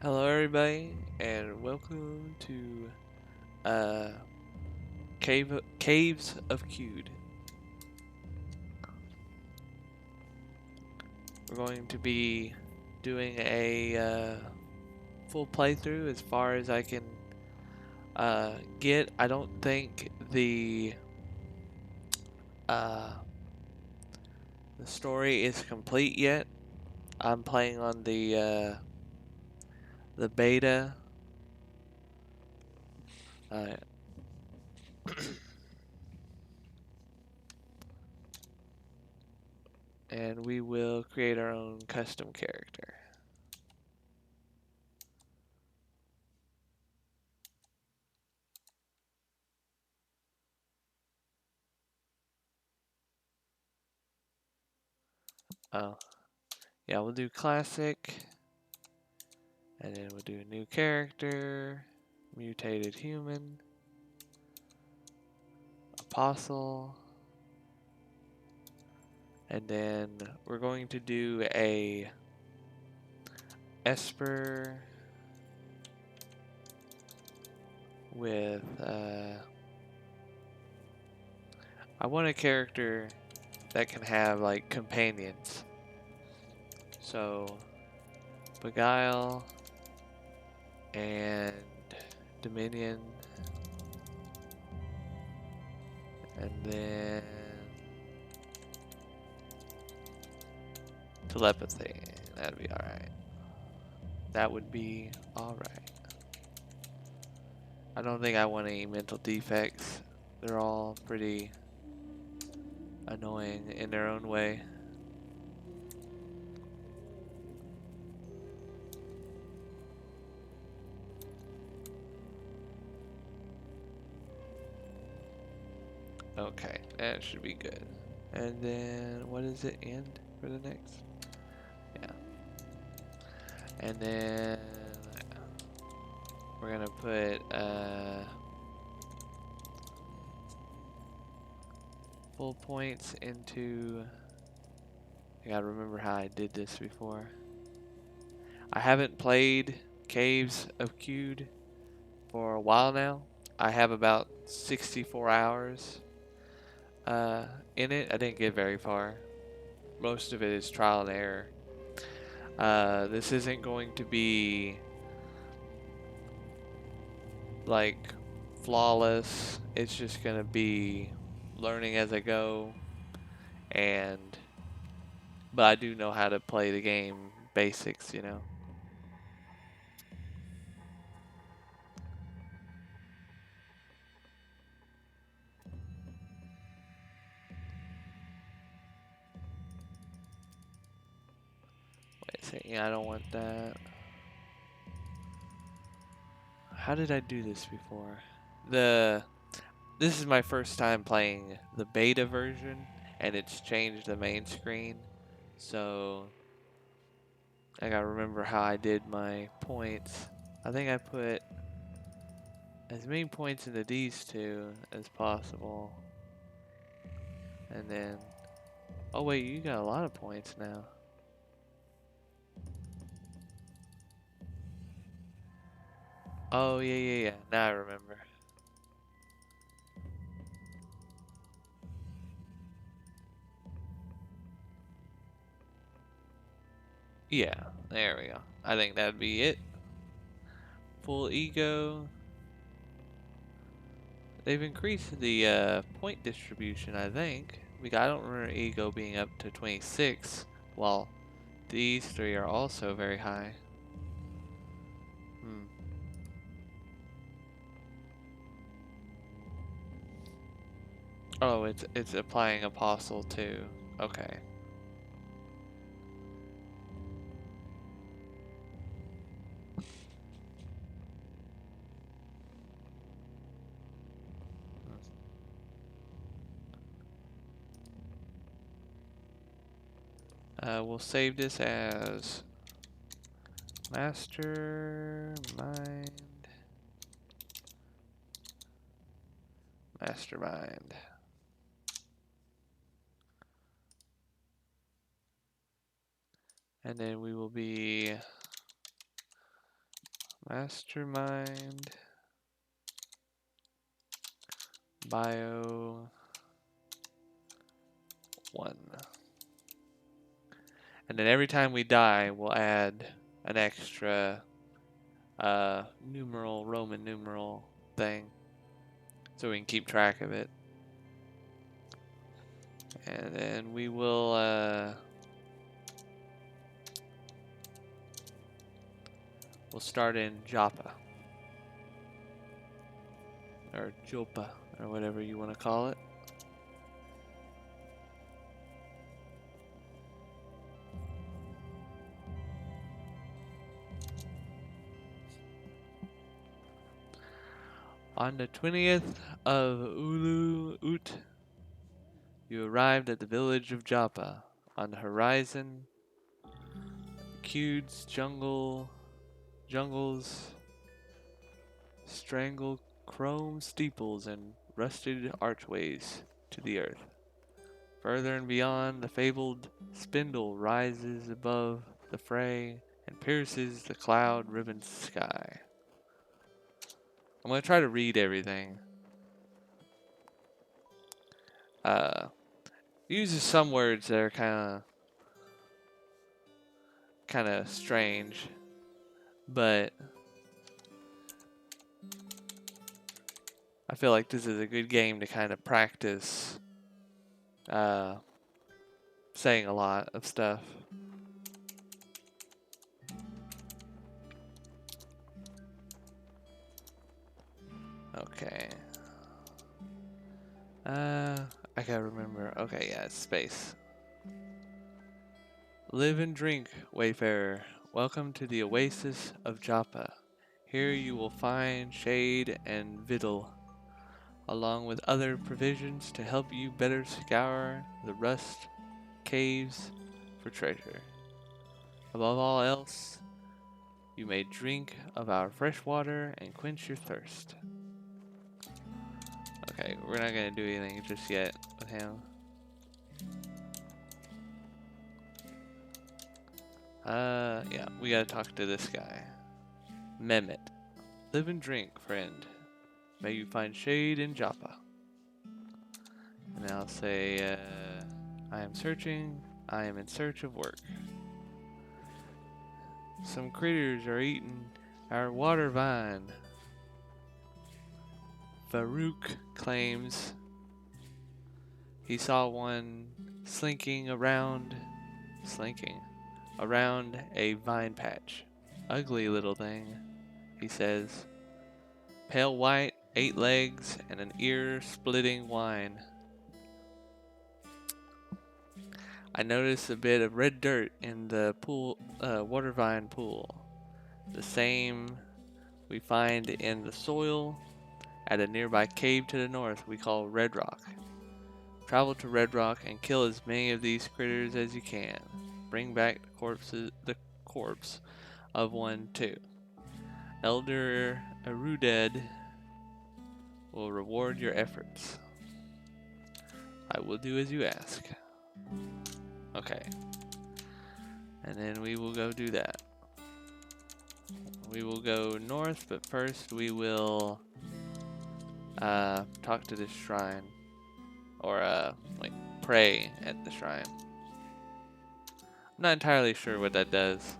Hello, everybody, and welcome to uh, Caves of Cude. We're going to be doing a full playthrough as far as I can get. I don't think uh, the story is complete yet. I'm playing on the beta. Uh, and we will create our own custom character. Oh, yeah, we'll do classic. And then we'll do a new character, mutated human, apostle, and then we're going to do a esper with, I want a character that can have like companions. So, Beguile and Dominion, and then telepathy. That'd be alright. That would be alright. I don't think I want any mental defects. They're all pretty annoying in their own way. Okay, that should be good. And then, what is it, end for the next? Yeah. And then, we're gonna put, full points into, I gotta remember how I did this before. I haven't played Caves of Cude for a while now. I have about 64 hours in it. I didn't get very far. Most of it is trial and error. This isn't going to be like flawless. It's just gonna be learning as I go, and but I do know how to play the game basics, you know. Wait a second, yeah, I don't want that. How did I do this before? This is my first time playing the beta version, and it's changed the main screen, so I gotta remember how I did my points. I think I put as many points into these two as possible. And then, oh wait, you got a lot of points now. Oh yeah. Now I remember. Yeah, there we go. I think that'd be it. Full ego. They've increased the point distribution, I think. I don't remember ego being up to 26, while these three are also very high. Hmm. Oh, it's applying apostle too. Okay. We'll save this as mastermind. Mastermind. And then we will be Mastermind Bio 1. And then every time we die, we'll add an extra Roman numeral thing, so we can keep track of it. And then we will we'll start in Joppa, or Joppa, or whatever you want to call it. On the 20th of Ulu Ut, you arrived at the village of Joppa. On the horizon, Cude's jungles, strangle chrome steeples and rusted archways to the earth. Further and beyond, the fabled spindle rises above the fray and pierces the cloud-ribboned sky. I'm going to try to read everything. Uses some words that are kind of strange, but I feel like this is a good game to kind of practice saying a lot of stuff. Okay. I gotta remember. Okay, yeah, it's space. Live and drink, wayfarer. Welcome to the oasis of Joppa. Here you will find shade and victual, along with other provisions to help you better scour the rust caves for treasure. Above all else, you may drink of our fresh water and quench your thirst. Okay, we're not gonna do anything just yet with him. Yeah, we gotta talk to this guy. Mehmet. Live and drink, friend. May you find shade in Joppa. And I'll say, I am searching. I am in search of work. Some critters are eating our water vine. Farouk claims he saw one slinking around a vine patch. Ugly little thing, he says. Pale white, 8 legs, and an ear-splitting whine. I noticed a bit of red dirt in the water vine pool. The same we find in the soil at a nearby cave to the north we call Red Rock. Travel to Red Rock and kill as many of these critters as you can. Bring back the corpse of one too. Elder Eruded will reward your efforts. I will do as you ask. Okay. And then we will go do that. We will go north, but first we will talk to this shrine. Or like pray at the shrine. I'm not entirely sure what that does.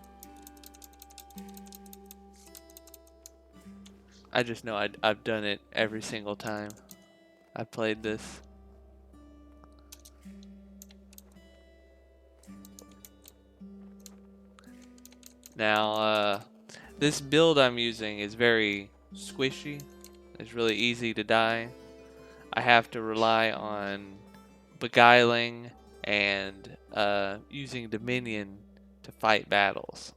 I just know I've done it every single time I played this. Now, this build I'm using is very squishy. It's really easy to die. I have to rely on beguiling and using Dominion to fight battles.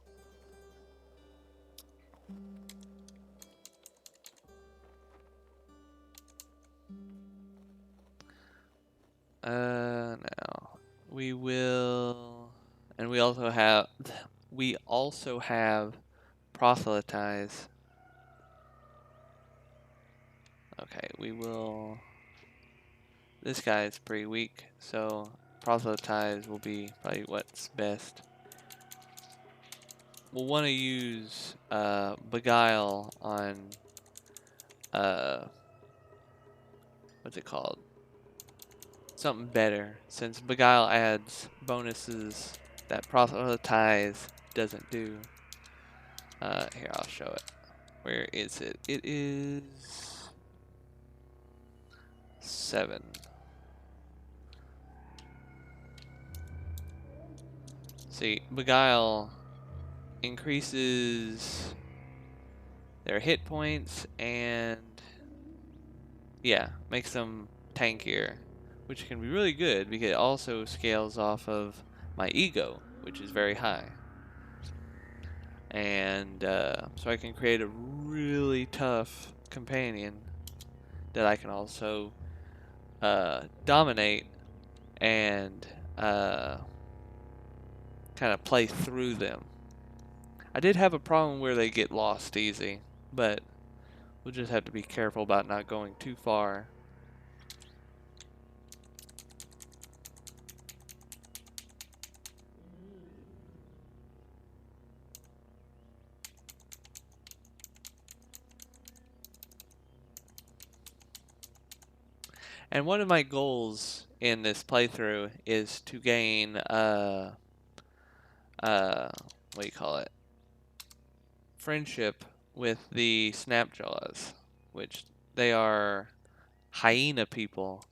Now we will, and we also have proselytize. Okay, we will. This guy is pretty weak, so proselytize will be probably what's best. we'll want to use Beguile on what's it called? Something better, since Beguile adds bonuses that Proselytize doesn't do. Here, I'll show it. Where is it? It is 7. See, Beguile increases their hit points and, yeah, makes them tankier, which can be really good because it also scales off of my ego, which is very high. And so I can create a really tough companion that I can also dominate and kind of play through them. I did have a problem where they get lost easy, but we'll just have to be careful about not going too far. And one of my goals in this playthrough is to gain what do you call it? Friendship with the Snapjaws, which they are hyena people,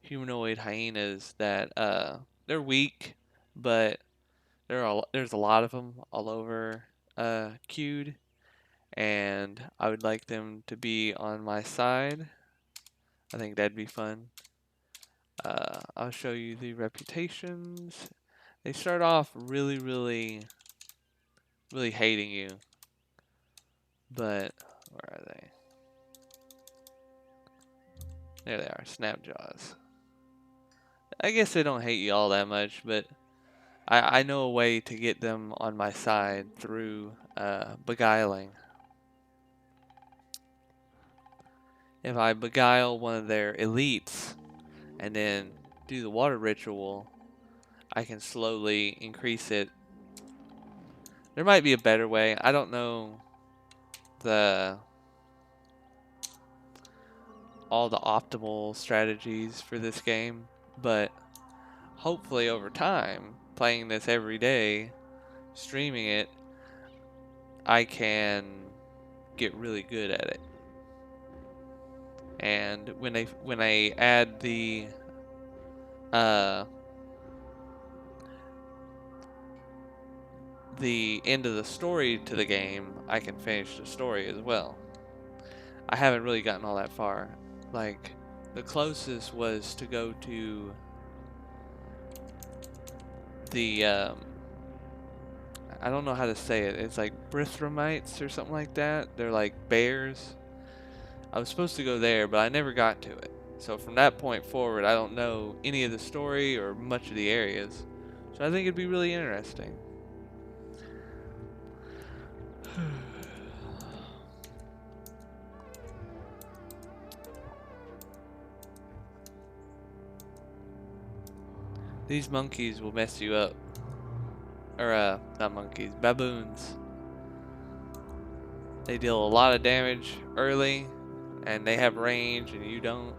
humanoid hyenas that they're weak, but there's a lot of them all over Queued, and I would like them to be on my side. I think that'd be fun. I'll show you the reputations. They start off really hating you, but where are they? There they are, Snapjaws. I guess they don't hate you all that much, but I know a way to get them on my side through beguiling. If I beguile one of their elites and then do the water ritual, I can slowly increase it. There might be a better way. I don't know all the optimal strategies for this game, but hopefully over time, playing this every day, streaming it, I can get really good at it. And when I add the end of the story to the game, I can finish the story as well. I haven't really gotten all that far. Like, the closest was to go to the I don't know how to say it. It's like Brithromites or something like that. They're like bears. I was supposed to go there, but I never got to it. So from that point forward, I don't know any of the story or much of the areas. So I think it'd be really interesting. These monkeys will mess you up. Or, not monkeys, baboons. They deal a lot of damage early, and they have range, and you don't.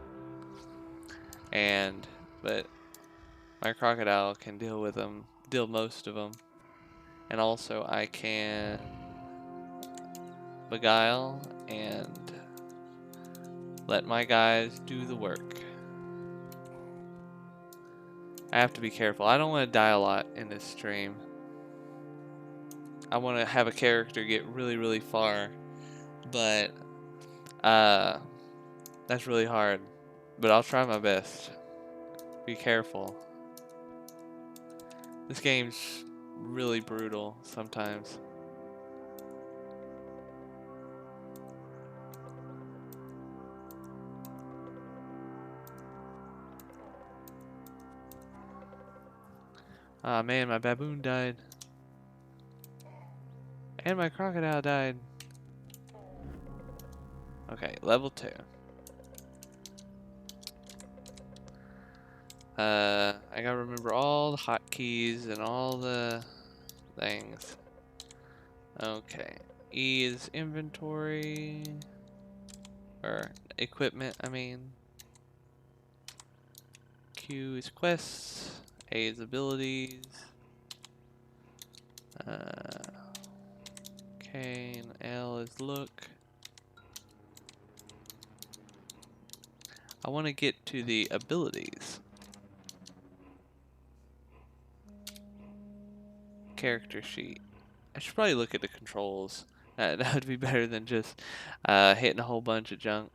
But my crocodile can deal with them, deal most of them. And also I can beguile and let my guys do the work. I have to be careful. I don't want to die a lot in this stream. I want to have a character get really far, but that's really hard. But I'll try my best. Be careful. This game's really brutal sometimes. Ah man, my baboon died. And my crocodile died. Okay, level 2. I gotta remember all the hotkeys and all the things. Okay. E is inventory. Or equipment, I mean. Q is quests. A is abilities. K and L is look. I want to get to the abilities. Character sheet. I should probably look at the controls. That would be better than just hitting a whole bunch of junk.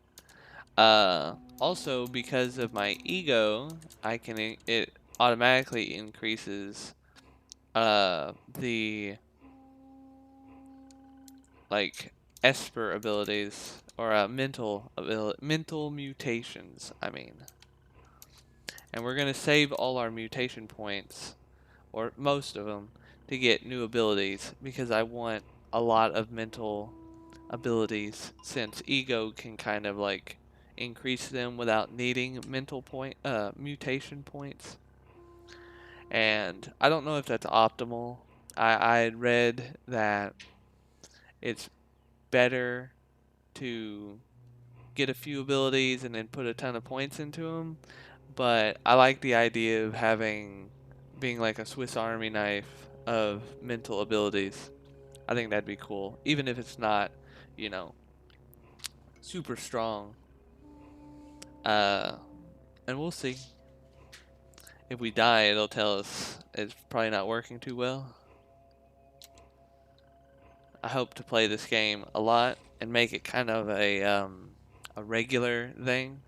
Also, because of my ego, it automatically increases the like Esper abilities or mental mutations. I mean, and we're gonna save all our mutation points or most of them to get new abilities because I want a lot of mental abilities since ego can kind of like increase them without needing mutation points. And I don't know if that's optimal. I had read that it's better to get a few abilities and then put a ton of points into them, but I like the idea of being like a Swiss Army knife of mental abilities. I think that'd be cool, even if it's not, you know, super strong. Uh, and we'll see. If we die, it'll tell us it's probably not working too well. I hope to play this game a lot and make it kind of a regular thing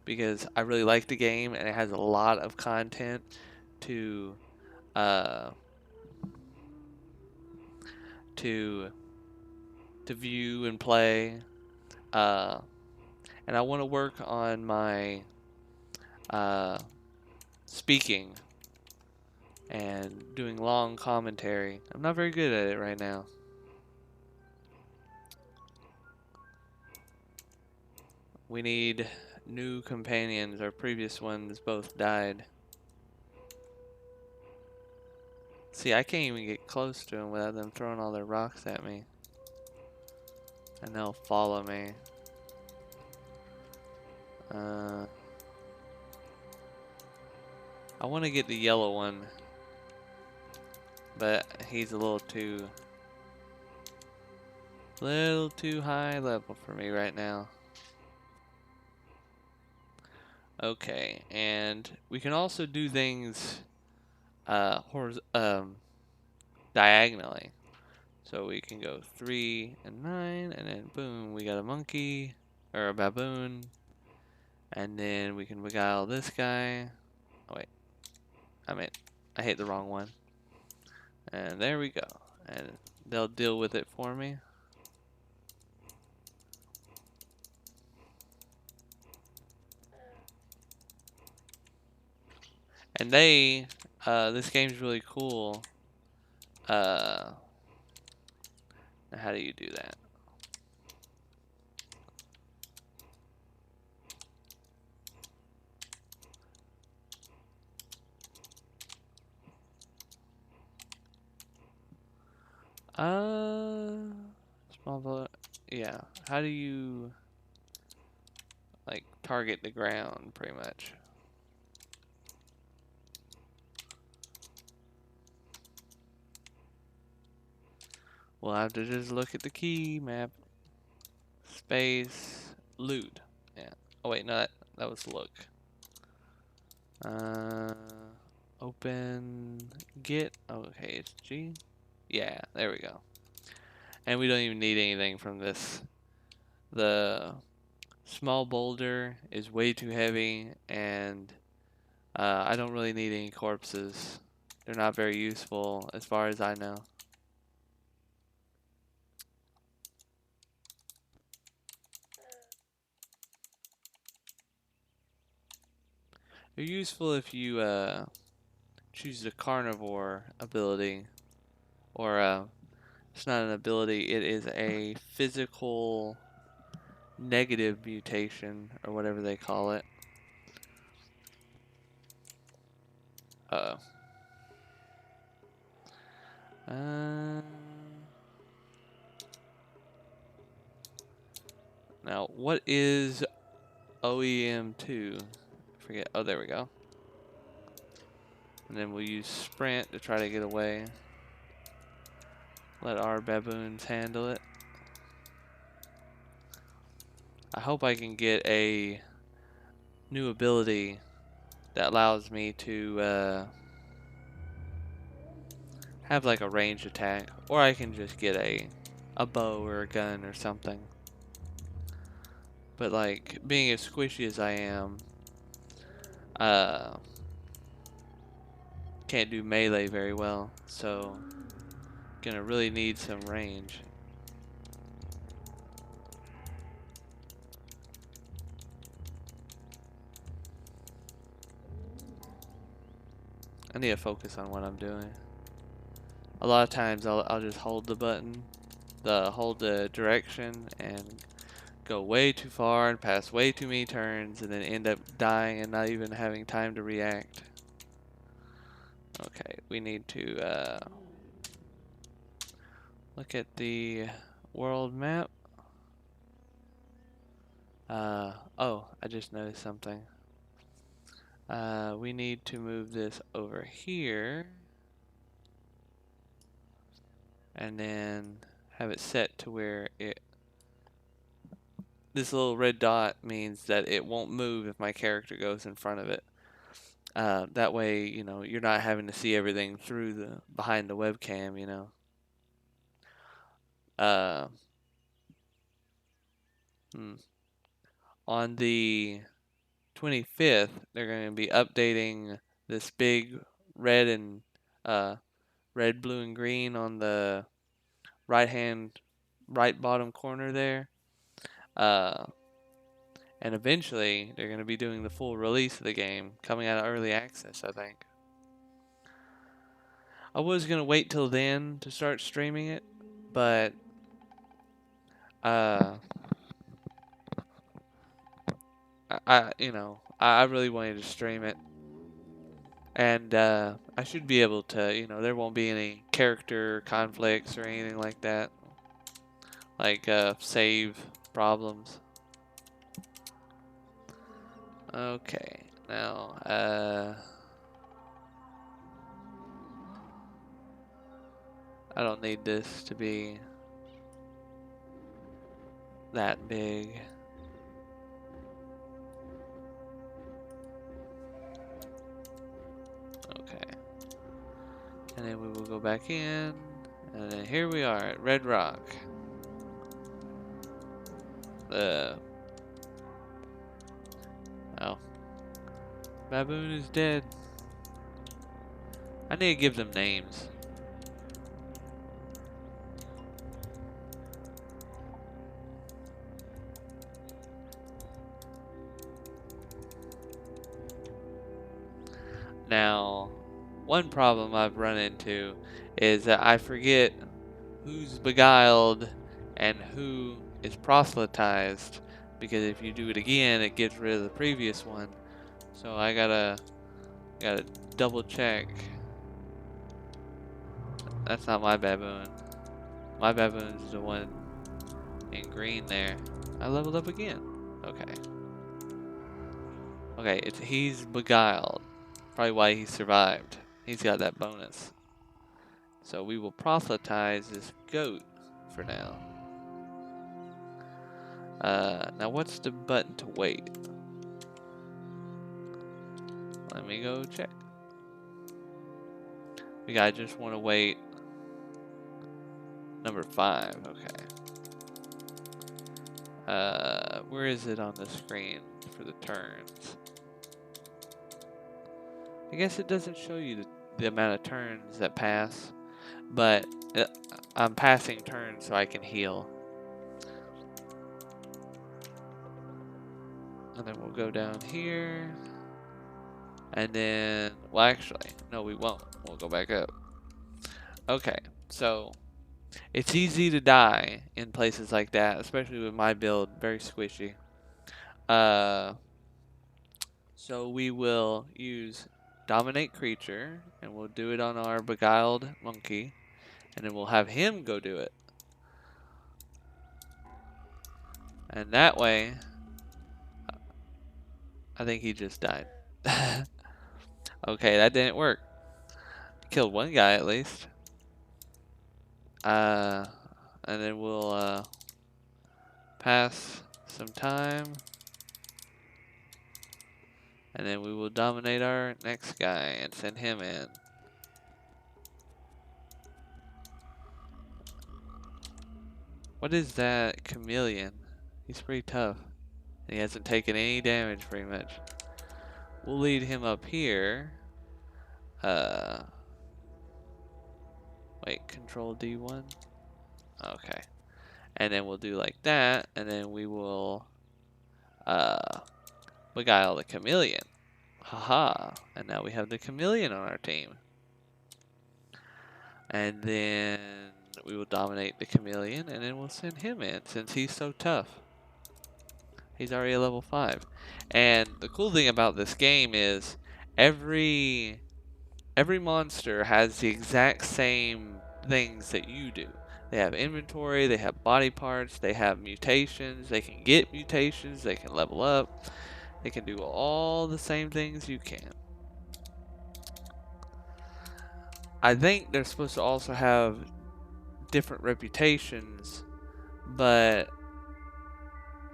because I really like the game and it has a lot of content to uh, to to view and play. Uh, and I want to work on my uh, speaking and doing long commentary. I'm not very good at it right now. We need new companions. Our previous ones both died. See, I can't even get close to them without them throwing all their rocks at me. And they'll follow me. I want to get the yellow one, but he's a little too high level for me right now. Okay, and we can also do things diagonally. So we can go 3 and 9, and then boom, we got a monkey or a baboon, and then we can beguile this guy. Oh wait, I hit the wrong one. And there we go. And they'll deal with it for me. And this game's really cool. How do you do that? Small bullet. Yeah. How do you like target the ground pretty much? We'll have to just look at the key map. Space loot. Yeah. Oh wait, no, that was look. Open get. Okay, it's G. Yeah, there we go. And we don't even need anything from this. The small boulder is way too heavy, and I don't really need any corpses. They're not very useful as far as I know. They're useful if you choose the carnivore ability, or it's not an ability, it is a physical negative mutation, or whatever they call it. Uh, Now, what is OEM2? Forget. Oh, there we go. And then we'll use sprint to try to get away. Let our baboons handle it. I hope I can get a new ability that allows me to have like a ranged attack, or I can just get a bow or a gun or something. But like being as squishy as I am, can't do melee very well, so gonna really need some range. I need to focus on what I'm doing. A lot of times I'll just hold the button, hold the direction, and go way too far and pass way too many turns, and then end up dying and not even having time to react. Okay, we need to look at the world map. Oh, I just noticed something. We need to move this over here and then have it set to where this little red dot means that it won't move if my character goes in front of it. That way, you know, you're not having to see everything through behind the webcam, you know. On the 25th, they're going to be updating this big red and red, blue, and green on the right bottom corner there. And eventually, they're going to be doing the full release of the game, coming out of early access, I think. I was going to wait till then to start streaming it, but I really wanted to stream it. And I should be able to, you know, there won't be any character conflicts or anything like that. Like save problems. Okay, now I don't need this to be that big. Okay. And then we will go back in. And then here we are at Red Rock. Oh. Baboon is dead. I need to give them names. Now, one problem I've run into is that I forget who's beguiled and who is proselytized, because if you do it again, it gets rid of the previous one. So I gotta double check. That's not my baboon. My baboon is the one in green there. I leveled up again. Okay. Okay, he's beguiled. Probably why he survived. He's got that bonus. So we will proselytize this goat for now. Now what's the button to wait? Let me go check. I just want to wait. Number 5, okay. Where is it on the screen for the turns? I guess it doesn't show you the amount of turns that pass, but I'm passing turns so I can heal. And then we'll go down here. And then, well actually, no we won't. We'll go back up. Okay, so it's easy to die in places like that, especially with my build, very squishy. So we will use Dominate Creature, and we'll do it on our Beguiled Monkey, and then we'll have him go do it. And that way, I think he just died. Okay, that didn't work. Killed one guy at least. And then we'll pass some time. And then we will dominate our next guy and send him in. What is that chameleon? He's pretty tough. He hasn't taken any damage pretty much. We'll lead him up here. Wait, control D1. Okay. And then we'll do like that, and then we will beguile the chameleon. Haha. And now we have the chameleon on our team. And then we will dominate the chameleon, and then we'll send him in since he's so tough. He's already a level 5. And the cool thing about this game is every monster has the exact same things that you do. They have inventory, they have body parts, they have mutations, they can get mutations, they can level up, they can do all the same things you can. I think they're supposed to also have different reputations, but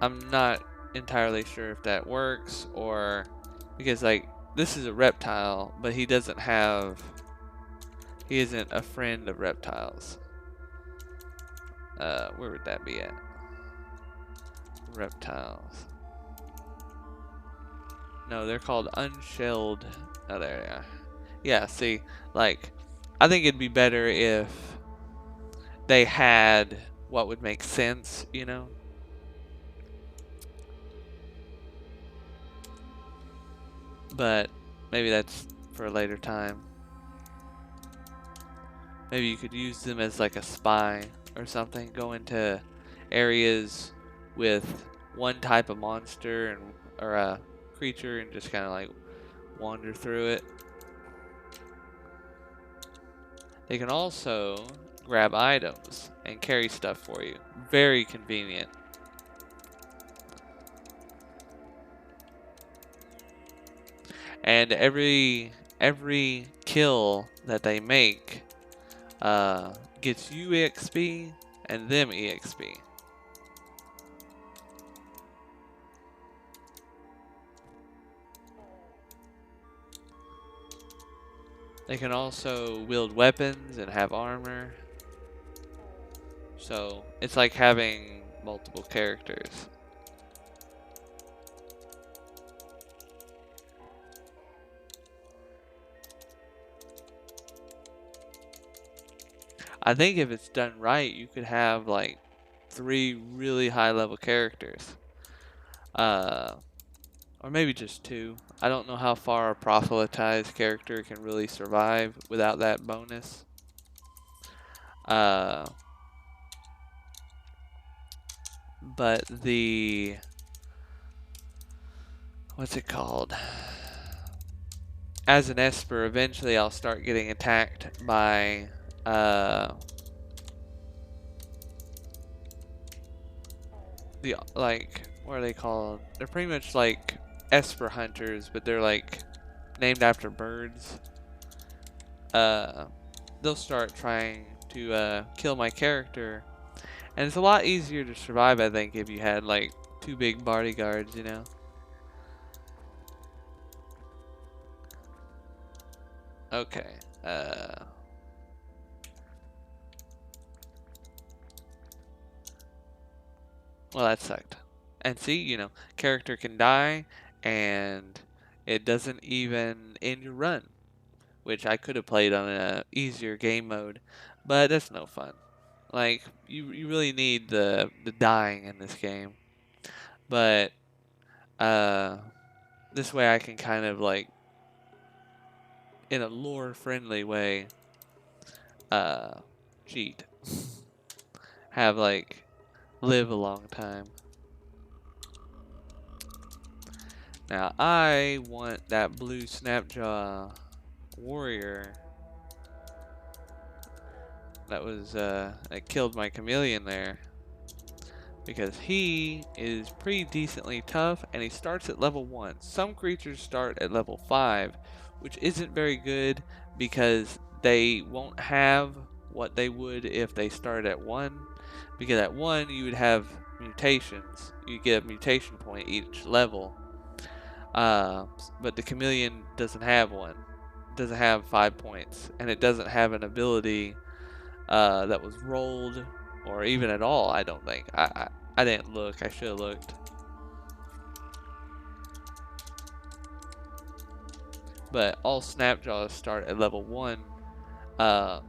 I'm not entirely sure if that works, or because like this is a reptile, but he isn't a friend of reptiles. Where would that be at? Reptiles. No, they're called unshelled. Oh, there they are. Yeah, see, like, I think it'd be better if they had what would make sense, you know? But maybe that's for a later time. Maybe you could use them as like a spy or something. Go into areas with one type of monster or a creature and just kind of like wander through it. They can also grab items and carry stuff for you. Very convenient. And every kill that they make gets you EXP and them EXP. They can also wield weapons and have armor. So it's like having multiple characters. I think if it's done right, you could have like 3 really high level characters. Or maybe just 2. I don't know how far a proselytized character can really survive without that bonus. But what's it called? As an Esper, eventually I'll start getting attacked by what are they called? They're pretty much like Esper hunters, but they're like named after birds. They'll start trying to kill my character, and it's a lot easier to survive, I think, if you had like 2 big bodyguards, you know. Okay. Well, that sucked. And see, you know, character can die, and it doesn't even end your run, which I could have played on a easier game mode, but that's no fun. Like, you really need the dying in this game. But this way I can kind of like, in a lore friendly way, cheat. Have like live a long time. Now I want that blue Snapjaw warrior that killed my chameleon there, because he is pretty decently tough and he starts at level 1. Some creatures start at level 5, which isn't very good because they won't have what they would if they started at 1. Because at 1 you would have mutations. You get a mutation point each level. But the chameleon doesn't have one. It doesn't have 5 points. And it doesn't have an ability that was rolled or even at all, I don't think. I didn't look. I should have looked. But all Snapjaws start at level 1,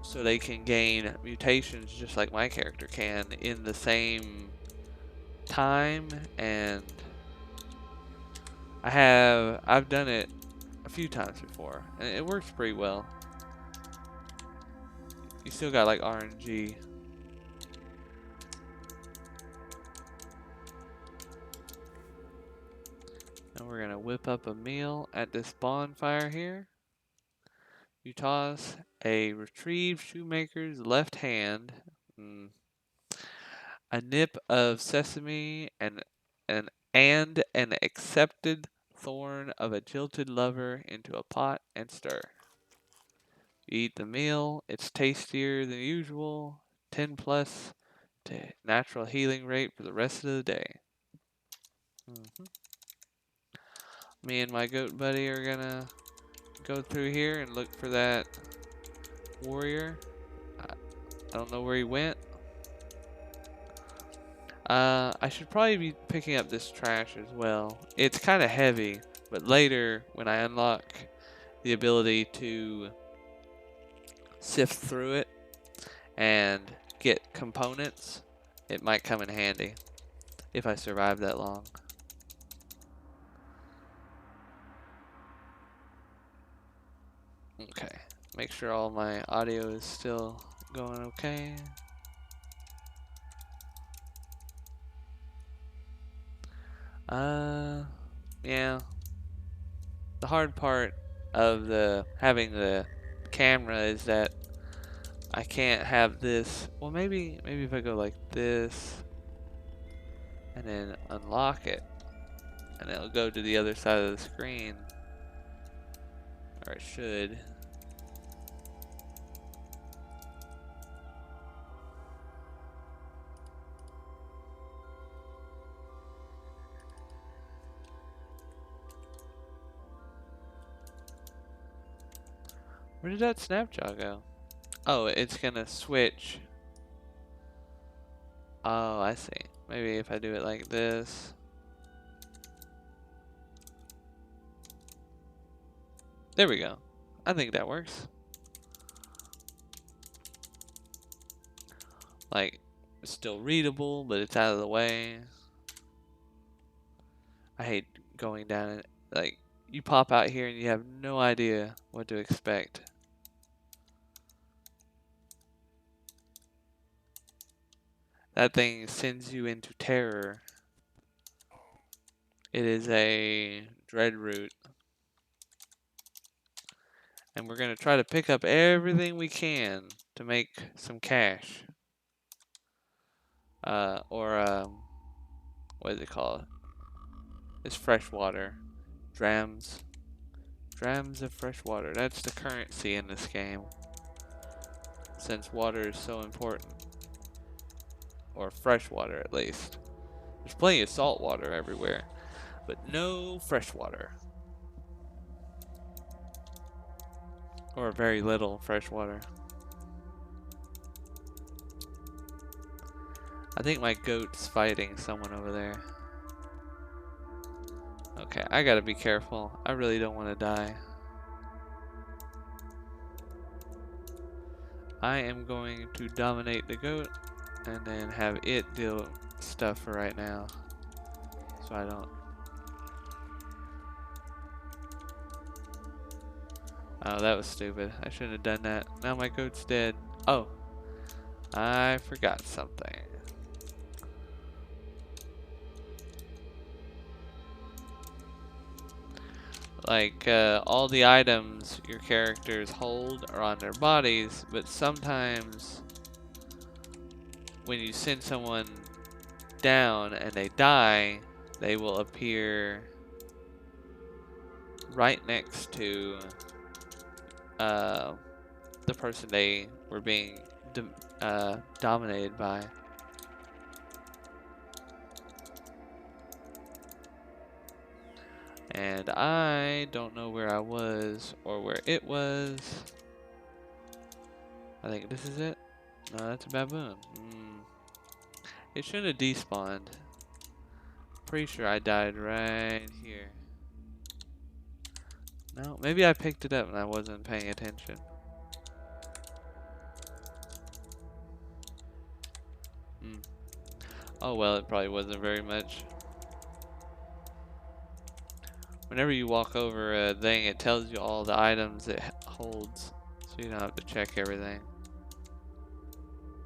so they can gain mutations just like my character can in the same time. And I've done it a few times before, and it works pretty well. You still got like RNG. And we're gonna whip up a meal at this bonfire here. You toss a retrieved shoemaker's left hand, a nip of sesame, and an accepted thorn of a jilted lover into a pot and stir. You eat the meal. It's tastier than usual. 10 plus to natural healing rate for the rest of the day. Me and my goat buddy are gonna go through here and look for that warrior. I don't know where he went. I should probably be picking up this trash as well. It's kind of heavy, but later when I unlock the ability to sift through it and get components, it might come in handy if I survive that long. Okay, make sure all my audio is still going okay. Yeah. The hard part of having the camera is that I can't have this. Well, maybe if I go like this and then unlock it, and it'll go to the other side of the screen, or it should. Where did that Snapjaw go? Oh, it's gonna switch. Oh, I see. Maybe if I do it like this. There we go. I think that works. Like, it's still readable, but it's out of the way. I hate going down it. Like, you pop out here and you have no idea what to expect. That thing sends you into terror. It is a dread root. And we're going to try to pick up everything we can to make some cash. What is it called? It's fresh water. Drams. Drams of fresh water. That's the currency in this game. Since water is so important. Or fresh water, at least. There's plenty of salt water everywhere, but no fresh water. Or very little fresh water. I think my goat's fighting someone over there. Okay, I gotta be careful. I really don't want to die. I am going to dominate the goat and then have it deal with stuff for right now. So I don't... Oh, that was stupid. I shouldn't have done that. Now my goat's dead. Oh, I forgot something. Like, all the items your characters hold are on their bodies, but sometimes when you send someone down and they die, they will appear right next to the person they were being dominated by. And I don't know where I was or where it was. I think this is it. No, that's a baboon. It shouldn't have despawned. Pretty sure I died right here. No, maybe I picked it up and I wasn't paying attention. Oh well, it probably wasn't very much. Whenever you walk over a thing, it tells you all the items it holds, so you don't have to check everything.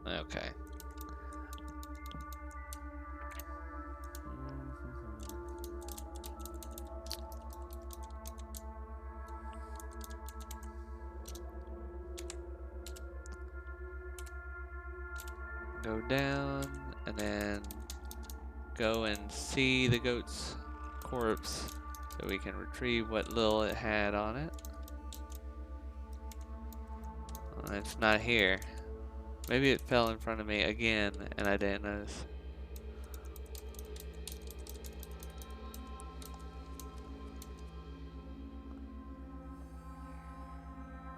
Okay. Go down, and then go and see the goat's corpse, so we can retrieve what little it had on it. It's not here. Maybe it fell in front of me again, and I didn't notice.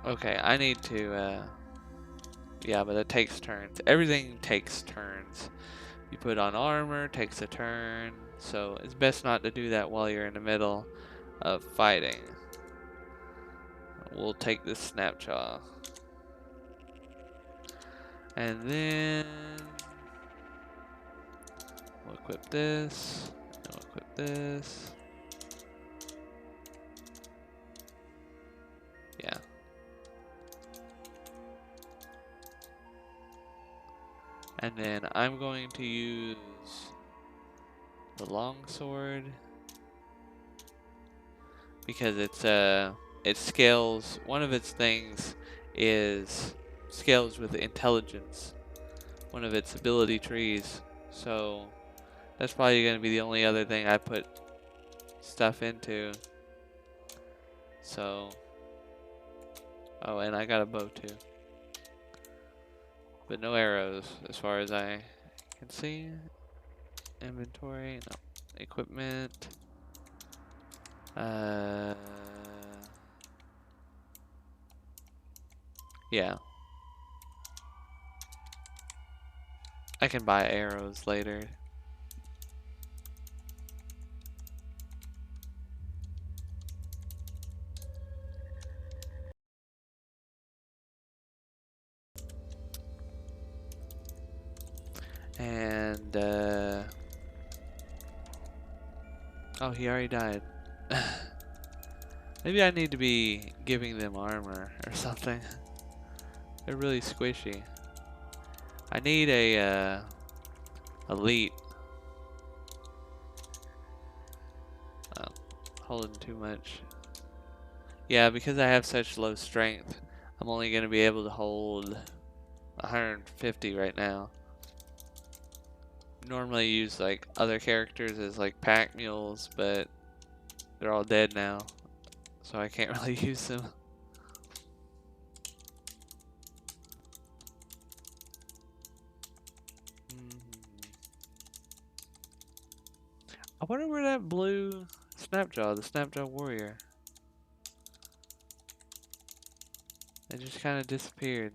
Okay, I need to, yeah, but it takes turns. Everything takes turns. You put on armor, takes a turn, so it's best not to do that while you're in the middle of fighting. We'll take this snapshot. And then we'll equip this, and we'll equip this. Yeah. And then I'm going to use the longsword because it scales. One of its things is scales with intelligence. One of its ability trees. So that's probably going to be the only other thing I put stuff into. So, oh, and I got a bow too. But no arrows as far as I can see. Inventory, no. Equipment. Yeah. I can buy arrows later. And, oh, he already died. Maybe I need to be giving them armor or something. They're really squishy. I need a, elite. Oh, holding too much. Yeah, because I have such low strength, I'm only going to be able to hold 150 right now. Normally use like other characters as like pack mules, but they're all dead now, so I can't really use them. I wonder where that blue Snapjaw, the Snapjaw warrior. It just kind of disappeared.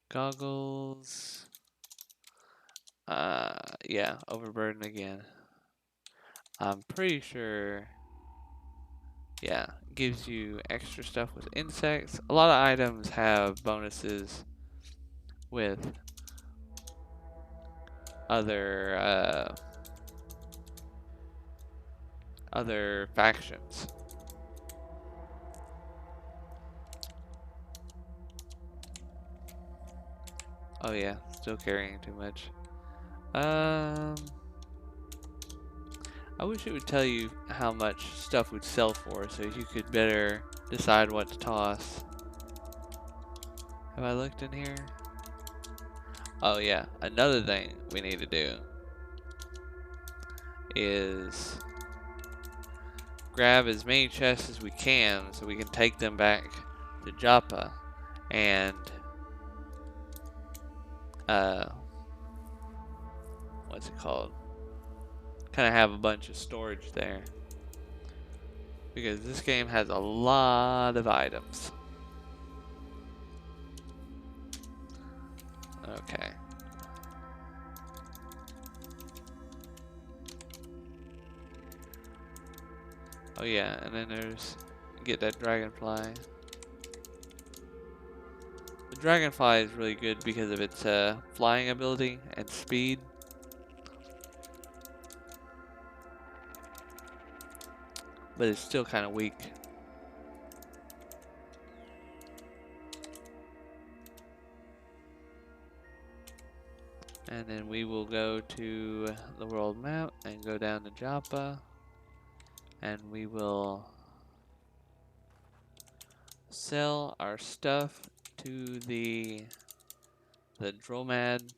Goggles. Yeah, overburden again. I'm pretty sure, yeah, gives you extra stuff with insects. A lot of items have bonuses with other factions. Oh yeah, still carrying too much. I wish it would tell you how much stuff would sell for so you could better decide what to toss. Have I looked in here? Oh yeah, another thing we need to do is grab as many chests as we can so we can take them back to Joppa and what's it called? Kind of have a bunch of storage there. Because this game has a lot of items. Okay. Oh yeah, and then there's get that dragonfly. The dragonfly is really good because of its flying ability and speed. But it's still kind of weak. And then we will go to the world map and go down to Joppa. And we will sell our stuff to the Dromad.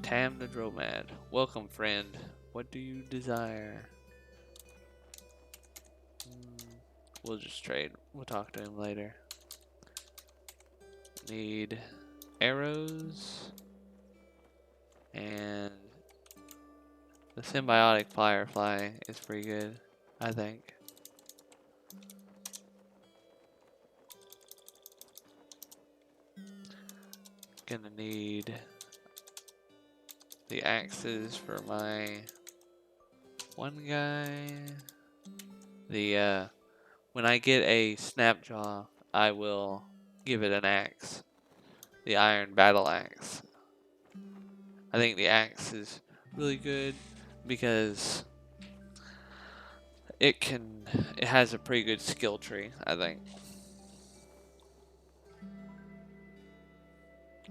Tam the Dromad. Welcome, friend. What do you desire? We'll just trade. We'll talk to him later. Need arrows. And the symbiotic firefly is pretty good, I think. Gonna need the axes for my one guy. The when I get a snapjaw, I will give it an axe. The iron battle axe. I think the axe is really good because it has a pretty good skill tree, I think.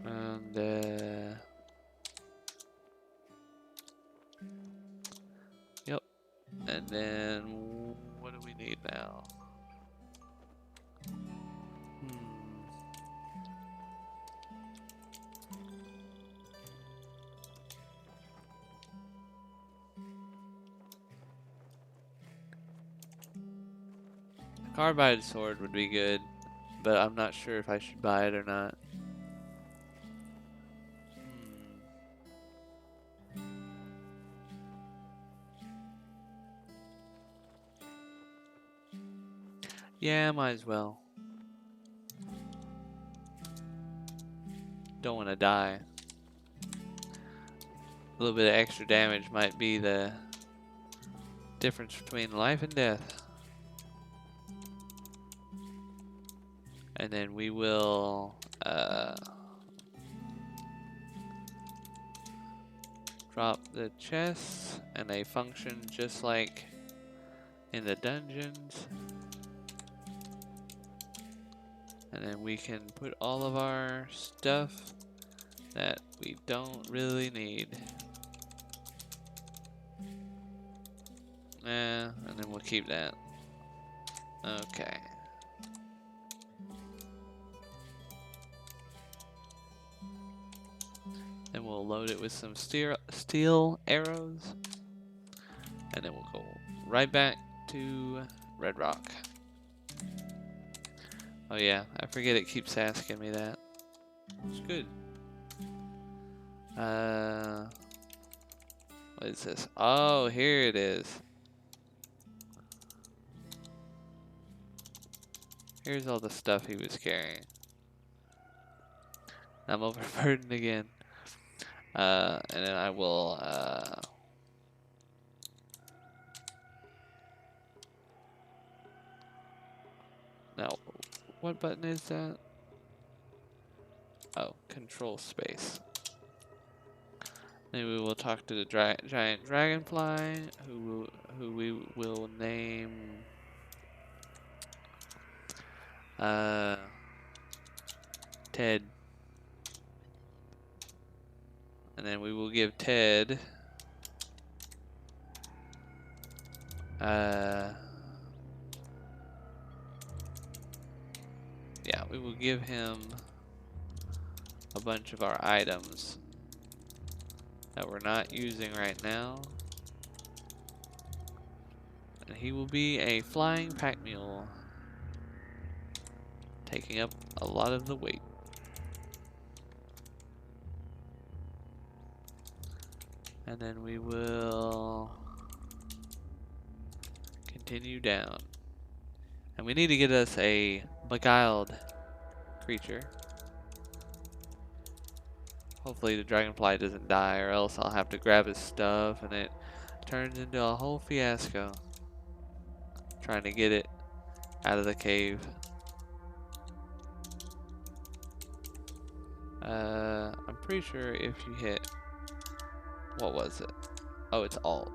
And yep. And then what do we need now? Carbide sword would be good, but I'm not sure if I should buy it or not. Yeah, might as well. Don't want to die. A little bit of extra damage might be the difference between life and death. And then we will drop the chests, and they function just like in the dungeons. And then we can put all of our stuff that we don't really need. And then we'll keep that. Okay. Then we'll load it with some steel arrows. And then we'll go right back to Red Rock. Oh yeah, I forget it keeps asking me that. It's good. What is this? Oh, here it is. Here's all the stuff he was carrying. I'm overburdened again. And then I will, now, what button is that? Oh, control space. Then we will talk to the giant dragonfly, who we will name, Ted. And then we will give Ted yeah, we will give him a bunch of our items that we're not using right now. And he will be a flying pack mule, taking up a lot of the weight. And then we will continue down. And we need to get us a beguiled creature. Hopefully the dragonfly doesn't die, or else I'll have to grab his stuff and it turns into a whole fiasco trying to get it out of the cave. I'm pretty sure if you hit, what was it? Oh, it's Alt.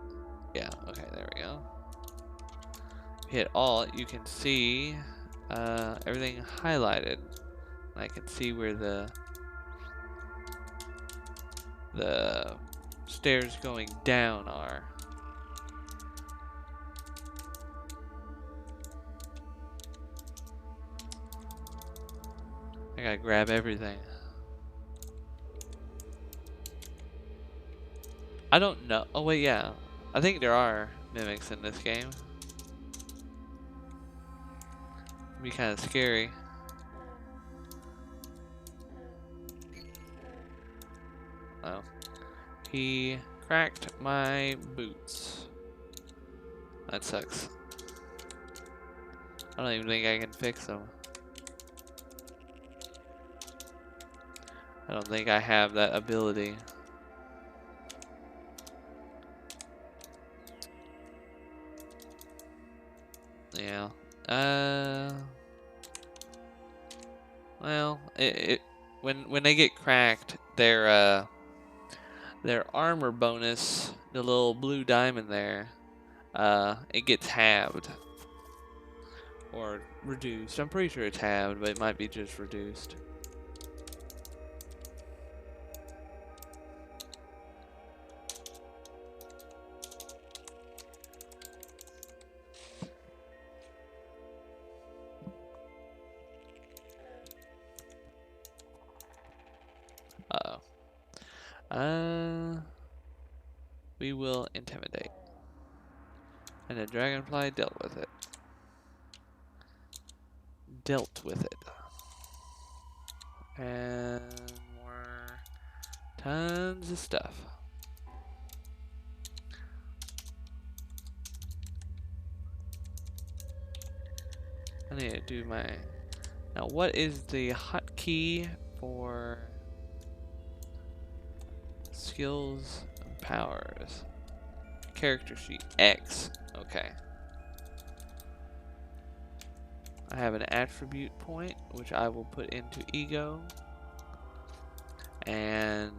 Yeah, okay, there we go. Hit Alt, you can see everything highlighted. I can see where the stairs going down are. I gotta grab everything. I don't know. Oh wait, yeah. I think there are mimics in this game. It'd be kind of scary. Oh. He cracked my boots. That sucks. I don't even think I can fix them. I don't think I have that ability. Yeah. Well, when they get cracked, their armor bonus, the little blue diamond there, it gets halved or reduced. I'm pretty sure it's halved, but it might be just reduced. Uh-oh. We will intimidate. And the dragonfly dealt with it. And more tons of stuff. I need to do my... Now what is the hotkey for skills and powers? Character sheet, X, okay. I have an attribute point, which I will put into ego. And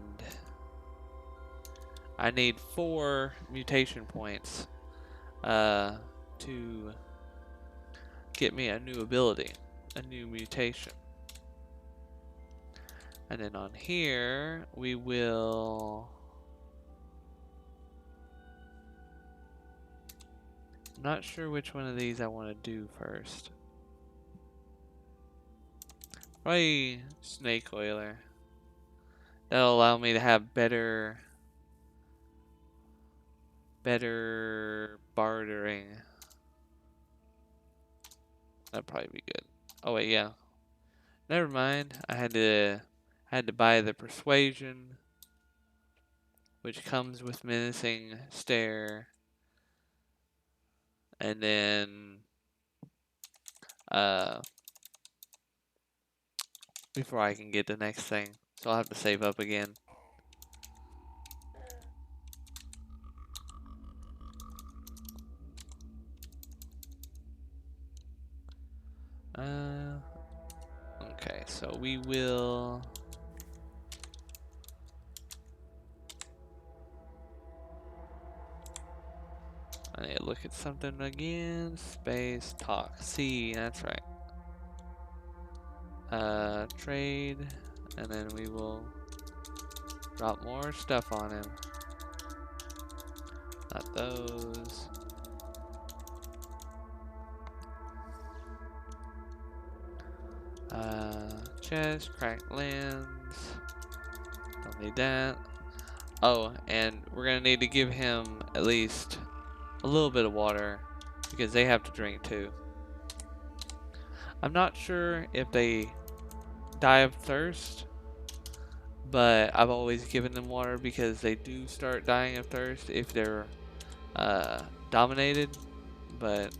I need 4 mutation points to get me a new ability, a new mutation. And then on here, we will... I'm not sure which one of these I want to do first. Probably Snake Oiler. That'll allow me to have better bartering. That'd probably be good. Oh wait, yeah. Never mind. I had to buy the Persuasion, which comes with Menacing Stare, and then before I can get the next thing, so I'll have to save up again. Okay, so we will... I need to look at something again. Space, talk. See, that's right. Trade, and then we will Drop more stuff on him. Not those. Chest, cracked lens. Don't need that. Oh, and we're gonna need to give him at least a little bit of water because they have to drink too. I'm not sure if they die of thirst, but I've always given them water because they do start dying of thirst if they're dominated, but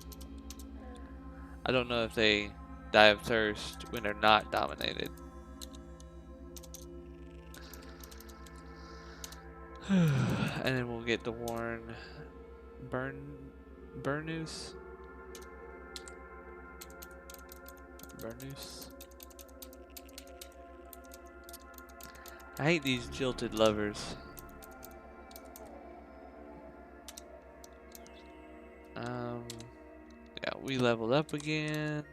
I don't know if they die of thirst when they're not dominated. And then we'll get the Warren Burnus. I hate these jilted lovers. Yeah, we leveled up again.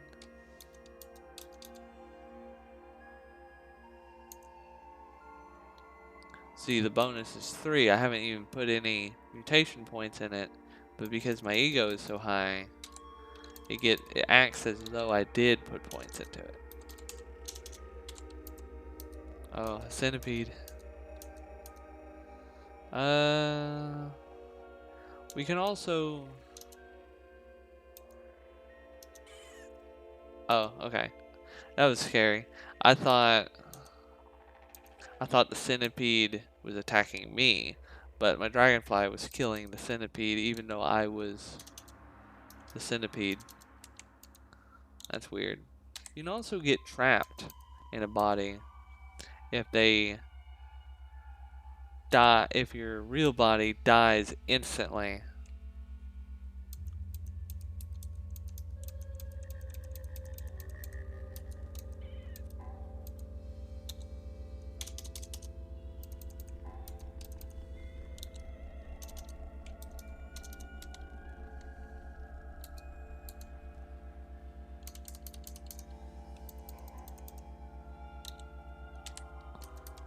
See, the bonus is 3. I haven't even put any mutation points in it, but because my ego is so high, it acts as though I did put points into it. Oh, a centipede. We can also... Oh, okay. That was scary. I thought the centipede was attacking me, but my dragonfly was killing the centipede even though I was the centipede. That's weird. You can also get trapped in a body if they die, if your real body dies instantly.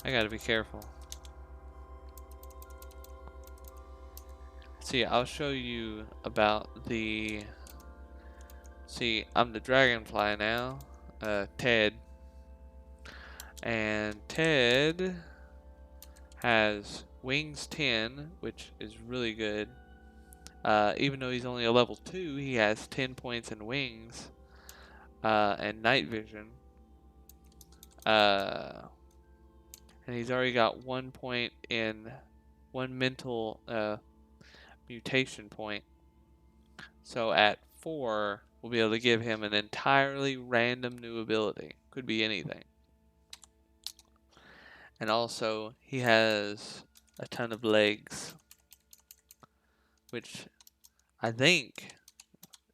I gotta be careful. See, I'll show you about the... See, I'm the dragonfly now, Ted. And Ted has wings 10, which is really good. Even though he's only a level 2, he has 10 points in wings and night vision. And he's already got 1 point in 1 mental mutation point. So at 4, we'll be able to give him an entirely random new ability. Could be anything. And also, he has a ton of legs, which I think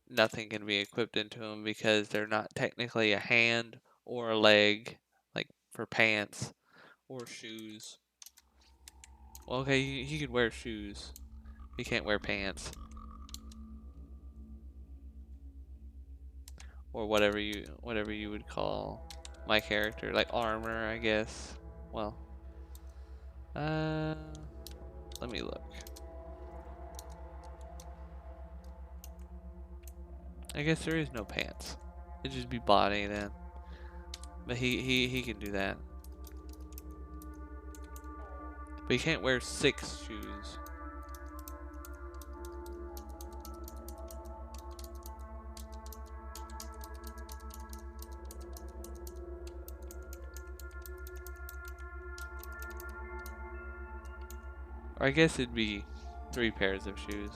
nothing can be equipped into him because they're not technically a hand or a leg, like for pants or shoes. Well, okay, he could wear shoes. He can't wear pants. Or whatever you would call my character, like armor, I guess. Well, let me look. I guess there is no pants. It'd just be body then. But he can do that. But he can't wear 6 shoes. Or I guess it'd be 3 pairs of shoes.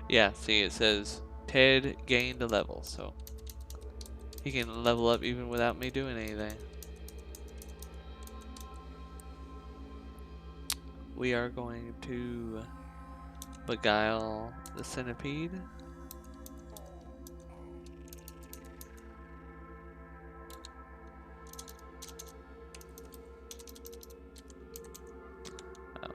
Yeah, see, it says Ted gained a level, so he can level up even without me doing anything. We are going to beguile the centipede. Oh.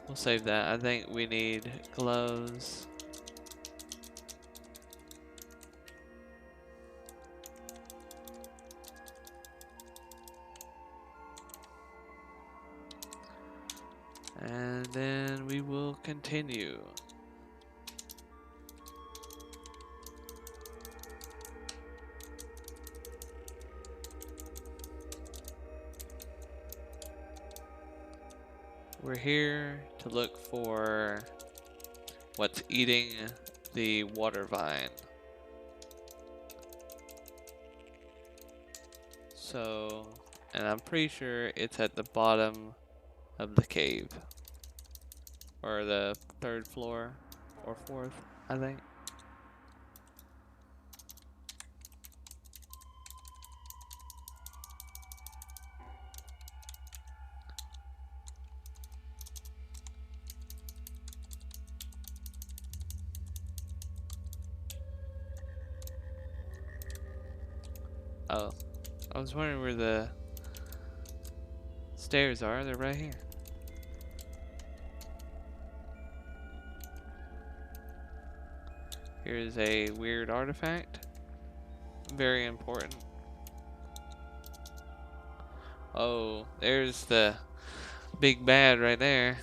We'll save that. I think we need gloves. And then we will continue. We're here to look for what's eating the water vine. So, and I'm pretty sure it's at the bottom of the cave. Or the 3rd floor, or 4th, I think. Oh, I was wondering where the stairs are. They're right here. Here's a weird artifact. Very important. Oh, there's the big bad right there.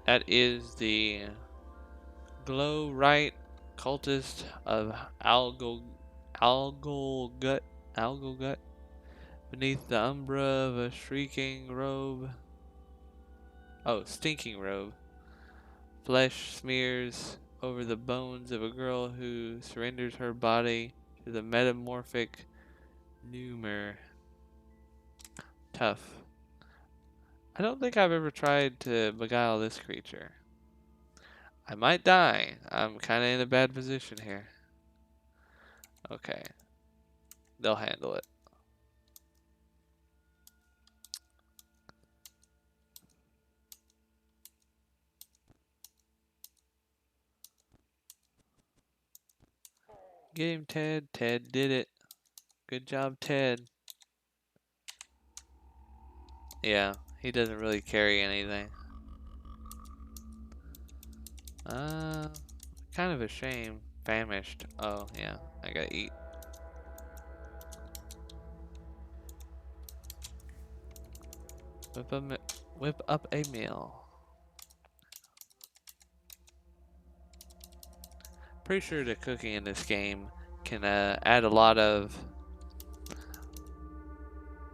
That is the glow right cultist of algal gut beneath the umbra of a shrieking robe. Oh, stinking robe. Flesh smears over the bones of a girl who surrenders her body to the metamorphic Numer. Tough. I don't think I've ever tried to beguile this creature. I might die. I'm kind of in a bad position here. Okay. They'll handle it. Get him, Ted. Ted did it. Good job, Ted. Yeah, he doesn't really carry anything. Kind of a shame. Famished. Oh, yeah. I gotta eat. Whip up a meal. Pretty sure the cooking in this game can add a lot of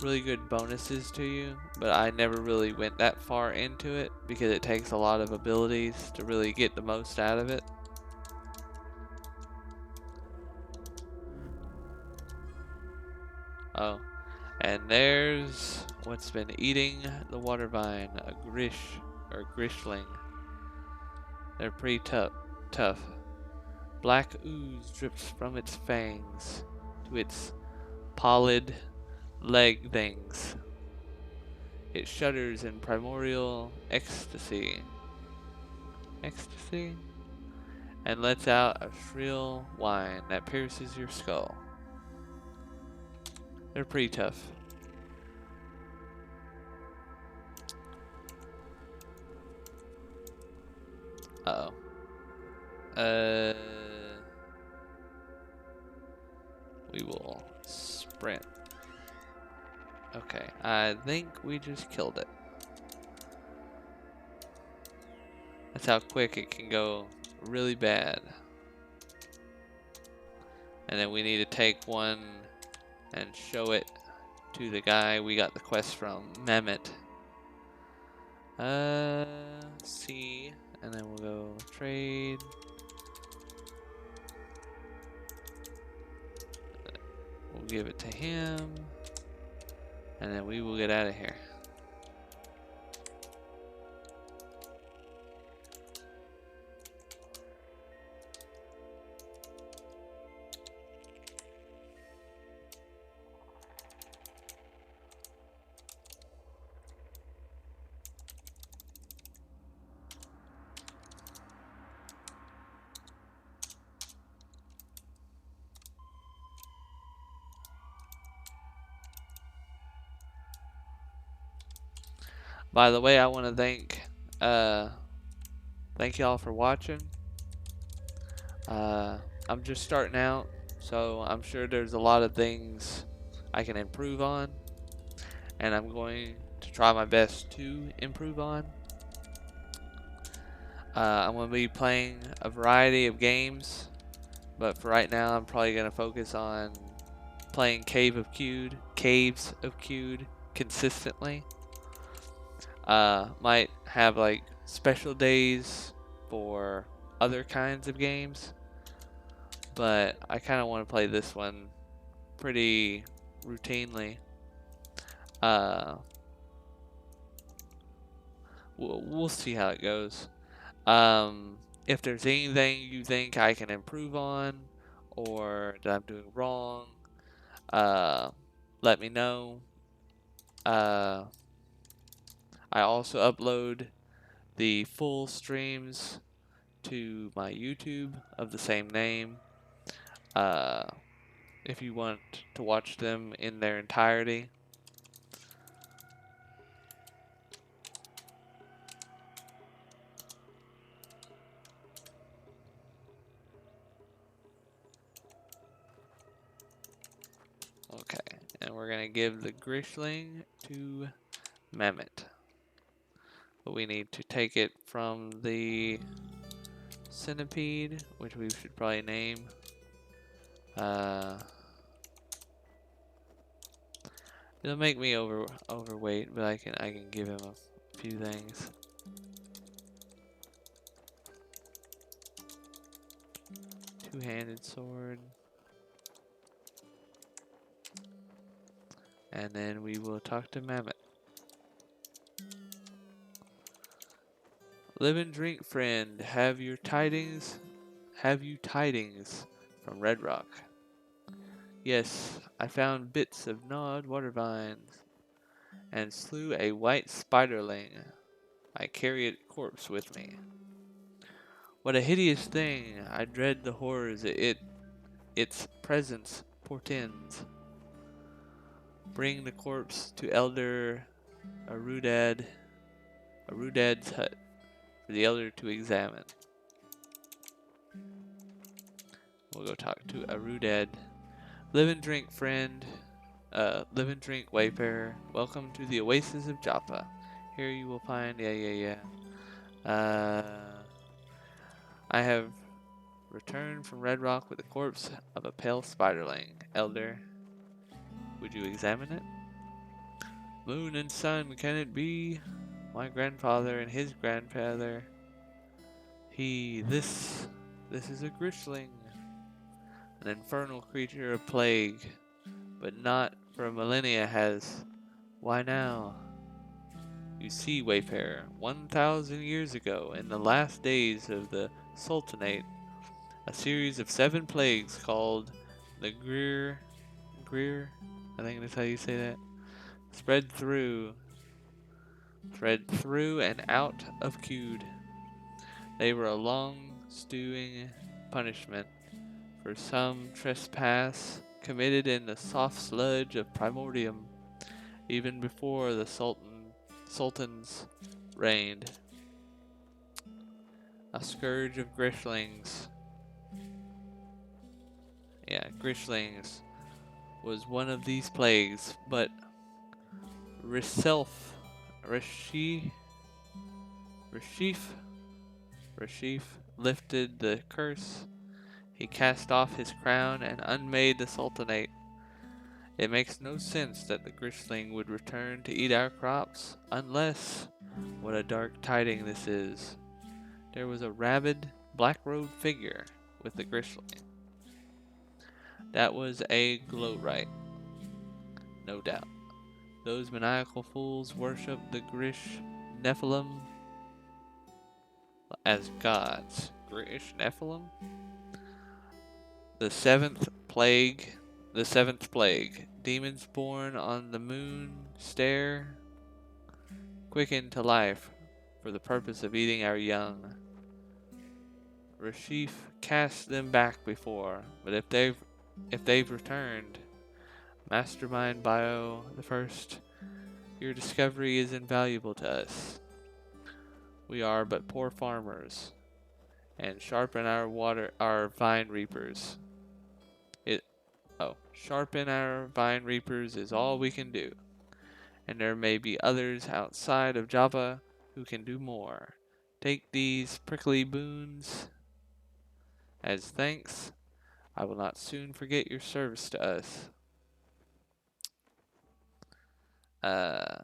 really good bonuses to you, but I never really went that far into it because it takes a lot of abilities to really get the most out of it. Oh, and there's what's been eating the water vine, a grish or grishling. They're pretty tough. Black ooze drips from its fangs to its pallid leg things. It shudders in primordial ecstasy, and lets out a shrill whine that pierces your skull. They're pretty tough. Uh-oh. We will sprint. Okay, I think we just killed it. That's how quick it can go really bad. And then we need to take one and show it to the guy we got the quest from, Mehmet. See, and then we'll go trade. We'll give it to him, and then we will get out of here. By the way, I want to thank y'all for watching. I'm just starting out, so I'm sure there's a lot of things I can improve on, and I'm going to try my best to improve on. I'm going to be playing a variety of games, but for right now I'm probably going to focus on playing Caves of Q'd consistently. Might have like special days for other kinds of games, but I kind of want to play this one pretty routinely. We'll see how it goes. If there's anything you think I can improve on or that I'm doing wrong, let me know. I also upload the full streams to my YouTube of the same name. If you want to watch them in their entirety. Okay, and we're gonna give the Grishling to Mehmet. But we need to take it from the Centipede, which we should probably name. It'll make me overweight, but I can give him a few things. Two-handed sword. And then we will talk to Mehmet. Live and drink, friend. Have you tidings from Red Rock? Yes, I found bits of gnawed water vines and slew a white spiderling. I carry its corpse with me. What a hideous thing! I dread the horrors its presence portends. Bring the corpse to Elder Arudad's hut for the elder to examine. We'll go talk to Arudad. Live and drink, friend. Live and drink, wayfarer. Welcome to the oasis of Joppa. Here you will find, I have returned from Red Rock with the corpse of a pale spiderling. Elder, would you examine it? Moon and sun, can it be? My grandfather and his grandfather. This is a Grishling, an infernal creature of plague, but not for millennia has. Why now? You see, wayfarer, 1,000 years ago, in the last days of the Sultanate, a series of 7 plagues called the Greer, I think that's how you say that, spread through and out of Q'd. They were a long stewing punishment for some trespass committed in the soft sludge of Primordium, even before the sultans reigned. A scourge of Grishlings. Yeah, Grishlings was one of these plagues, but Rashif lifted the curse. He cast off his crown and unmade the Sultanate. It makes no sense that the Grishling would return to eat our crops, unless, what a dark tiding this is. There was a rabid, black-robed figure with the Grishling. That was a glow-right, no doubt. Those maniacal fools worship the Grish Nephilim as gods. Grish Nephilim? The seventh plague. Demons born on the moon stare, quickened to life for the purpose of eating our young. Rashif cast them back before, but if they've returned, Mastermind Bio the first Your discovery is invaluable to us. We are but poor farmers, and sharpen our vine reapers. Sharpen our vine reapers is all we can do, and there may be others outside of Java who can do more. Take these prickly boons as thanks. I will not soon forget your service to us.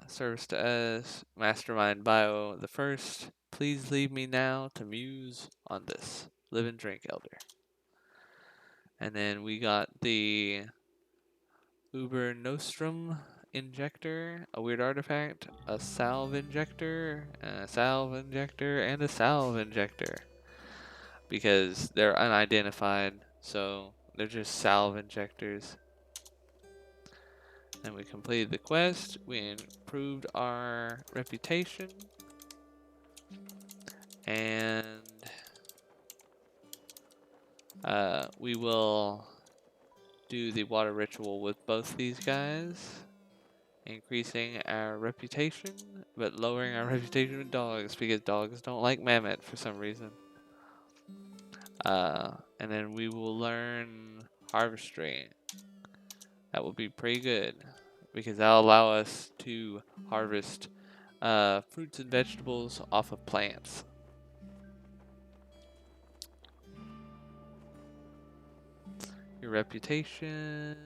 Service to us, Mastermind Bio the First. Please leave me now to muse on this. Live and drink, Elder. And then we got the Uber Nostrum injector, a weird artifact, a salve injector, a salve injector, and a salve injector. Because they're unidentified, so they're just salve injectors. And we completed the quest. We improved our reputation. And we will do the water ritual with both these guys, increasing our reputation, but lowering our reputation with dogs because dogs don't like Mammoth for some reason. And then we will learn Harvestry. That will be pretty good because that'll allow us to harvest fruits and vegetables off of plants. Your reputation.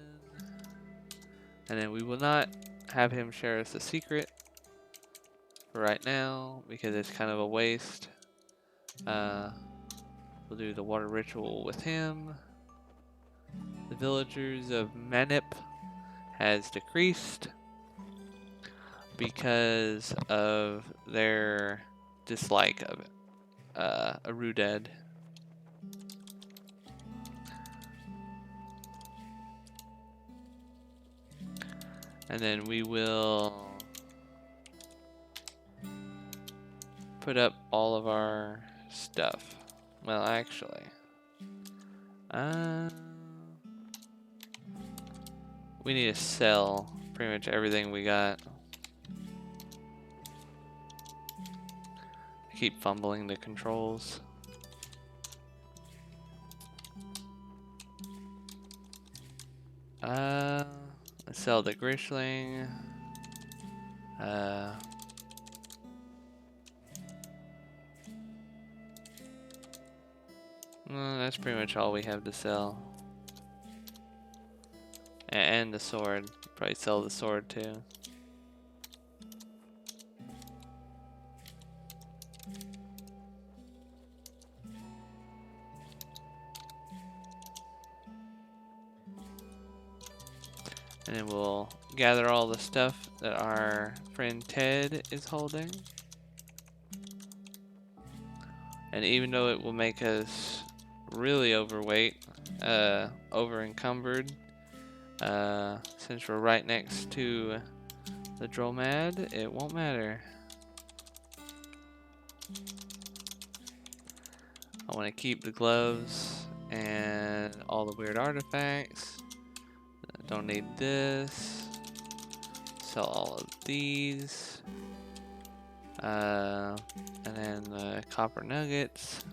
And then we will not have him share us a secret for right now because it's kind of a waste. We'll do the water ritual with him. The villagers of Manip has decreased because of their dislike of Aruded. And then we will put up all of our stuff. Well, actually, we need to sell pretty much everything we got. I keep fumbling the controls. Let's sell the Grishling. That's pretty much all we have to sell. And the sword. Probably sell the sword too. And then we'll gather all the stuff that our friend Ted is holding. And even though it will make us really overweight, over encumbered, since we're right next to the Dromad, it won't matter. I want to keep the gloves and all the weird artifacts. Don't need this. Sell all of these. And then the copper nuggets.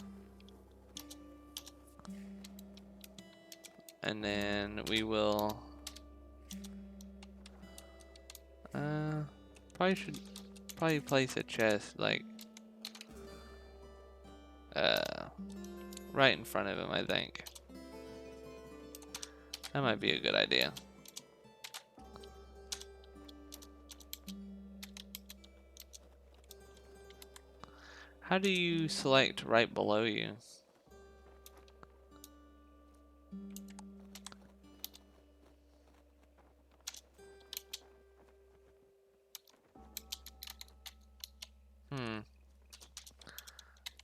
And then we will probably place a chest like right in front of him, I think. That might be a good idea. How do you select right below you?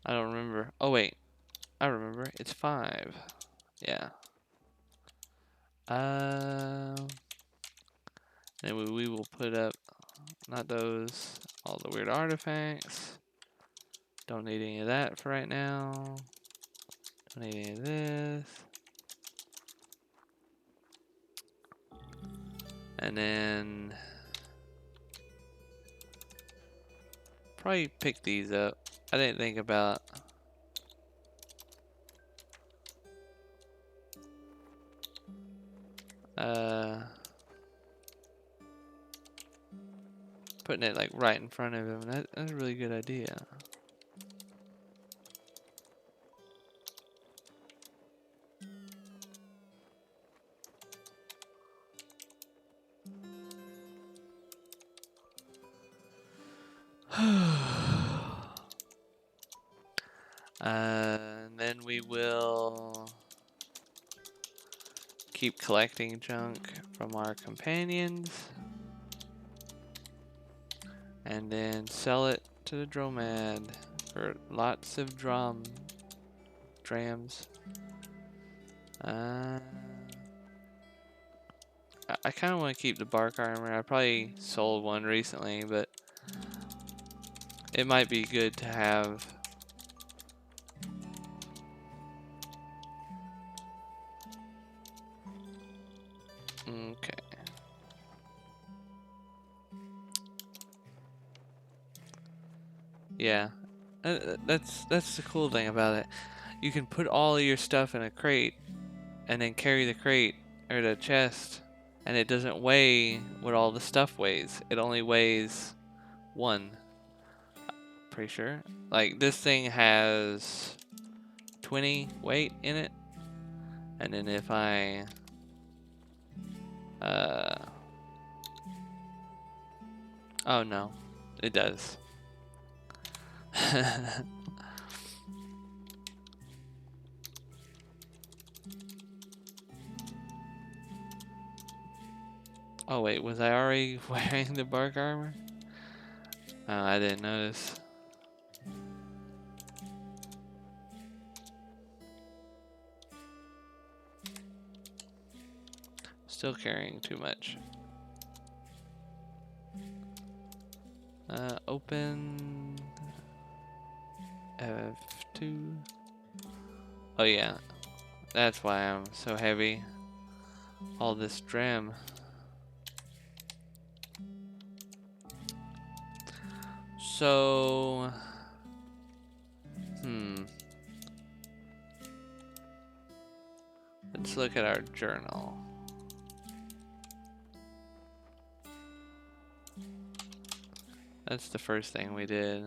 I don't remember. Oh wait, I remember. It's 5. Yeah. And we will put up not those, all the weird artifacts. Don't need any of that for right now. Don't need any of this. And then probably pick these up. I didn't think about putting it like right in front of him. That's a really good idea. And then we will keep collecting junk from our companions. And then sell it to the Dromad for lots of drams. I kind of want to keep the bark armor. I probably sold one recently, but it might be good to have. Okay. Yeah, that's the cool thing about it. You can put all of your stuff in a crate, and then carry the crate or the chest, and it doesn't weigh what all the stuff weighs. It only weighs one. Pretty sure. Like this thing has 20 weight in it, and then if I oh no, it does. Oh wait, was I already wearing the bark armor? Oh, I didn't notice. Still carrying too much. Open F2. Oh yeah, that's why I'm so heavy. All this dram. So, let's look at our journal. That's the first thing we did.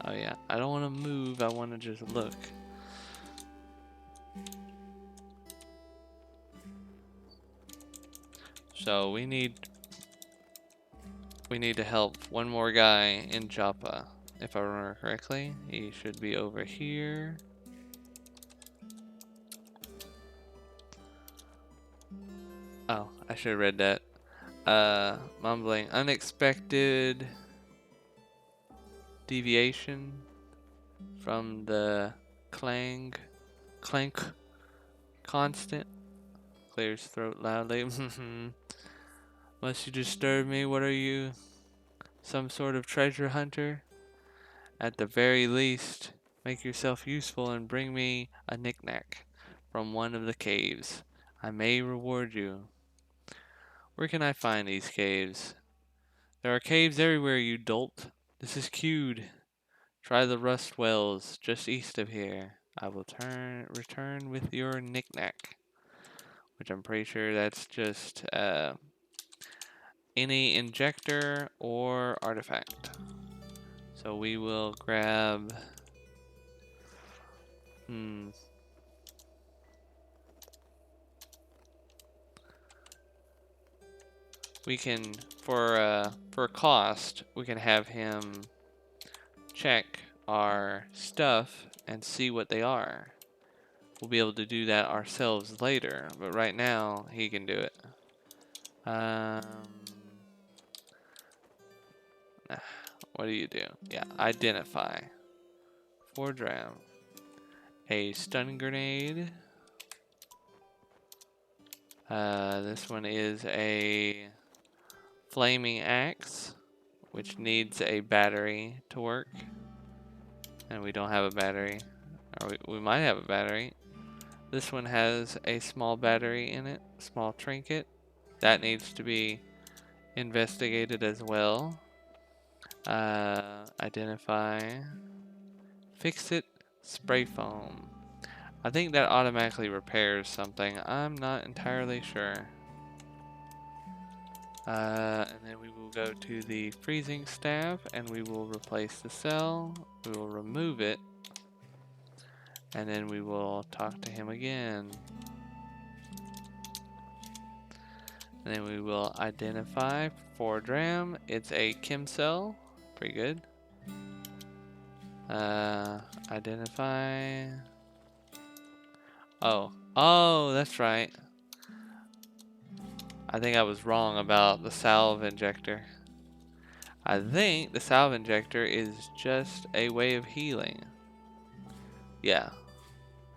Oh yeah, I don't want to move, I want to just look. So we need to help one more guy in Joppa. If I remember correctly, he should be over here. Oh, I should have read that. Mumbling, unexpected deviation from the clank constant. Clears throat loudly. Must you disturb me? What are you? Some sort of treasure hunter? At the very least, make yourself useful and bring me a knickknack from one of the caves. I may reward you. Where can I find these caves? There are caves everywhere, you dolt. This is cued. Try the rust wells just east of here. I will return with your knickknack. Which I'm pretty sure that's just any injector or artifact. So we will grab we can for a cost we can have him check our stuff and see what they are. We'll be able to do that ourselves later, but right now he can do it. What do you do? Yeah, identify. 4 dram. A stun grenade. This one is a flaming axe, which needs a battery to work. And we don't have a battery. Or we might have a battery. This one has a small battery in it, small trinket. That needs to be investigated as well. Identify. Fix it. Spray foam. I think that automatically repairs something. I'm not entirely sure. And then we will go to the freezing staff and we will replace the cell. We will remove it. And then we will talk to him again. And then we will identify for DRAM. It's a chem cell. Pretty good. Identify. Oh, that's right. I think I was wrong about the salve injector. I think the salve injector is just a way of healing. Yeah,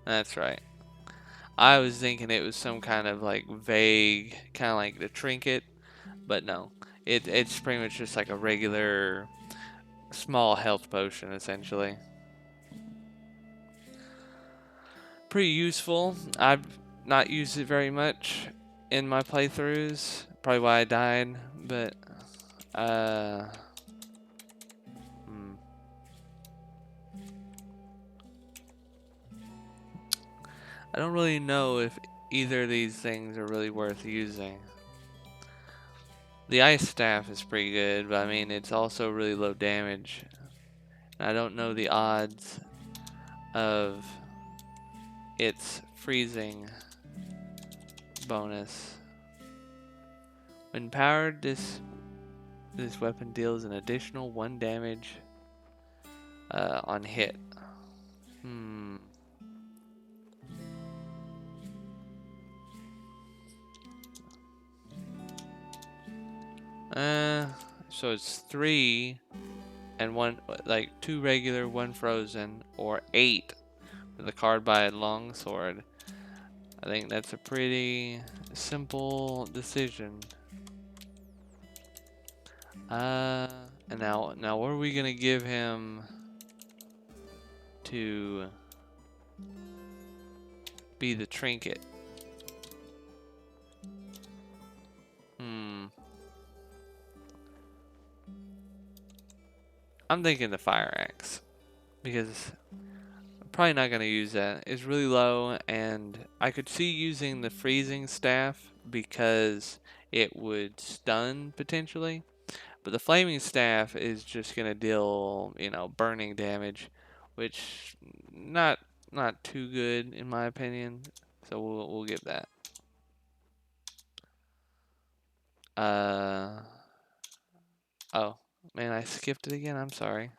that's right. I was thinking it was some kind of like vague, kind of like the trinket, but no. It's pretty much just like a regular small health potion, essentially. Pretty useful. I've not used it very much in my playthroughs. Probably why I died, but I don't really know if either of these things are really worth using. The ice staff is pretty good, but I mean it's also really low damage. I don't know the odds of its freezing bonus. When powered, this weapon deals an additional 1 damage on hit. So it's 3 and 1, like 2 regular, 1 frozen, or 8 with a carbide longsword. I think that's a pretty simple decision. And now what are we gonna give him to be the trinket? I'm thinking the fire axe, because I'm probably not gonna use that. It's really low, and I could see using the freezing staff because it would stun potentially. But the flaming staff is just gonna deal, burning damage, which not too good in my opinion. So we'll give that. Oh man, I skipped it again. I'm sorry.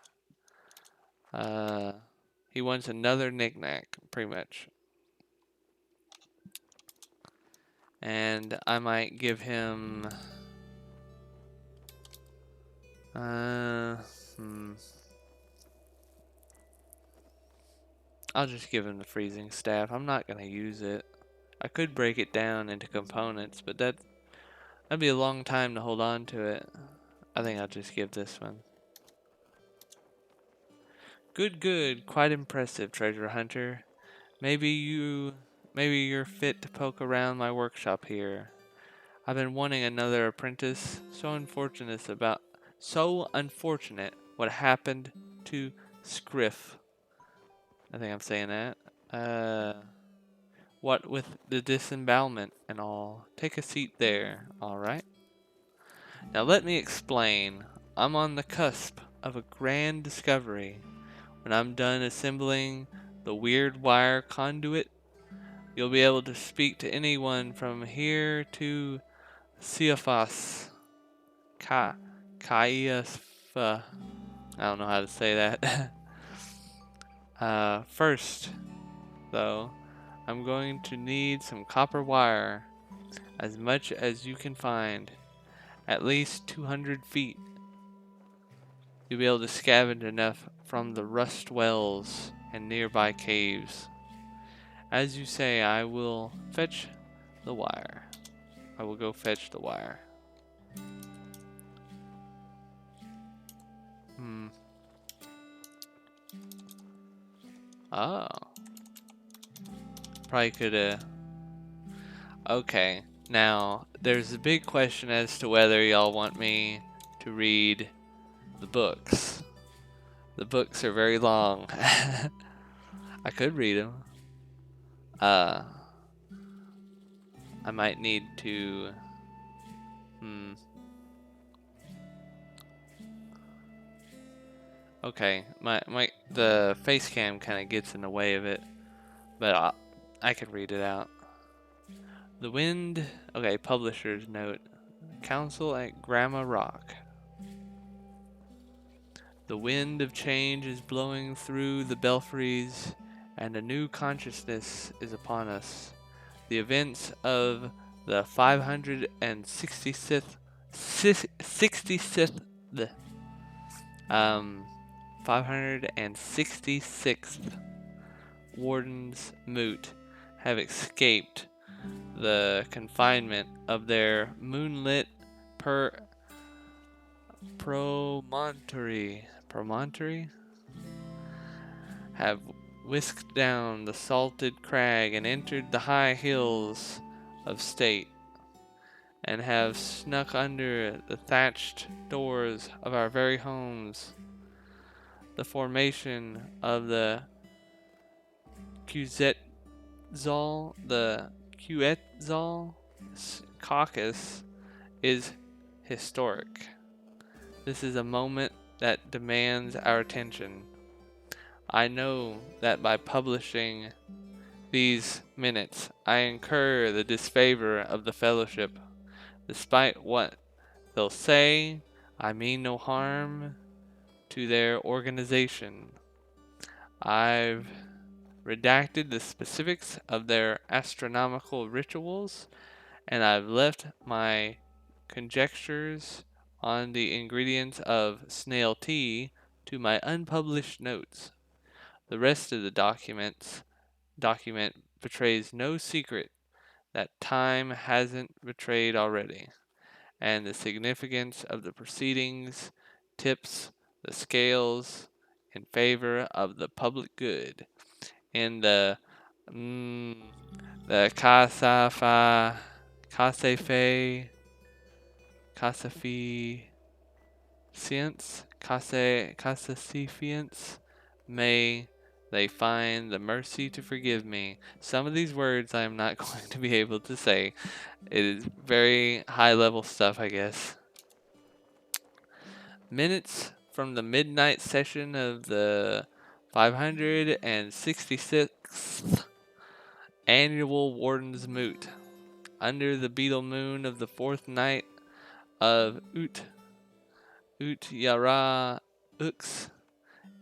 He wants another knickknack, pretty much, and I might give him. I'll just give him the freezing staff. I'm not gonna use it. I could break it down into components, but that'd be a long time to hold on to it. I think I'll just give this one. Good. Quite impressive, treasure hunter. Maybe you're fit to poke around my workshop here. I've been wanting another apprentice. So unfortunate what happened to Scriff. I think I'm saying that. What with the disembowelment and all. Take a seat there, alright? Now let me explain. I'm on the cusp of a grand discovery. When I'm done assembling the weird wire conduit, you'll be able to speak to anyone from here to Caiaphas. Caiaphas. I don't know how to say that. First, though, I'm going to need some copper wire. As much as you can find. At least 200 feet. You'll be able to scavenge enough from the rust wells and nearby caves. As you say, I will fetch the wire. I will go fetch the wire. Oh. Probably coulda. Okay, now there's a big question as to whether y'all want me to read the books. The books are very long. I could read them. I might need to. Okay, the face cam kind of gets in the way of it, but I could read it out. The wind. Okay, publisher's note. Council at Grandma Rock. The wind of change is blowing through the belfries, and a new consciousness is upon us. The events of the 566th, 566th Warden's Moot have escaped the confinement of their moonlit promontory, have whisked down the salted crag and entered the high hills of state, and have snuck under the thatched doors of our very homes. The formation of the Quetzal caucus is historic. This is a moment that demands our attention. I know that by publishing these minutes, I incur the disfavor of the fellowship. Despite what they'll say, I mean no harm to their organization. I've redacted the specifics of their astronomical rituals, and I've left my conjectures on the ingredients of snail tea to my unpublished notes. The rest of the document betrays no secret that time hasn't betrayed already, and the significance of the proceedings tips the scales in favor of the public good. In the Casafe Casafiance, may they find the mercy to forgive me. Some of these words I am not going to be able to say. It is very high level stuff, I guess. Minutes from the midnight session of the 566th annual Warden's Moot. Under the beetle moon of the fourth night of Ut Yara Ux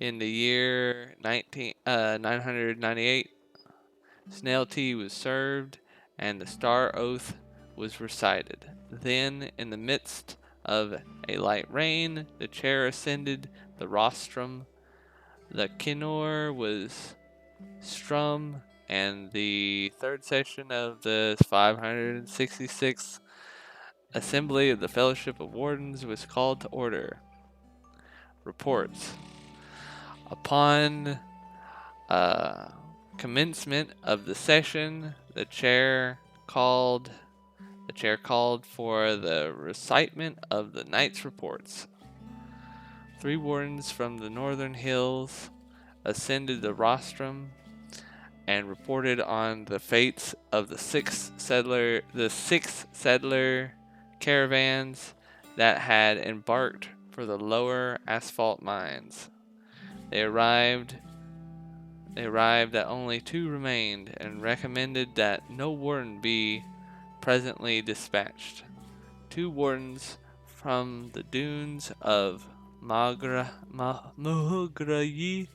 in the year 998, snail tea was served and the star oath was recited. Then, in the midst of a light rain, the chair ascended the rostrum, the kinnor was strum, and the third session of the 566th Assembly of the Fellowship of Wardens was called to order. Reports. Upon commencement of the session, the chair called for the recitement of the night's reports. 3 wardens from the northern hills ascended the rostrum and reported on the fates of the six settler caravans that had embarked for the lower asphalt mines. They arrived that only 2 remained and recommended that no warden be presently dispatched. 2 wardens from the dunes of Muhugrayi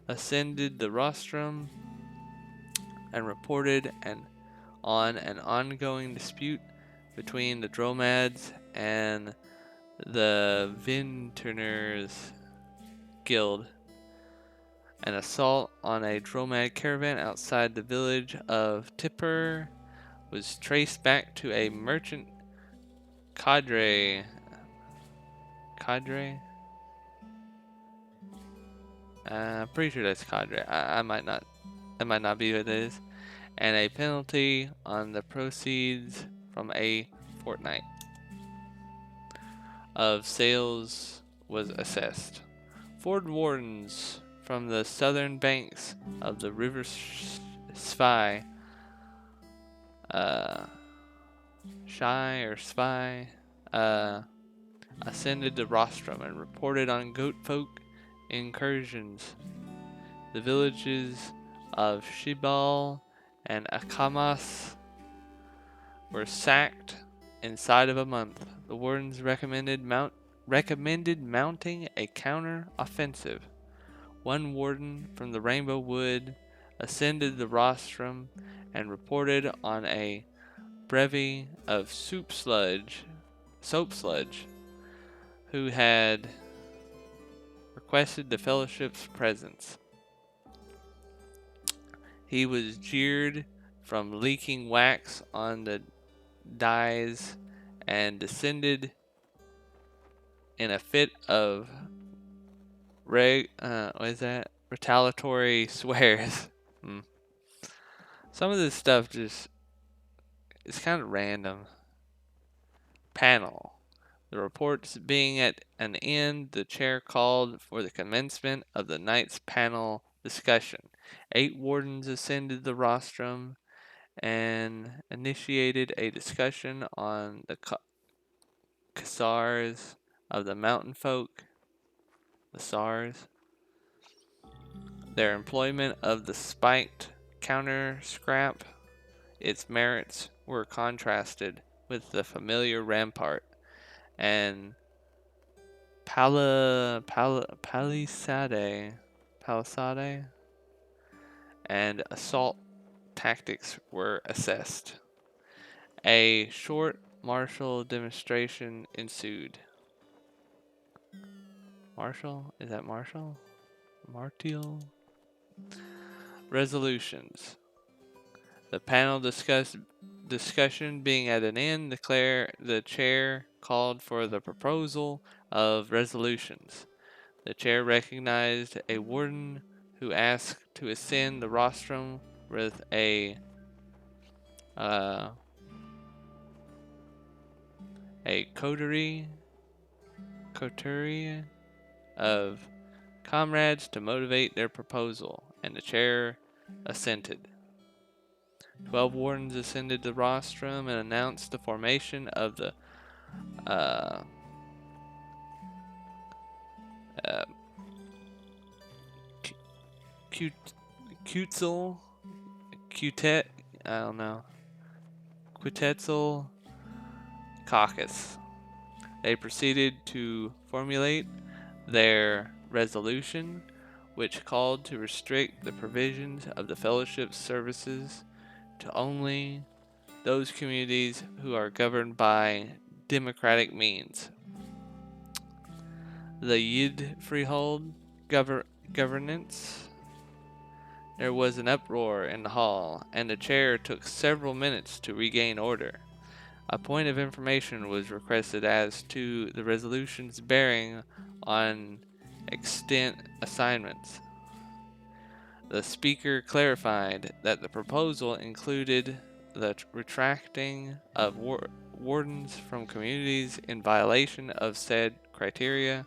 ascended the rostrum and reported on an ongoing dispute between the Dromads and the Vinterners Guild. An assault on a Dromad caravan outside the village of Tipper was traced back to a merchant cadre. I'm pretty sure that's cadre. That might not be what it is. and a penalty on the proceeds from a fortnight of sales was assessed. Ford wardens from the southern banks of the River Spy, uh, Spy, ascended the rostrum and reported on goat folk incursions. The villages of Shibal and Akamas were sacked inside of a month. The wardens recommended mounting a counter-offensive. One warden from the Rainbow Wood ascended the rostrum and reported on a bevy of soap sludge, who had requested the fellowship's presence. He was jeered from leaking wax on the dyes and descended in a fit of retaliatory swears. Some of this stuff just is kind of random. Panel. The reports being at an end, the chair called for the commencement of the night's panel discussion. 8 wardens ascended the rostrum and initiated a discussion on the Khazars of the mountain folk, the SARS, their employment of the spiked counter scrap. Its merits were contrasted with the familiar rampart and palisade, and assault tactics were assessed. A short martial demonstration ensued. Martial? Is that Martial? Martial? Resolutions. The panel discussion being at an end, the chair called for the proposal of resolutions. The chair recognized a warden who asked to ascend the rostrum with a coterie of comrades to motivate their proposal, and the chair assented. 12 wardens ascended the rostrum and announced the formation of the Quetzal caucus. They proceeded to formulate their resolution, which called to restrict the provisions of the fellowship's services to only those communities who are governed by democratic means. The Yid Freehold governance. There was an uproar in the hall, and the chair took several minutes to regain order. A point of information was requested as to the resolution's bearing on extent assignments. The speaker clarified that the proposal included the retracting of wardens from communities in violation of said criteria,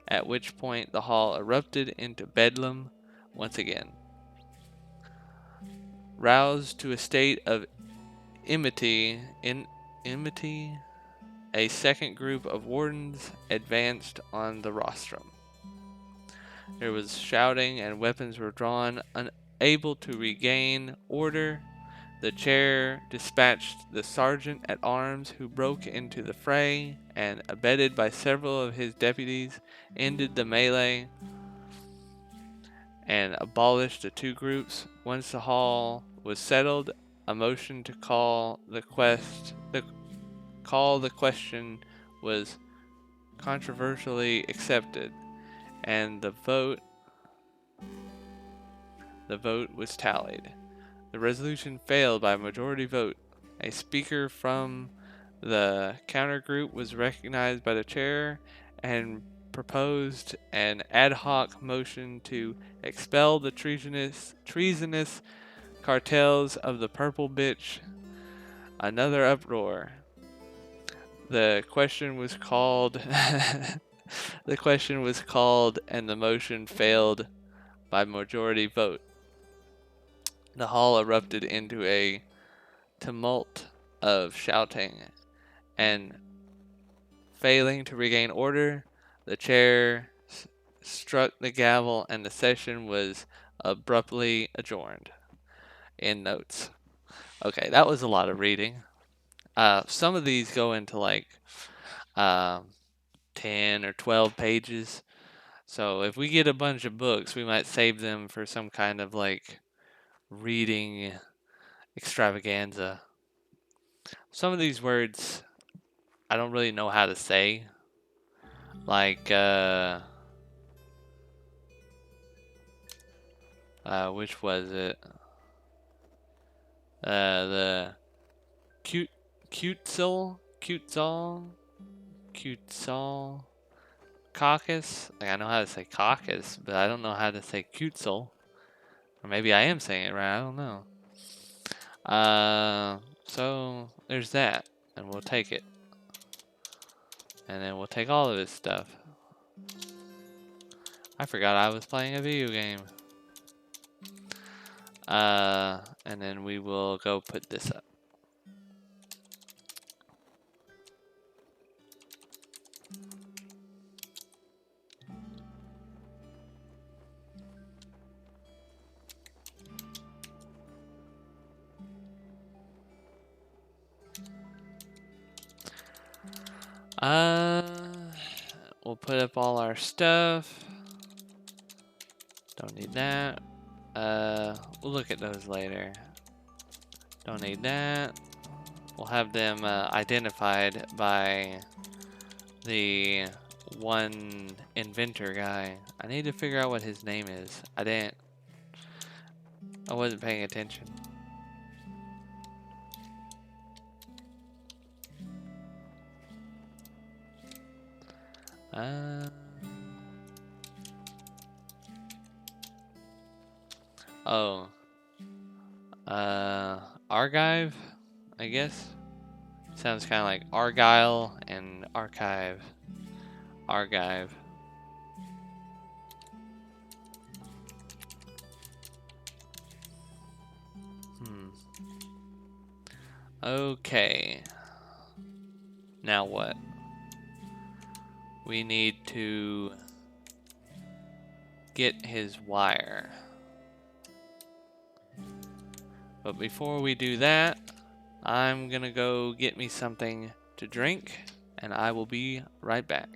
at which point the hall erupted into bedlam once again. Roused to a state of enmity, a second group of wardens advanced on the rostrum. There was shouting and weapons were drawn. Unable to regain order, the chair dispatched the sergeant at arms, who broke into the fray and, abetted by several of his deputies, ended the melee and abolished the 2 groups. Once the hall was settled, a motion to call the question was controversially accepted, and the vote was tallied. The resolution failed by a majority vote. A speaker from the counter group was recognized by the chair and proposed an ad hoc motion to expel the treasonous Cartels of the Purple Bitch. Another uproar. The question was called. The question was called, and the motion failed by majority vote. The hall erupted into a tumult of shouting, and failing to regain order, the chair struck the gavel, and the session was abruptly adjourned. In notes. Okay, that was a lot of reading. Some of these go into like um 10 or 12 pages. So if we get a bunch of books, we might save them for some kind of like reading extravaganza. Some of these words I don't really know how to say. Like, which was it? The cute, cutesol, caucus. Like I know how to say caucus, but I don't know how to say cutesol. Or maybe I am saying it right. I don't know. So there's that, and we'll take it, and then we'll take all of his stuff. I forgot I was playing a video game. And then we will go put this up. Uh, we'll put up all our stuff. Don't need that. We'll look at those later. Don't need that. We'll have them identified by the one inventor guy. I need to figure out what his name is. I wasn't paying attention. Oh. Archive, I guess. Sounds kind of like Argyle and archive. Archive. Okay. Now what? We need to get his wire. But before we do that, I'm gonna go get me something to drink, and I will be right back.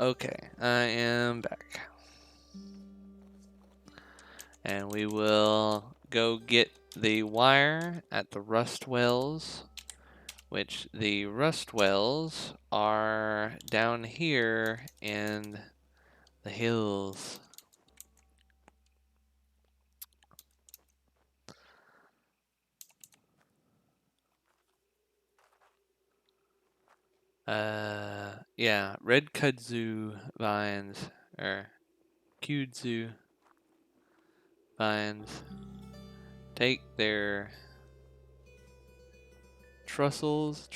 Okay, I am back. And we will go get the wire at the rust wells, which the rust wells are down here in the hills. Yeah, red kudzu vines, or kudzu vines, take their trussels,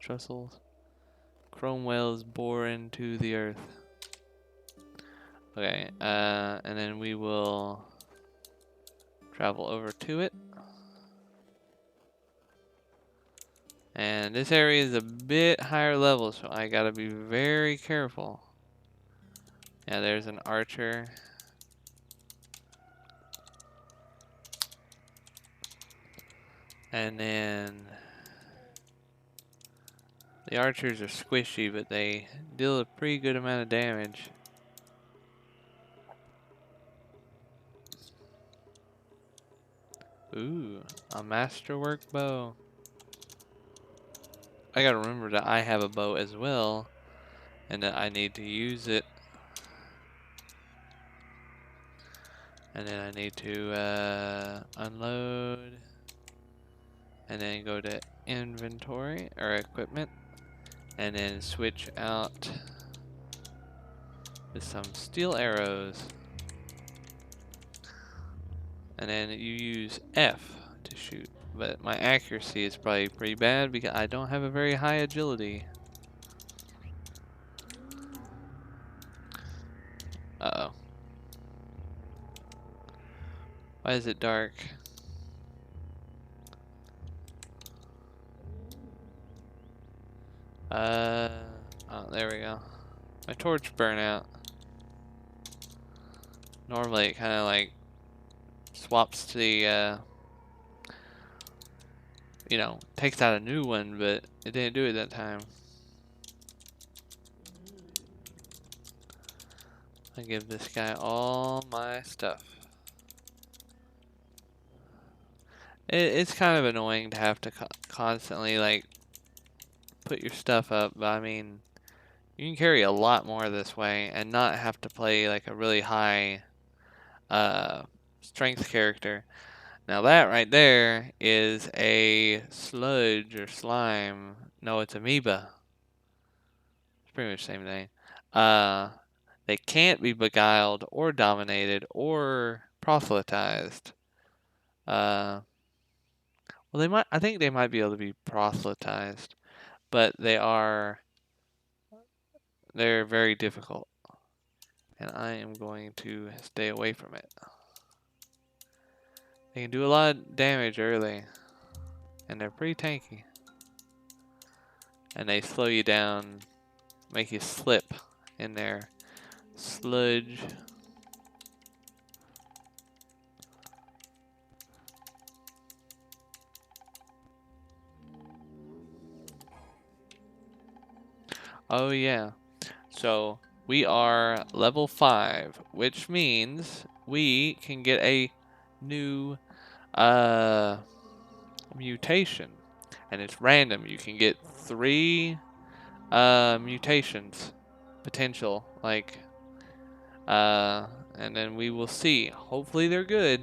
trussels, chrome wells bore into the earth. Okay, and then we will travel over to it. And this area is a bit higher level, so I gotta be very careful. Yeah, there's an archer. And then the archers are squishy, but they deal a pretty good amount of damage. Ooh, a masterwork bow. I gotta remember that I have a bow as well, and that I need to use it. And then I need to unload, and then go to inventory or equipment, and then switch out with some steel arrows. And then you use F to shoot, but my accuracy is probably pretty bad because I don't have a very high agility. Uh-oh. Why is it dark? Oh, there we go. My torch burned out. Normally it kind of like swaps to the, you know, takes out a new one, but it didn't do it that time. I give this guy all my stuff. It's kind of annoying to have to constantly like put your stuff up, but I mean, you can carry a lot more this way and not have to play like a really high strength character. Now that right there is a sludge or slime. No, it's amoeba. It's pretty much the same thing. They can't be beguiled or dominated or proselytized. Well, they might. I think they might be able to be proselytized, but they're very difficult, and I am going to stay away from it. They can do a lot of damage early, and they're pretty tanky. And they slow you down, make you slip in their sludge. Oh yeah, so we are level 5, which means we can get a new mutation, and it's random. You can get 3 mutations potential, like and then we will see. Hopefully they're good.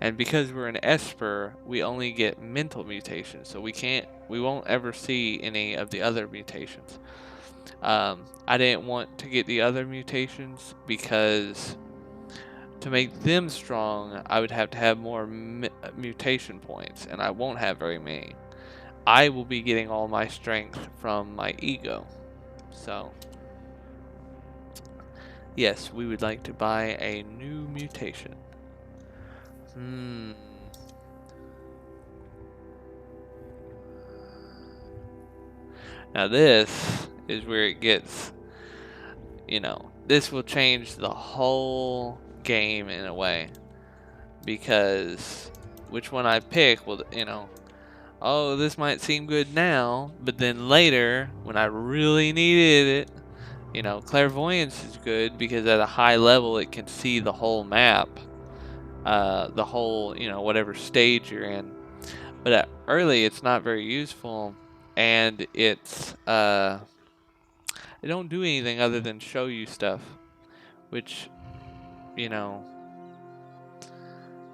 And because we're an Esper, we only get mental mutations, so we won't ever see any of the other mutations. I didn't want to get the other mutations because to make them strong, I would have to have more mutation points, and I won't have very many. I will be getting all my strength from my ego. So, yes, we would like to buy a new mutation. Now this is where it gets, you know, this will change the whole game in a way. Because which one I pick will, you know, oh, this might seem good now, but then later, when I really needed it, You know, clairvoyance is good because at a high level it can see the whole map, the whole, you know, whatever stage you're in. But at early, it's not very useful, and it don't do anything other than show you stuff, which, you know,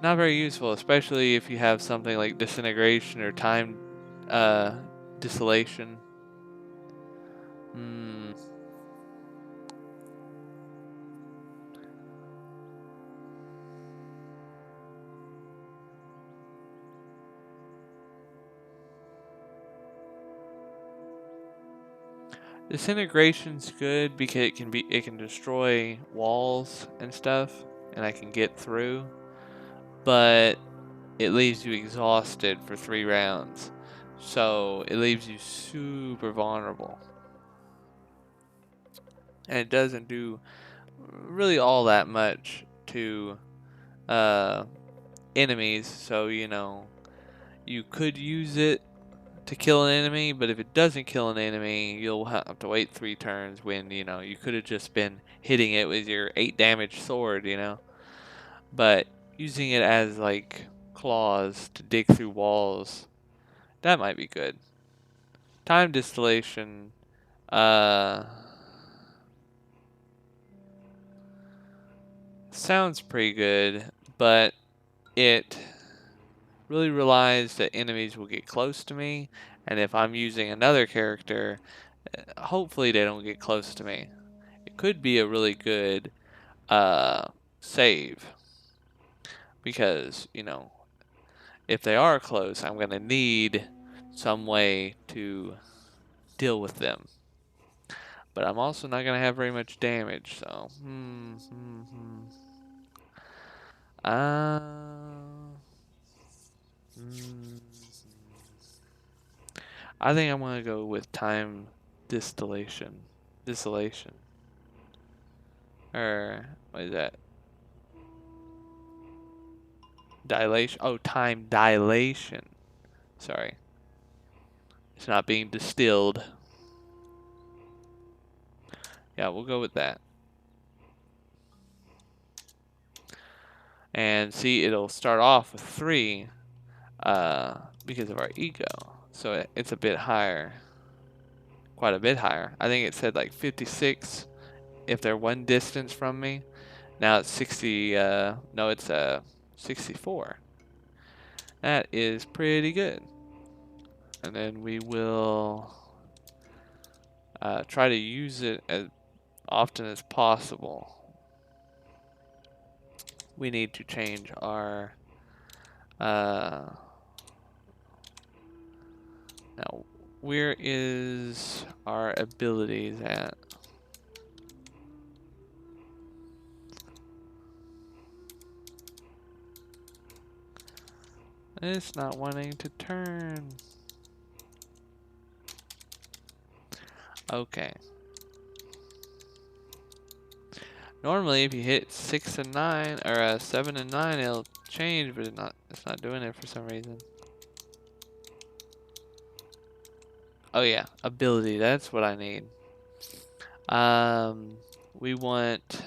not very useful, especially if you have something like disintegration or time uh, distillation. Hmm. Disintegration's good because it can destroy walls and stuff, and I can get through, but it leaves you exhausted for 3 rounds. So it leaves you super vulnerable. And it doesn't do really all that much to uh, enemies. So, you know, you could use it to kill an enemy, but if it doesn't kill an enemy, you'll have to wait 3 turns when, you know, you could have just been hitting it with your 8 damage sword, you know. But using it as like claws to dig through walls, that might be good. Time distillation, uh, sounds pretty good, but it really relies that enemies will get close to me, and if I'm using another character, hopefully they don't get close to me. It could be a really good save, because, you know, if they are close, I'm going to need some way to deal with them. But I'm also not going to have very much damage, so. Uh, hmm. I think I'm going to go with time distillation. Distillation. Or, what is that? Dilation. Oh, time dilation. Sorry. It's not being distilled. Yeah, we'll go with that. And see, it'll start off with 3 because of our ego. So it's a bit higher. Quite a bit higher. I think it said like 56 if they're 1 distance from me. Now it's 60, no, it's 64. That is pretty good. And then we will try to use it as often as possible. We need to change our now where is our abilities at? It's not wanting to turn. Okay. Normally, if you hit 6 and 9 or 7 and 9, it'll change, but it's not doing it for some reason. Oh yeah, ability. That's what I need. We want.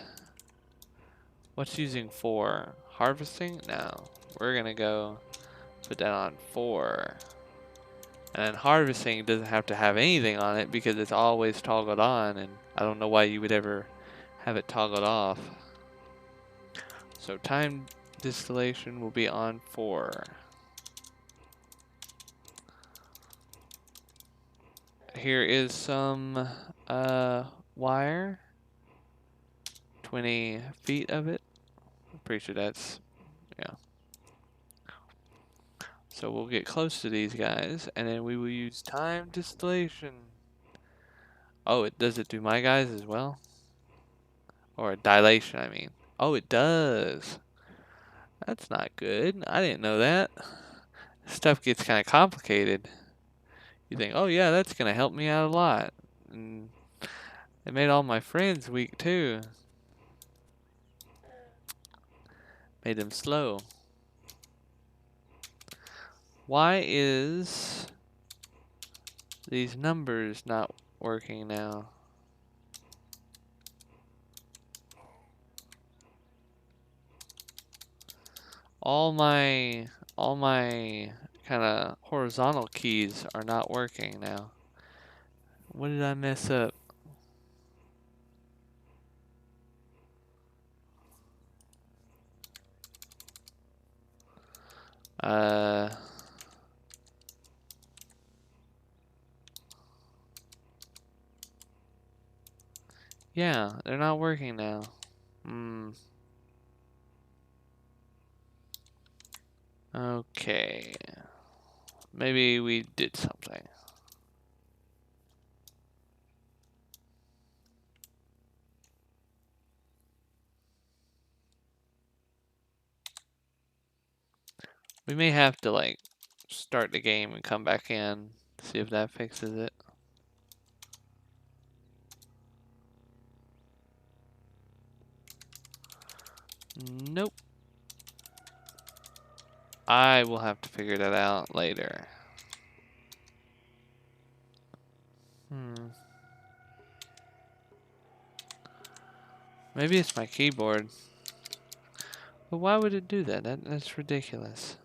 What's using 4? Harvesting? No. We're gonna go put that on 4. And then harvesting doesn't have to have anything on it because it's always toggled on, and I don't know why you would ever have it toggled off. So time distillation will be on 4. Here is some wire. 20 feet of it. I'm pretty sure that's, yeah. So we'll get close to these guys, and then we will use time distillation. Oh, does it do my guys as well? Or dilation, I mean. Oh, it does. That's not good. I didn't know that. Stuff gets kind of complicated. You think, oh yeah, that's going to help me out a lot. And it made all my friends weak too. Made them slow. Why is these numbers not working now? all my kind of horizontal keys are not working now. What did I mess up? Uh, yeah, they're not working now. Okay. Maybe we did something. We may have to, like, start the game and come back in, see if that fixes it. Nope. I will have to figure that out later. Maybe it's my keyboard. But why would it do that? That's ridiculous.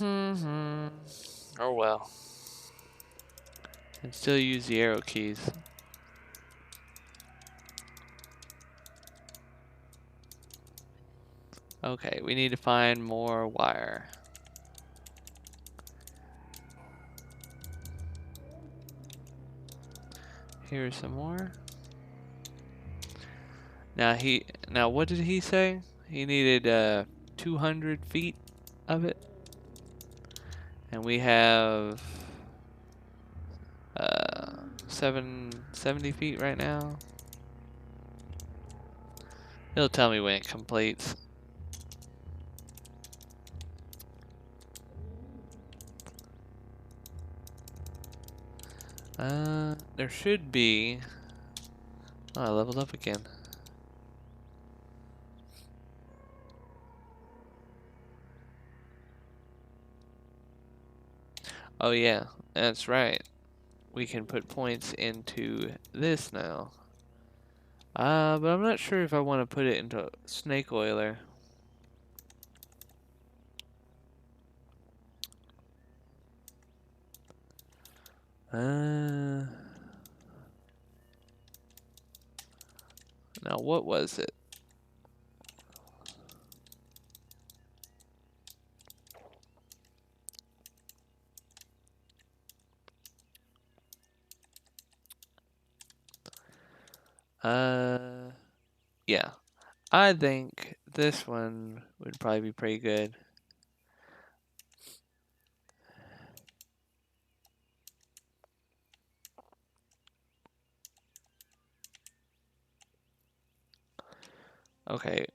Oh well. And still use the arrow keys. Okay, we need to find more wire. Here's some more. Now what did he say? He needed 200 feet of it. And we have 770 feet right now. It'll tell me when it completes. There should be. Oh, I leveled up again. Oh yeah, that's right. We can put points into this now. But I'm not sure if I want to put it into snake oiler. Now what was it? Yeah. I think this one would probably be pretty good. Okay.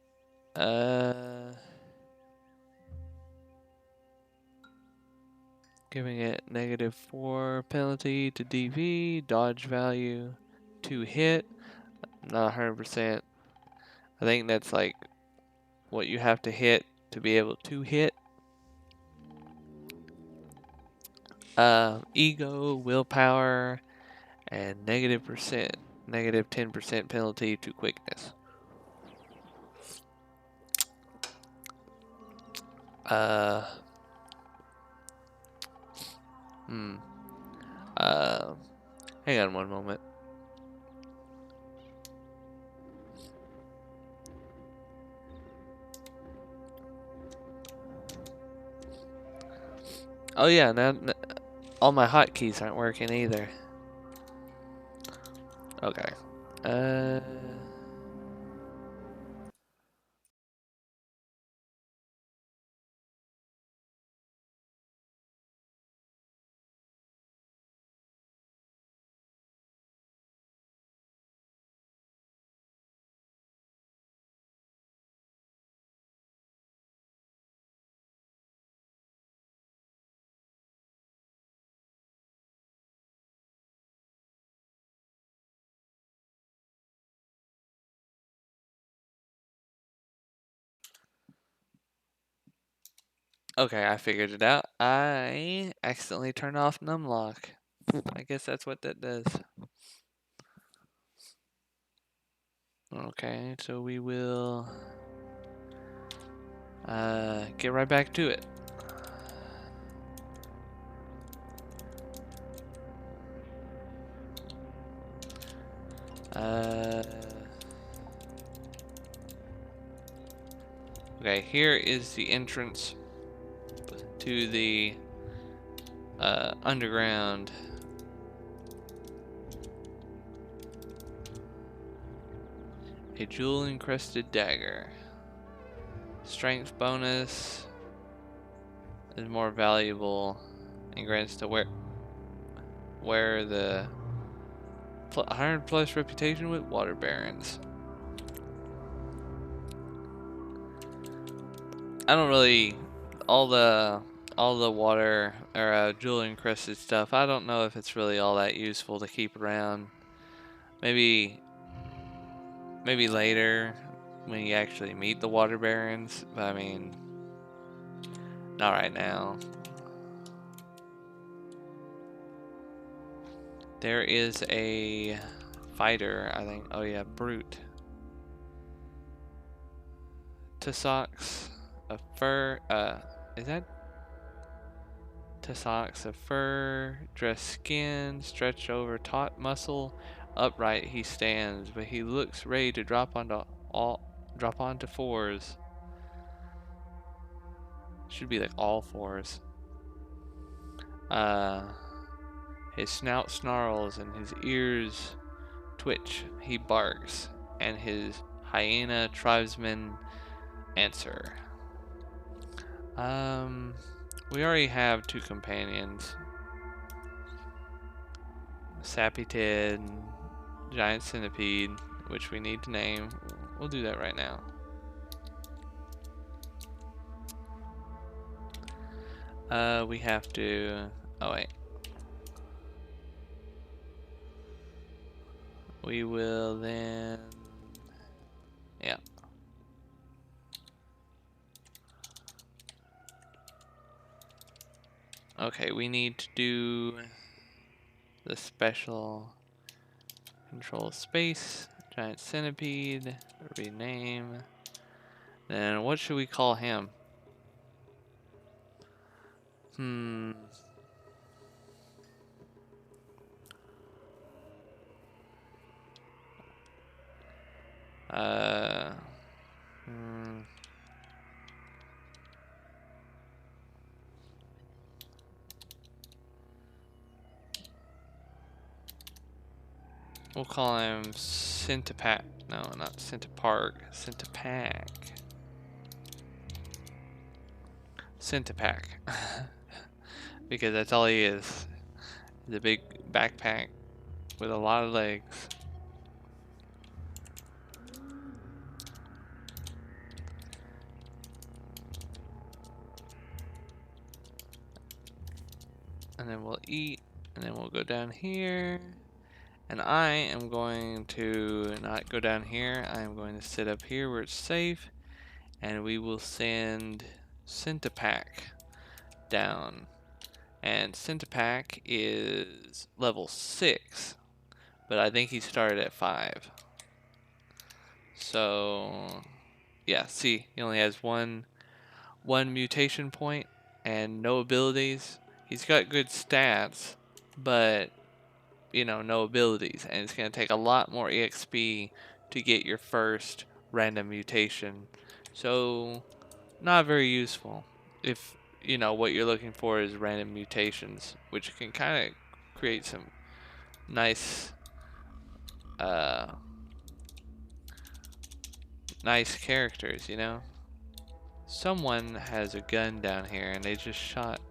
Giving it -4 penalty to DV, dodge value, to hit. Not 100%. I think that's like what you have to hit to be able to hit. Ego, willpower, and -10% penalty to quickness. Uh, hmm. Hang on one moment. Oh yeah, now all my hotkeys aren't working either. Okay. Okay, I figured it out. I accidentally turned off numlock. I guess that's what that does. Okay, so we will get right back to it. Okay, here is the entrance to the underground. A jewel-encrusted dagger. Strength bonus is more valuable and grants to wear the 100 plus reputation with water barons. I don't really all the water or jewel encrusted stuff. I don't know if it's really all that useful to keep around. Maybe later when you actually meet the water barons. But I mean, not right now. There is a fighter, I think. Oh yeah, brute. Tussocks, a fur. Is that tussocks, a fur, dressed skin, stretched over taut muscle, upright he stands, but he looks ready to drop onto fours. Should be like all fours. His snout snarls and his ears twitch. He barks, and his hyena tribesmen answer. We already have 2 companions. Sappy Ted, Giant Centipede, which we need to name. We'll do that right now. We have to... Oh, wait. We will then... Yeah. Okay, we need to do the special control space, Giant Centipede, rename. Then what should we call him? We'll call him Centipack. No, not Centipark. Centipack. Centipack. Because that's all he is. He's a big backpack with a lot of legs. And then we'll eat. And then we'll go down here. And I am going to not go down here. I am going to sit up here where it's safe. And we will send Centipack down. And Centipack is level 6. But I think he started at 5. So, yeah, see, he only has one mutation point and no abilities. He's got good stats, but, you know, no abilities. And it's going to take a lot more EXP to get your first random mutation. So, not very useful if, you know, what you're looking for is random mutations, which can kind of create some nice, nice characters, you know? Someone has a gun down here and they just shot.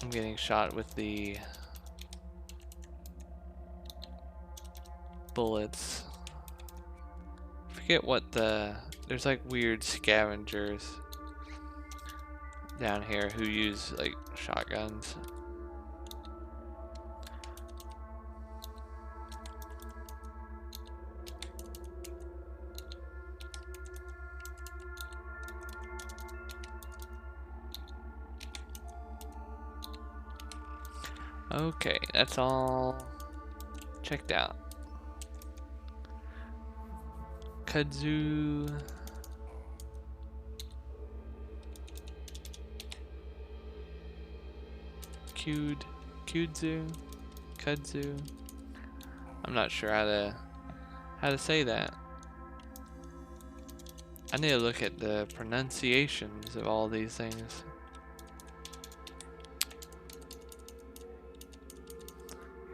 I'm getting shot with the bullets. Forget what there's like weird scavengers down here who use like shotguns. Okay, that's all checked out. Kudzu. Kudzu. Kudzu. I'm not sure how to say that. I need to look at the pronunciations of all these things.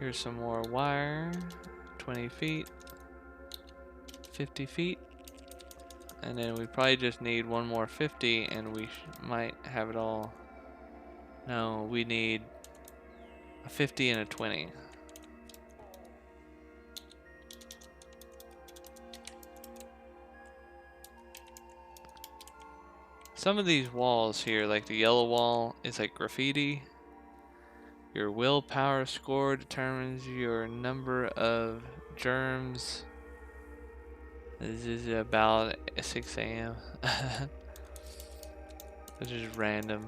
Here's some more wire. 20 feet. 50 feet. And then we probably just need one more 50 and we might have it all. No, we need a 50 and a 20. Some of these walls here, like the yellow wall, is like graffiti. Your willpower score determines your number of germs. This is about 6 a.m. It's just random.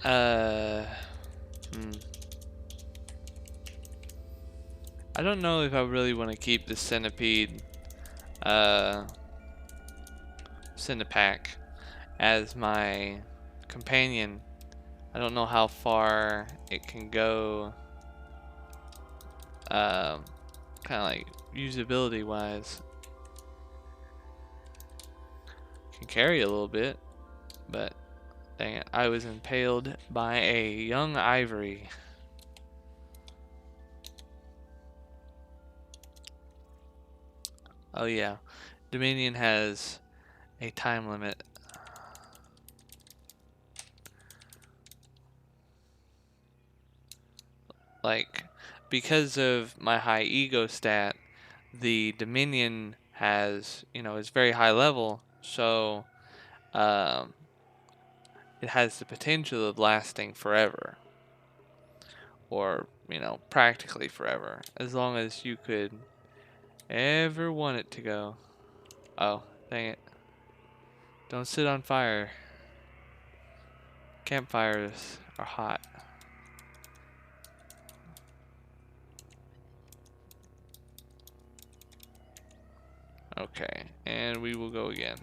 uh, I don't know if I really want to keep the centipede, centipack as my companion. I don't know how far it can go, kind of like usability wise. Can carry a little bit, but dang it, I was impaled by a young ivory. Oh yeah, Dominion has a time limit. Like, because of my high ego stat, the Dominion has, is very high level, so um, it has the potential of lasting forever. Or, practically forever. As long as you could ever want it to go. Oh, dang it. Don't sit on fire. Campfires are hot. Okay, and we will go again.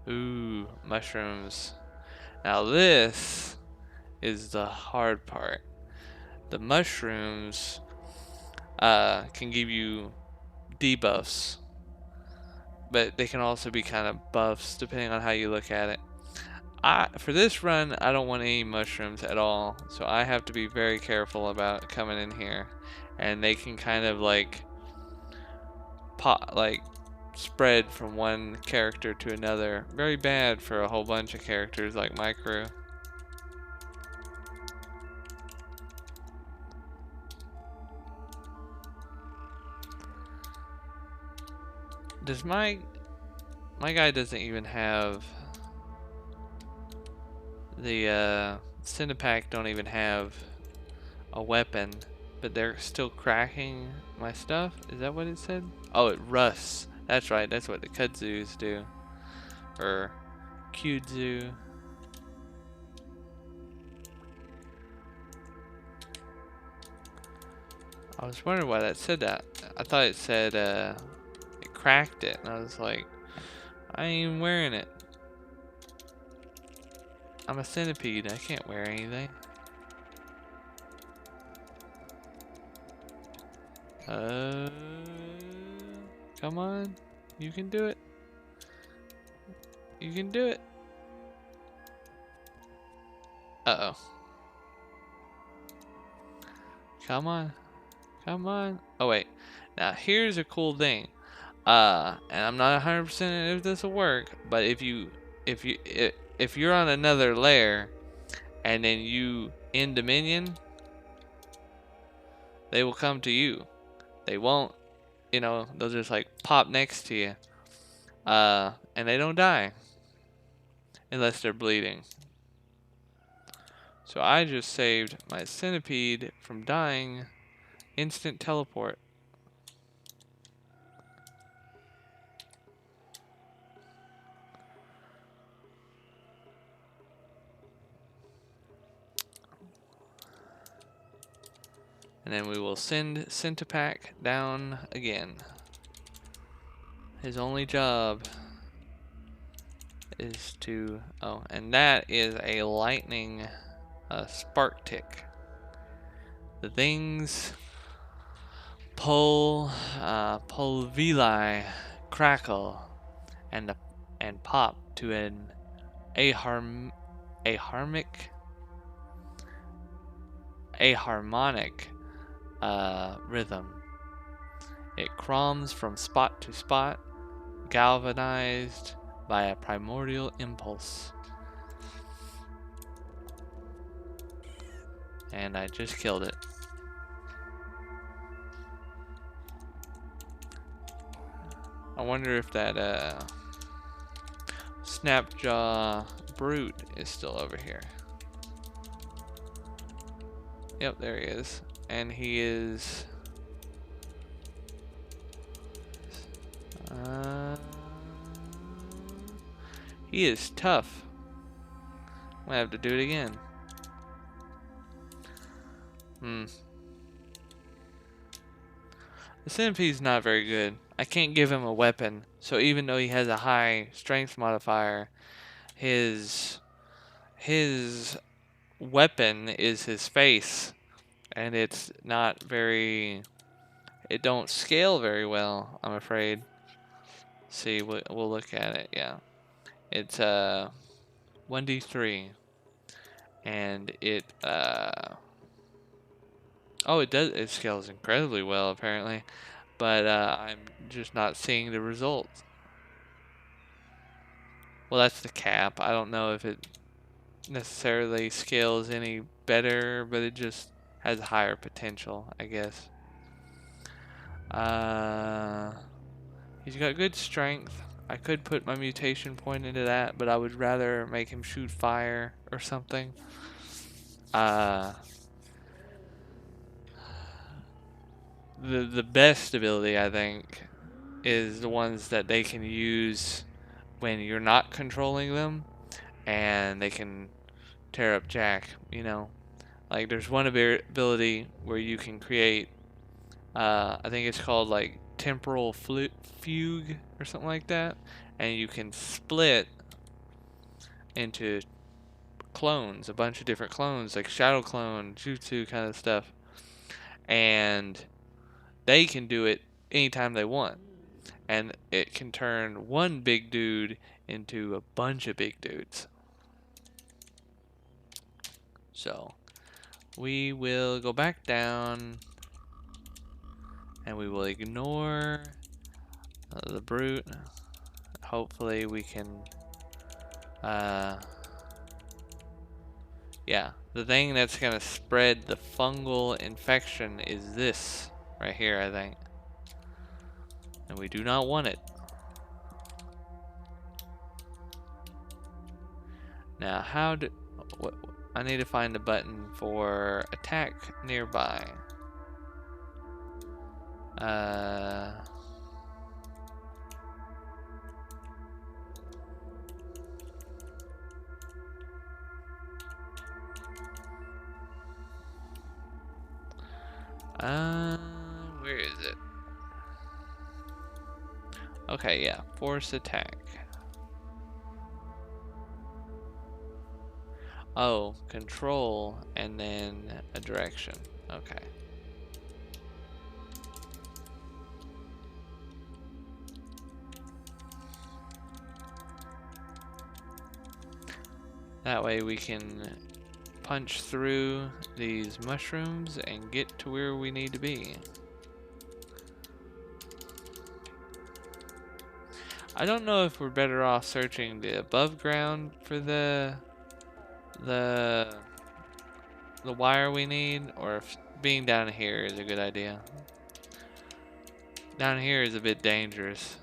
Ooh, mushrooms. Now this is the hard part. The mushrooms can give you debuffs, but they can also be kind of buffs depending on how you look at it. For this run, I don't want any mushrooms at all, so I have to be very careful about coming in here. And they can kind of like spread from one character to another. Very bad for a whole bunch of characters like my crew. Does my guy doesn't even have the Cinepack don't even have a weapon, but they're still cracking my stuff? Is that what it said? Oh, it rusts. That's right, that's what the kudzus do. Or kudzu. I was wondering why that said that. I thought it said it cracked it, and I was like, I ain't even wearing it. I'm a centipede, I can't wear anything. Come on. You can do it. You can do it. Uh-oh. Come on. Come on. Oh, wait. Now, here's a cool thing. And I'm not 100% if this will work, but if you're on another layer and then you end a minion, they will come to you. They won't, they'll just like pop next to you. And they don't die unless they're bleeding. So I just saved my centipede from dying. Instant teleport. And then we will send Centipack down again. His only job is to... Oh, and that is a lightning spark tick. The things pulvili crackle and pop to an aharmonic rhythm. It crumbs from spot to spot, galvanized by a primordial impulse. And I just killed it. I wonder if that Snapjaw brute is still over here. Yep, there he is. And he is... he is tough. I'm gonna have to do it again. The centipede's not very good. I can't give him a weapon, so even though he has a high strength modifier, his weapon is his face, and it's not very... it don't scale very well, I'm afraid. See, we'll look at it. Yeah, it's 1d3, and it oh, it scales incredibly well apparently, but I'm just not seeing the results. Well, that's the cap. I don't know if it necessarily scales any better, but it just has higher potential, I guess. He's got good strength. I could put my mutation point into that, but I would rather make him shoot fire or something. The best ability, I think, is the ones that they can use when you're not controlling them, and they can tear up Jack, Like, there's one ability where you can create, I think it's called, like, temporal fugue or something like that, and you can split into clones, a bunch of different clones, like Shadow Clone, Jutsu kind of stuff, and they can do it anytime they want, and it can turn one big dude into a bunch of big dudes. So we will go back down, and we will ignore the brute. Hopefully we can yeah, the thing that's gonna spread the fungal infection is this right here, I think, and we do not want it. Now I need to find a button for attack nearby. Where is it? Okay, yeah, force attack. Oh, control and then a direction. Okay. That way we can punch through these mushrooms and get to where we need to be. I don't know if we're better off searching the above ground for the wire we need, or if being down here is a good idea. Down here is a bit dangerous.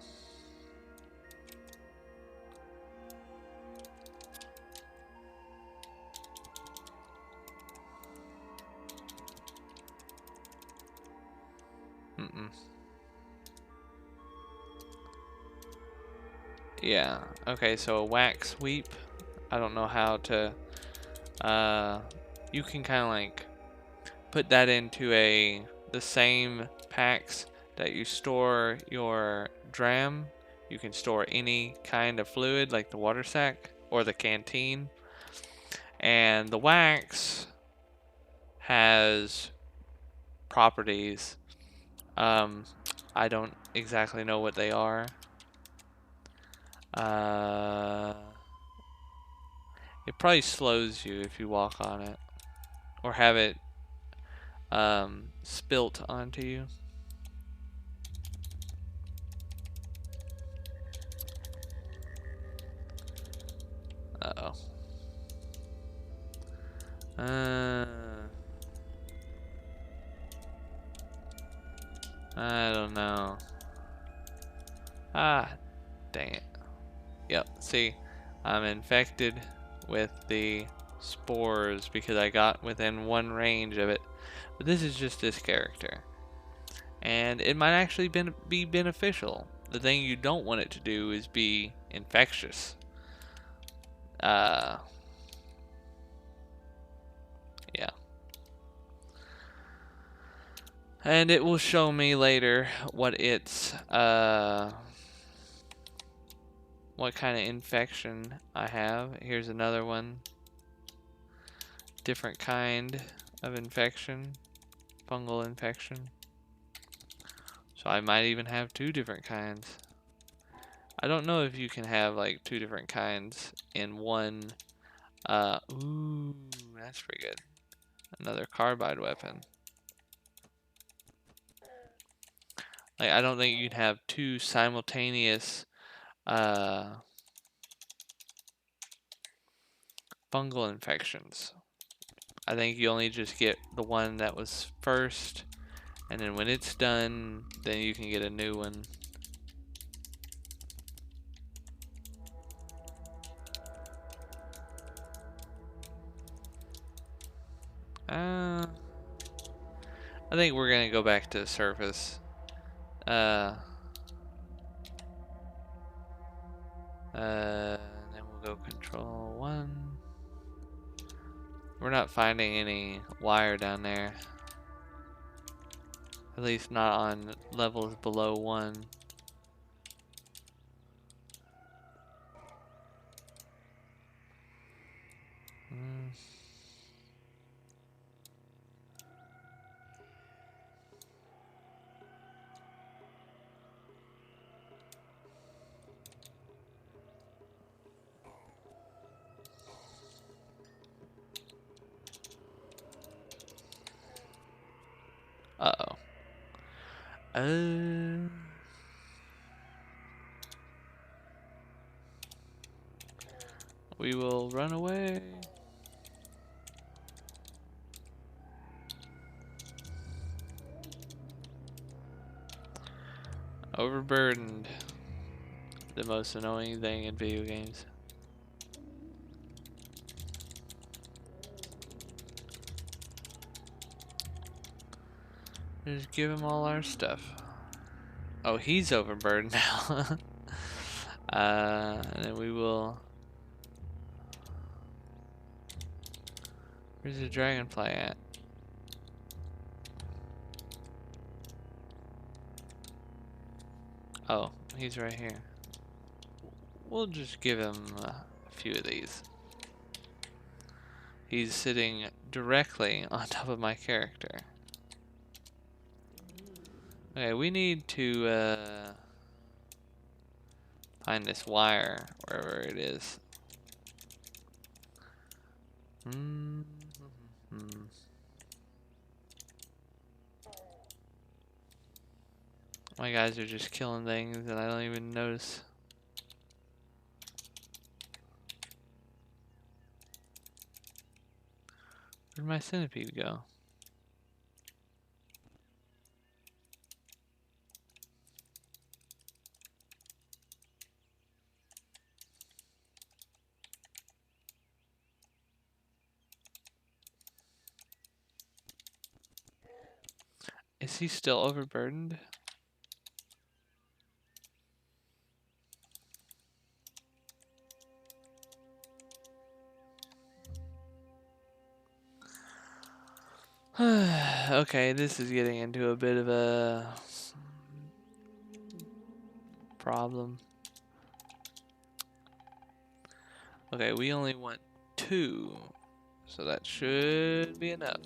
Yeah, okay, so a whack sweep. I don't know how to, you can kind of like put that into the same packs that you store your dram. You can store any kind of fluid like the water sack or the canteen. And the wax has properties. I don't exactly know what they are. It probably slows you if you walk on it or have it spilt onto you. Uh-oh. I don't know. Ah, dang it. Yep, see, I'm infected with the spores because I got within one range of it. But this is just this character. And it might actually be beneficial. The thing you don't want it to do is be infectious. Yeah. And it will show me later what its, what kind of infection I have. Here's another one. Different kind of infection. Fungal infection. So I might even have two different kinds. I don't know if you can have like two different kinds in one. Ooh, that's pretty good. Another carbide weapon. Like, I don't think you'd have two simultaneous fungal infections. I think you only just get the one that was first, and then when it's done, then you can get a new one. I think we're gonna go back to the surface. And then we'll go control 1. We're not finding any wire down there. At least not on levels below 1. Uh-oh. We will run away. Overburdened. The most annoying thing in video games. Just give him all our stuff. Oh, he's overburdened now. And then we will... Where's the dragonfly at? Oh, he's right here. We'll just give him a few of these. He's sitting directly on top of my character. Okay, we need to find this wire wherever it is. My guys are just killing things and I don't even notice. Where'd my centipede go? Is he still overburdened? Okay, this is getting into a bit of a problem. Okay, we only want 2, so that should be enough.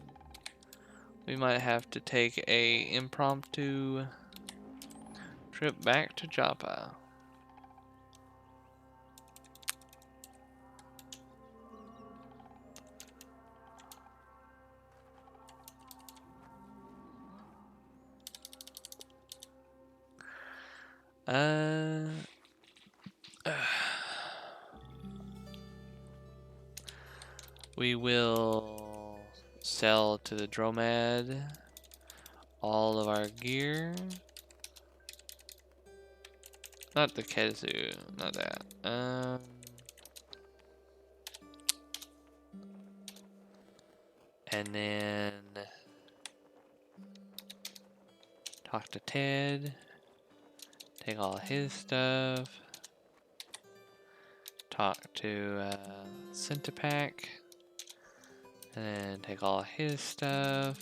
We might have to take a impromptu trip back to Joppa. We will sell to the Dromad all of our gear. Not the Kezu, not that. And then talk to Ted. Take all his stuff. Talk to Centipack. And then take all his stuff.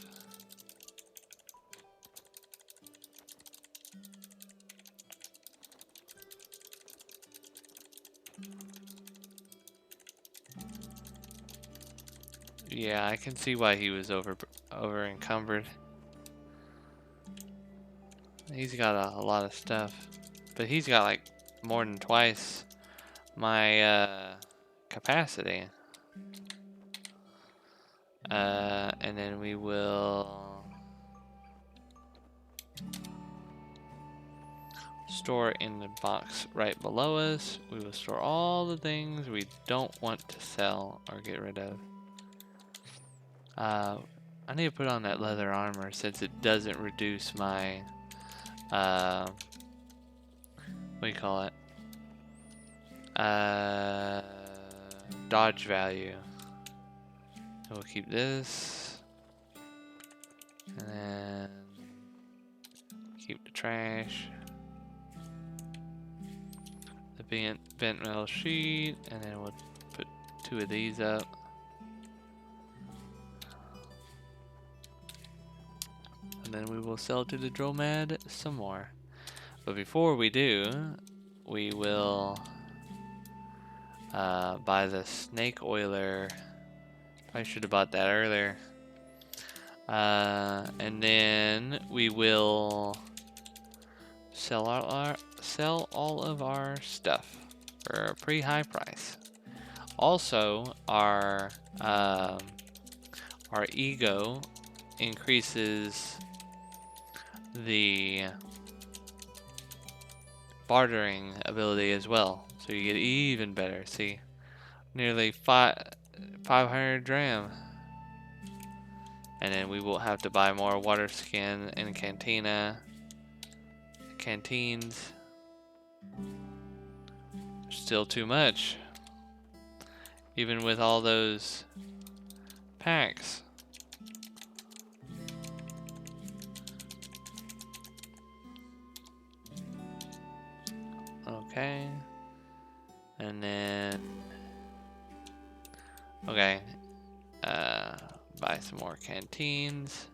Yeah, I can see why he was over encumbered. He's got a lot of stuff, but he's got like more than twice my capacity. And then we will store in the box right below us. We will store all the things we don't want to sell or get rid of. I need to put on that leather armor since it doesn't reduce my what do you call it? Dodge value. We'll keep this. And then keep the trash. The bent metal sheet. And then we'll put 2 of these up. And then we will sell to the Dromad some more. But before we do, we will buy the snake oiler. I should have bought that earlier. And then we will sell all of our stuff for a pretty high price. Also, our ego increases the bartering ability as well, so you get even better. See, nearly 500 dram. And then we will have to buy more water skin and canteens. Still too much. Even with all those packs. Okay. And then okay. Buy some more canteens.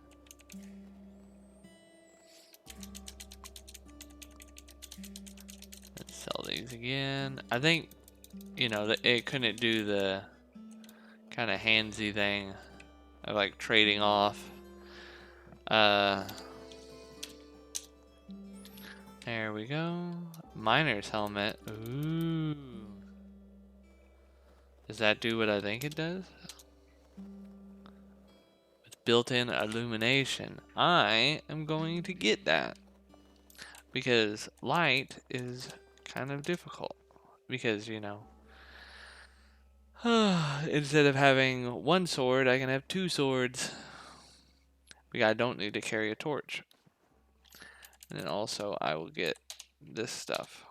Let's sell these again. I think, you know, it couldn't do the kind of handsy thing of like trading off. There we go. Miner's helmet. Ooh. Does that do what I think it does? With built-in illumination. I am going to get that. because light is kind of difficult. Because, you know, instead of having one sword, I can have two swords. Because I don't need to carry a torch. And then also, I will get this stuff.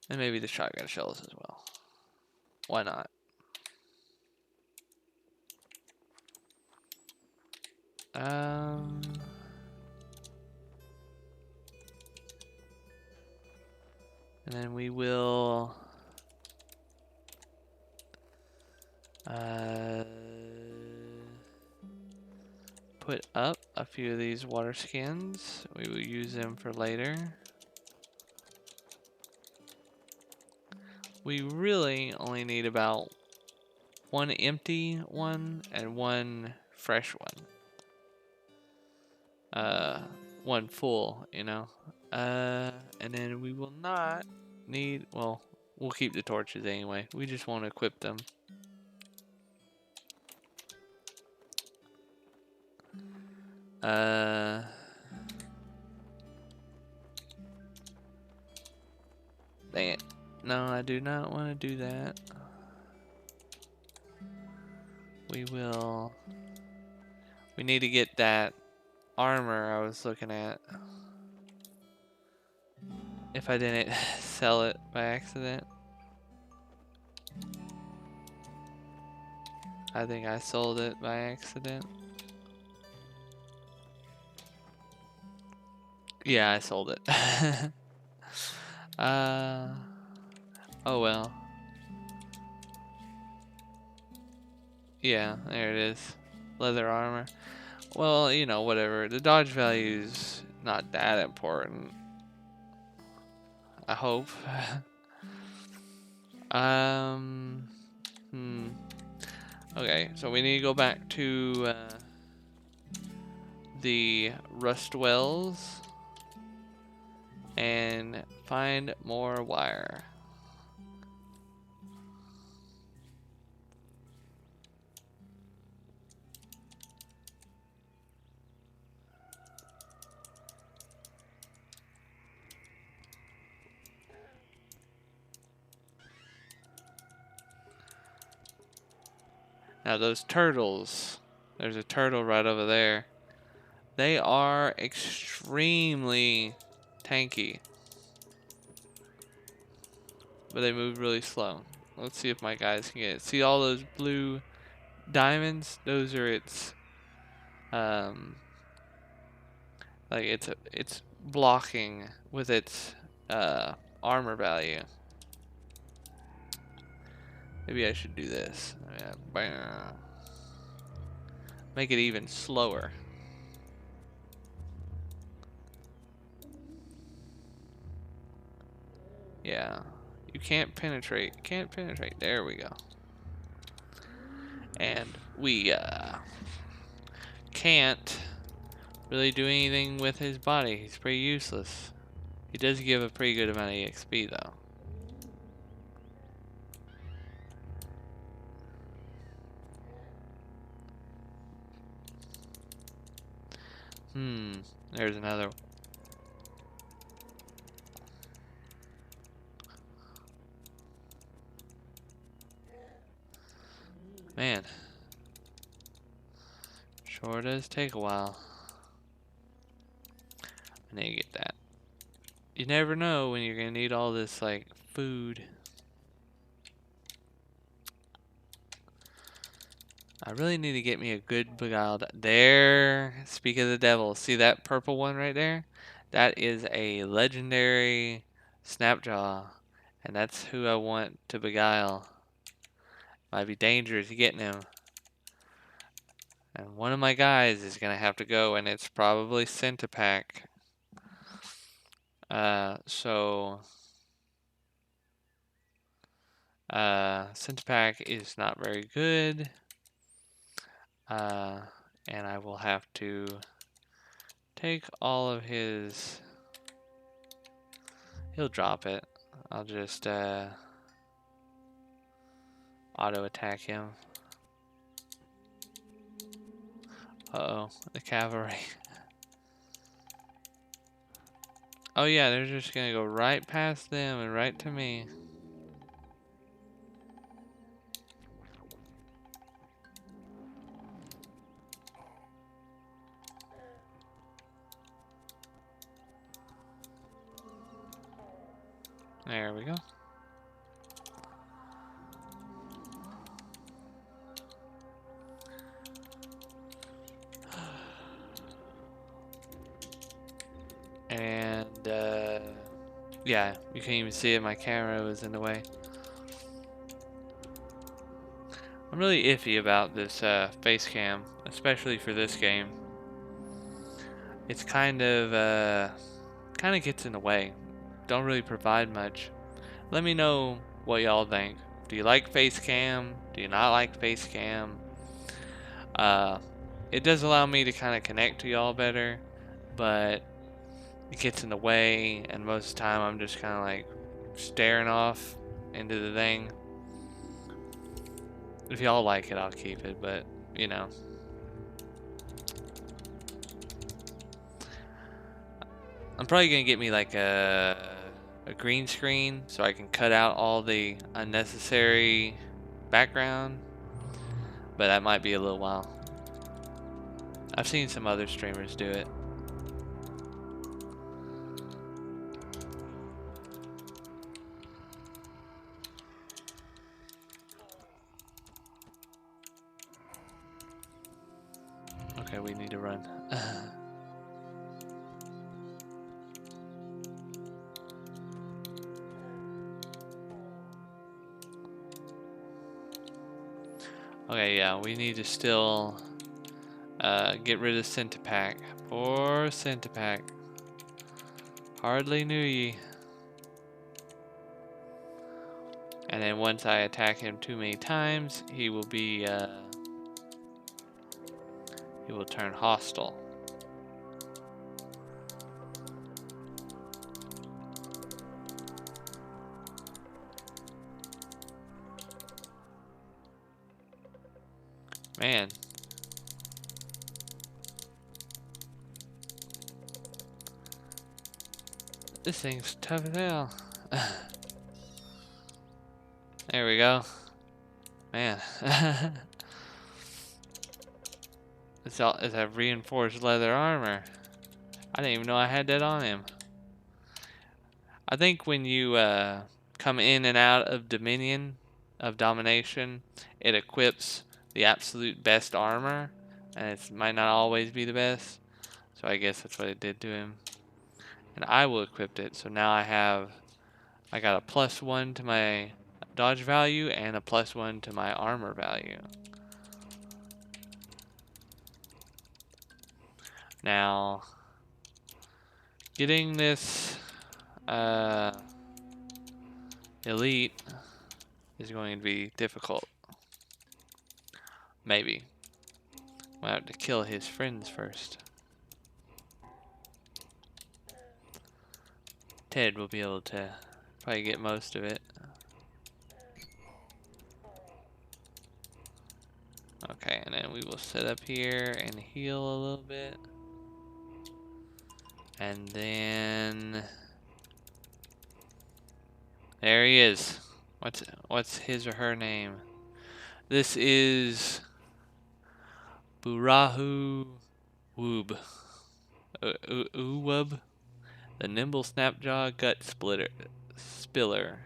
And maybe the shotgun shells as well. Why not? And then we will put up a few of these water skins. We will use them for later. We really only need about one empty one and one fresh one. One full, you know. And then we will not need, well, we'll keep the torches anyway. We just won't equip them. Dang it. No, I do not want to do that. We need to get that armor I was looking at. If I didn't sell it by accident. I think I sold it by accident. Yeah, I sold it. Oh well. Yeah, there it is. Leather armor. Well, you know, whatever. The dodge value's not that important. I hope. Okay, so we need to go back to the rust wells and find more wire. Now those turtles, there's a turtle right over there. They are extremely tanky, but they move really slow. Let's see if my guys can get it. See all those blue diamonds? Those are its, like it's blocking with its armor value. Maybe I should do this. Yeah. Make it even slower. Yeah. You can't penetrate. Can't penetrate. There we go. And we can't really do anything with his body. He's pretty useless. He does give a pretty good amount of EXP though. There's another. Man. Sure does take a while. I need to get that. You never know when you're gonna need all this like food. I really need to get me a good beguiled. There, speak of the devil. See that purple one right there? That is a legendary Snapjaw, and that's who I want to beguile. Might be dangerous getting him. And one of my guys is gonna have to go, and it's probably Centipack. Centipack is not very good. And I will have to take all of his. He'll drop it. I'll just auto attack him. Uh-oh, the cavalry. Oh yeah, they're just gonna go right past them and right to me. There we go. And yeah, you can't even see it. My camera was in the way. I'm really iffy about this face cam, especially for this game. It's kind of gets in the way. Don't really provide much. Let me know what y'all think. Do you like face cam? Do you not like face cam? It does allow me to kind of connect to y'all better, but it gets in the way, and most of the time I'm just kind of like staring off into the thing. If y'all like it, I'll keep it, but you know. I'm probably gonna get me like a green screen so I can cut out all the unnecessary background, but that might be a little while. I've seen some other streamers do it. Okay, we need to run. Okay, yeah, we need to still get rid of Centipack. Poor Centipack. Hardly knew ye. And then once I attack him too many times, he will be he will turn hostile. Man. This thing's tough as hell. There we go. Man. It's a reinforced leather armor. I didn't even know I had that on him. I think when you come in and out of Dominion, of Domination, it equips the absolute best armor, and it might not always be the best. So I guess that's what it did to him. And I will equip it, so now I got a +1 to my dodge value and a +1 to my armor value. Now, getting this elite is going to be difficult. Maybe. Might have to kill his friends first. Ted will be able to probably get most of it. Okay, and then we will sit up here and heal a little bit. And then there he is. What's his or her name? This is Burahu Woob. Uwub. The nimble snapjaw gut spiller.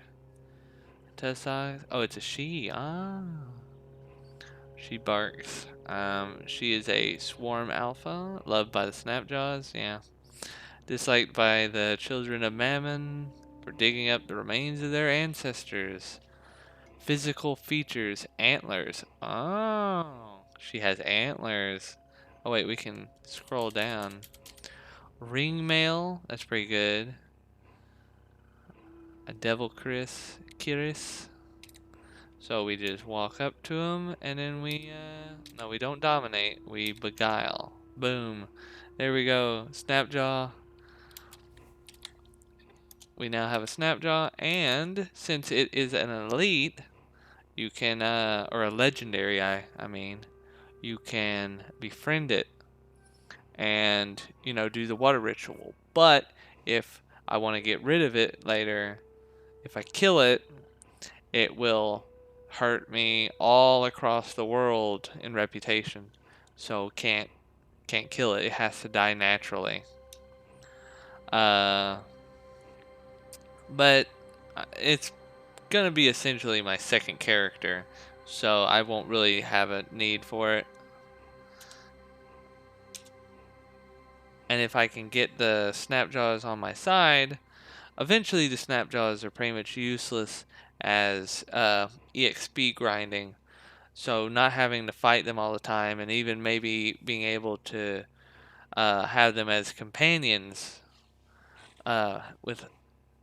Tessa. Oh, it's a she. Ah. She barks. She is a swarm alpha, loved by the snapjaws. Yeah. Disliked by the children of Mammon for digging up the remains of their ancestors. Physical features, antlers. Oh, she has antlers. Oh wait, we can scroll down. Ring mail, that's pretty good. A devil Kiris. So we just walk up to him and then no, we don't dominate, we beguile. Boom. There we go. Snapjaw. We now have a snapjaw, and since it is an elite, you can, or a legendary, I mean, you can befriend it. and, you know, do the water ritual. But if I want to get rid of it later, if I kill it, it will hurt me all across the world in reputation. So can't kill it. It has to die naturally. Uh, but it's gonna be essentially my second character, so I won't really have a need for it. And if I can get the Snapjaws on my side, eventually the Snapjaws are pretty much useless as EXP grinding. So not having to fight them all the time, and even maybe being able to have them as companions, with,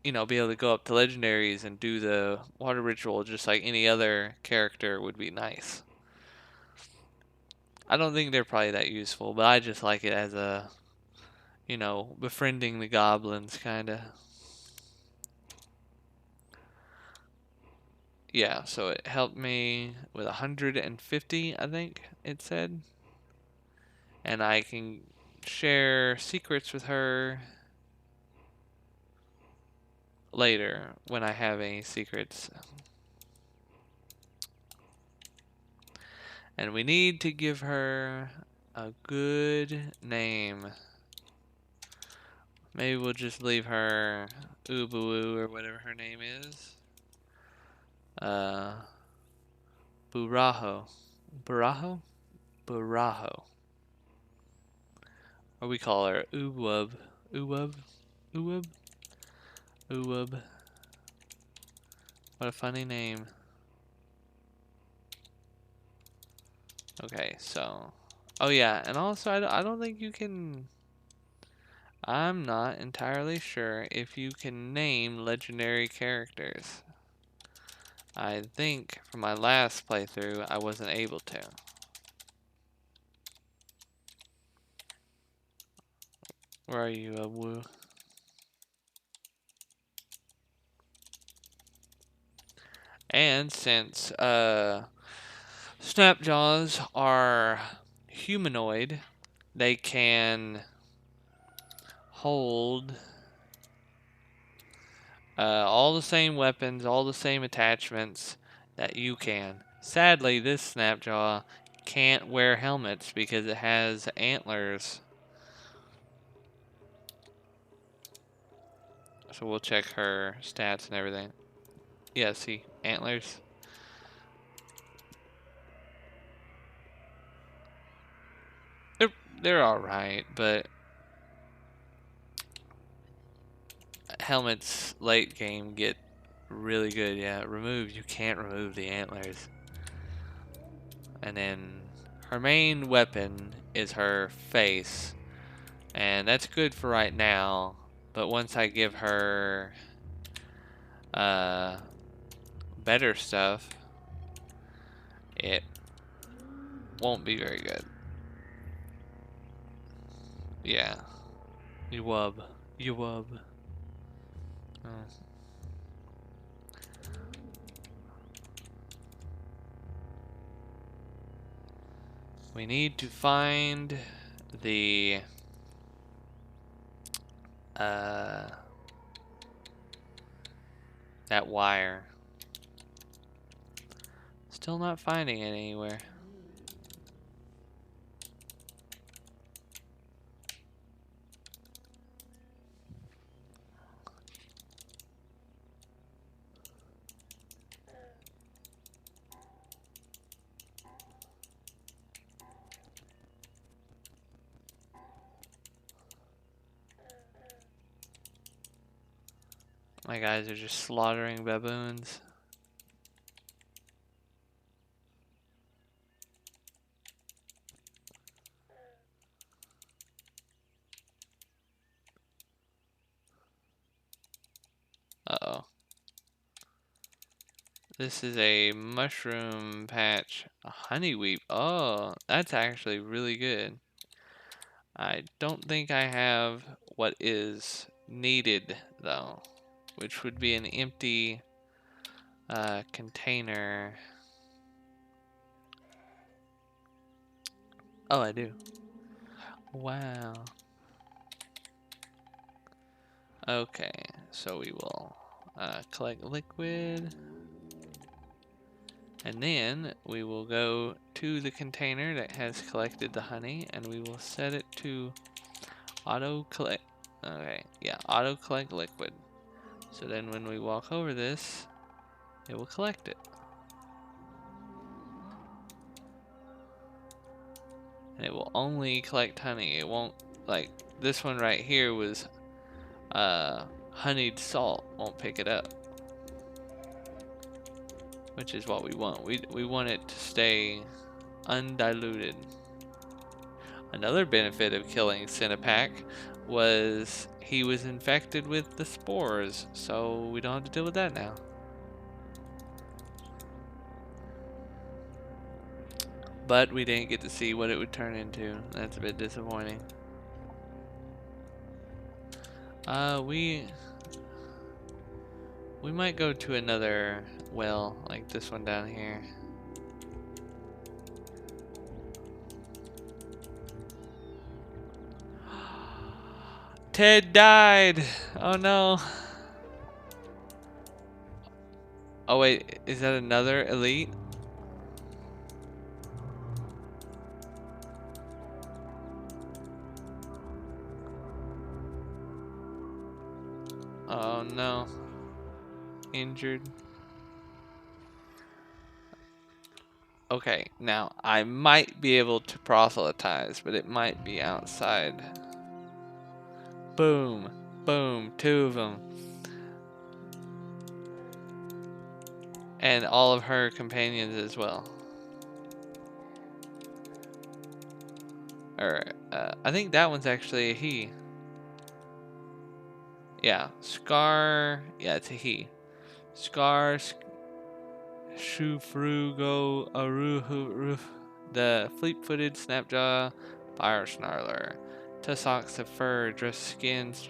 you know, be able to go up to legendaries and do the water ritual just like any other character would be nice. I don't think they're probably that useful, but I just like it as a, you know, befriending the goblins kinda. Yeah, so it helped me with 150, I think it said. And I can share secrets with her later when I have any secrets. And we need to give her a good name. Maybe we'll just leave her Ubu or whatever her name is. Buraho. Buraho? Buraho. Or we call her Uwub. Uwub? Uwub? Uwub. What a funny name. Okay, so... Oh yeah, and also I don't think you can... I'm not entirely sure if you can name legendary characters. I think from my last playthrough I wasn't able to. Where are you, Woo? And since Snapjaws are humanoid, they can hold all the same weapons, all the same attachments that you can. Sadly, this Snapjaw can't wear helmets because it has antlers. So we'll check her stats and everything. Yeah, see, antlers. They're all right, but helmets late game get really good. Yeah, you can't remove the antlers. And then her main weapon is her face, and that's good for right now. But once I give her uh, better stuff, it won't be very good. Yeah, you wub, you wub. Oh. We need to find the that wire. Still not finding it anywhere. My guys are just slaughtering baboons. Uh-oh. This is a mushroom patch. A honeyweep. Oh, that's actually really good. I don't think I have what is needed, though, which would be an empty container. Oh, I do. Wow. Okay, so we will collect liquid. And then we will go to the container that has collected the honey and we will set it to auto collect. Okay, yeah, auto collect liquid. So then when we walk over this, it will collect it. And it will only collect honey. It won't, like, this one right here was honeyed salt. Won't pick it up. Which is what we want. We want it to stay undiluted. Another benefit of killing Cinepack was he was infected with the spores, so we don't have to deal with that now. But we didn't get to see what it would turn into. That's a bit disappointing. We might go to another well, like this one down here. Ted died! Oh no. Oh wait, is that another elite? Oh no. Injured. Okay, now I might be able to proselytize, but it might be outside. Boom. Boom. 2 of them. And all of her companions as well. Or, I think that one's actually a he. Yeah, Scar. Yeah, it's a he. Scar, Shufrugo, Aruhu, the fleet-footed Snapjaw, Fire Snarler, Tussocks of fur, dressed skins,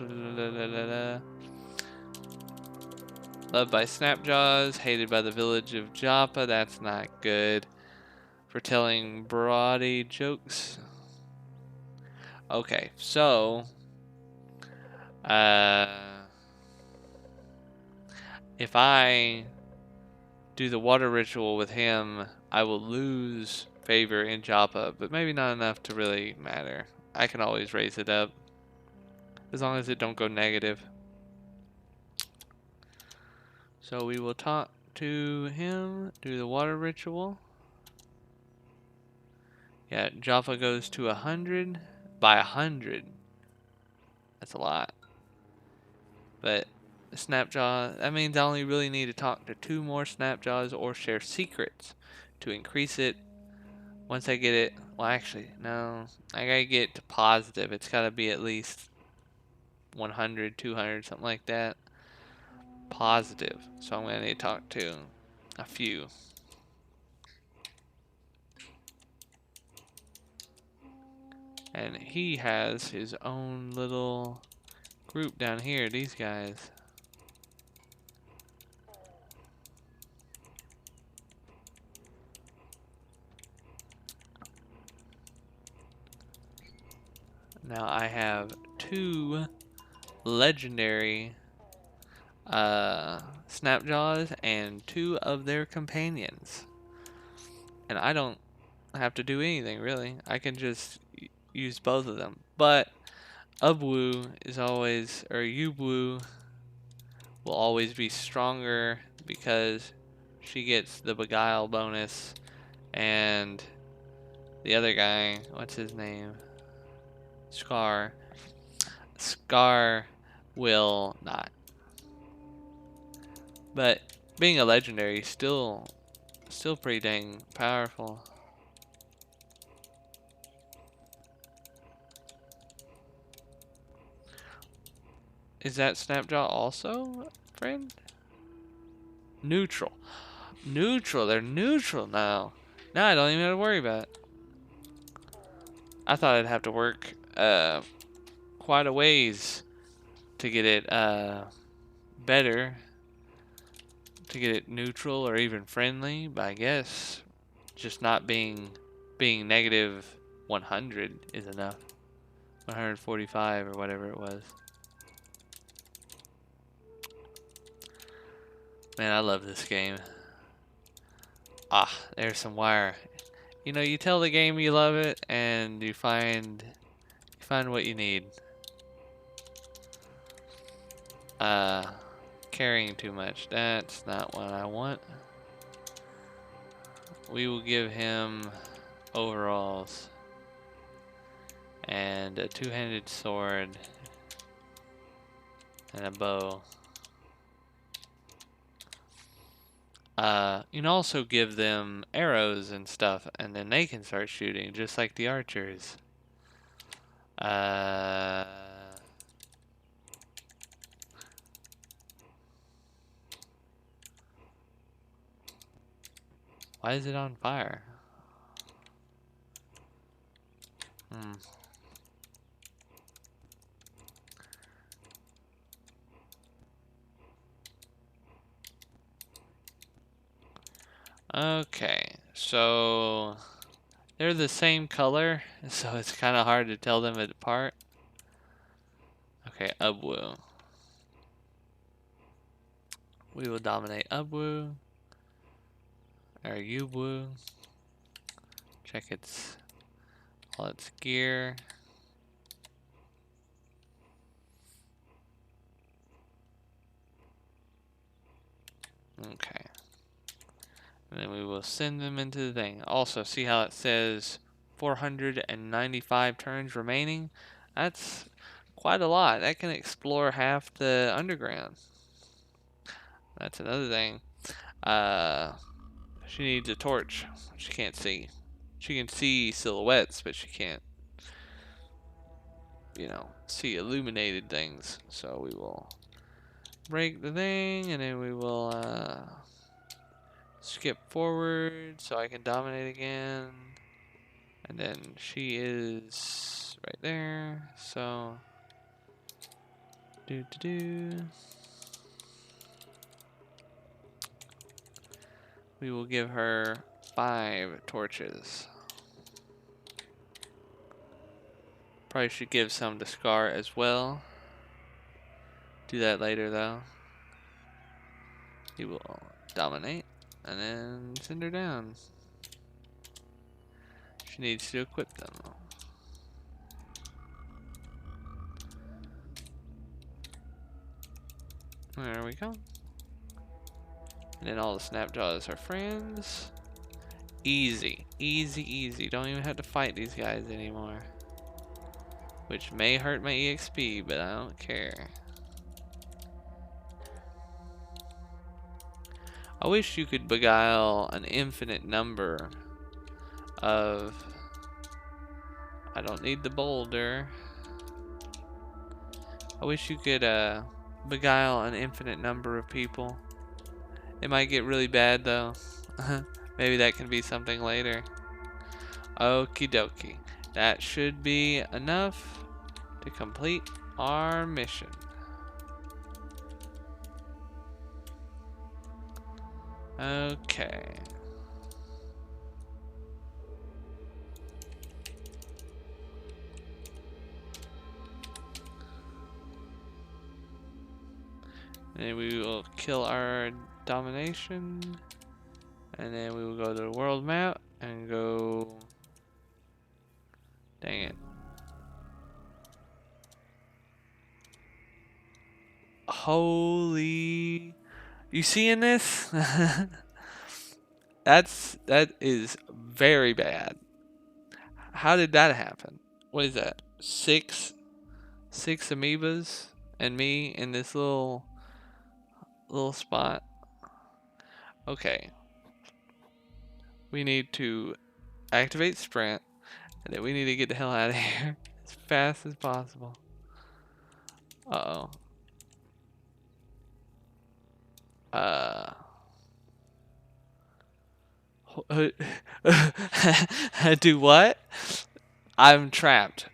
loved by Snapjaws, hated by the village of Joppa. That's not good. For telling broady jokes. Okay, so if I do the water ritual with him, I will lose favor in Joppa, but maybe not enough to really matter. I can always raise it up, as long as it don't go negative. So we will talk to him, do the water ritual. Yeah, Joppa goes to 100 by 100. That's a lot. But Snapjaw, that means I only really need to talk to 2 more Snapjaws or share secrets to increase it. Once I get it, well actually, no, I gotta get to positive. It's gotta be at least 100, 200, something like that. Positive. So I'm gonna need to talk to a few. And he has his own little group down here, these guys. Now I have 2 legendary Snapjaws and 2 of their companions. And I don't have to do anything really. I can just use both of them. But Ubwu is always, or Ubwu will always be stronger because she gets the Beguile bonus, and the other guy, what's his name? Scar. Scar will not. But being a legendary, still pretty dang powerful. Is that Snapjaw also, friend? Neutral. Neutral. They're neutral now. Now I don't even have to worry about it. I thought I'd have to work quite a ways to get it better. To get it neutral or even friendly. But I guess just not being negative 100 is enough. 145 or whatever it was. Man, I love this game. Ah, there's some wire. You know, you tell the game you love it, and you find what you need. Carrying too much. That's not what I want. We will give him overalls and a two-handed sword and a bow. You can also give them arrows and stuff, and then they can start shooting, just like the archers. Why is it on fire? Okay, so they're the same color, so it's kind of hard to tell them apart. Okay, Ubwu. We will dominate Ubwu. Or Ubwu. Check all its gear. Okay. And then we will send them into the thing. Also, see how it says 495 turns remaining? That's quite a lot. That can explore half the underground. That's another thing. She needs a torch. She can't see. She can see silhouettes, but she can't, you know, see illuminated things. So we will break the thing, and then we will skip forward so I can dominate again. And then she is right there. So we will give her 5 torches. Probably should give some to Scar as well. Do that later though. He will dominate and then send her down. She needs to equip them. There we go. And then all the Snapjaws are friends. Easy, easy, easy. Don't even have to fight these guys anymore. Which may hurt my EXP, but I don't care. I wish you could beguile an infinite number of... I don't need the boulder. I wish you could beguile an infinite number of people. It might get really bad though. Maybe that can be something later. Okie dokie. That should be enough to complete our mission. Okay. And then we will kill our domination. And then we will go to the world map and go... Dang it. Holy... You seeing this? That is very bad. How did that happen? What is that? Six amoebas and me in this little spot. Okay. We need to activate sprint, and then we need to get the hell out of here as fast as possible. Uh-oh. Do what? I'm trapped.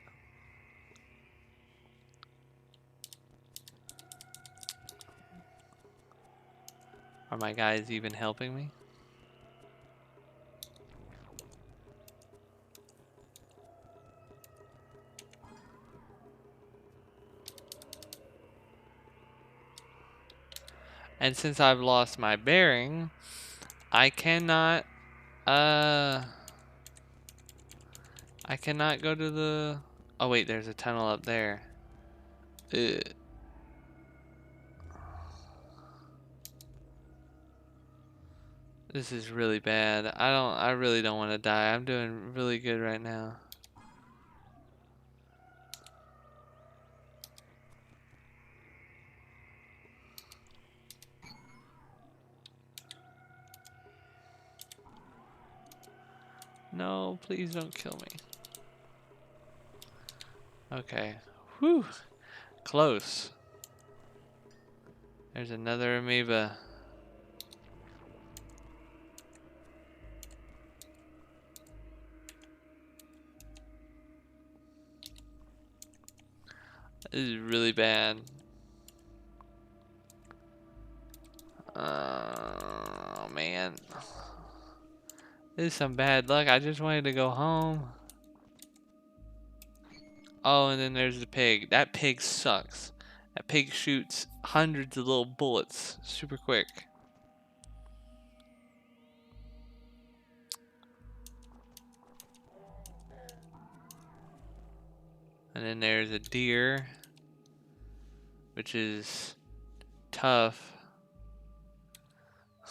Are my guys even helping me? And since I've lost my bearing, I cannot go to the... Oh wait, there's a tunnel up there. Ugh. This is really bad. I really don't want to die. I'm doing really good right now. No, please don't kill me. Okay. Whew. Close. There's another amoeba. This is really bad. Oh man. This is some bad luck. I just wanted to go home. Oh, and then there's the pig. That pig sucks. That pig shoots hundreds of little bullets super quick. And then there's a deer, which is tough.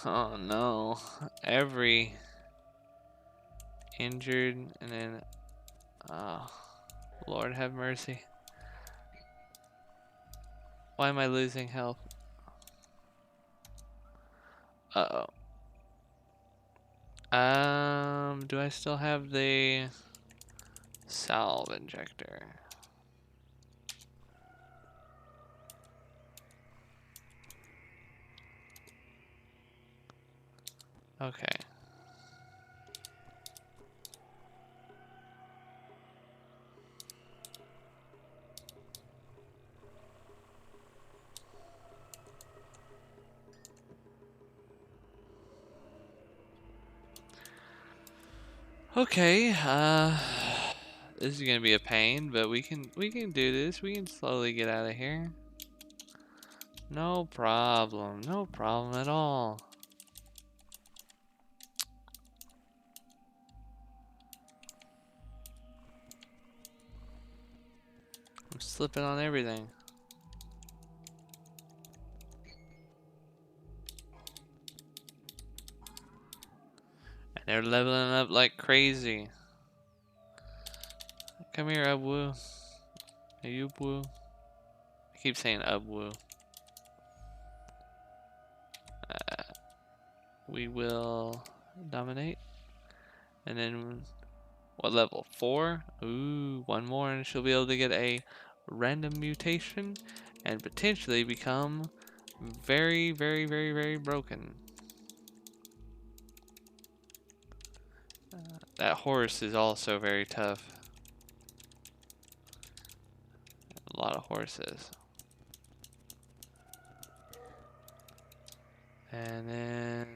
Oh no. Every injured, and then, oh, Lord have mercy. Why am I losing health? Uh-oh. Do I still have the salve injector? Okay. Okay, this is gonna be a pain, but we can do this. We can slowly get out of here. No problem at all. I'm slipping on everything. And they're leveling up like crazy. Come here, Ubwu. Hey, Ubwu. I keep saying Ubwu. We will dominate. And then, what level? 4? Ooh, one more and she'll be able to get a random mutation and potentially become very, very, very, very broken. That horse is also very tough. A lot of horses. And then...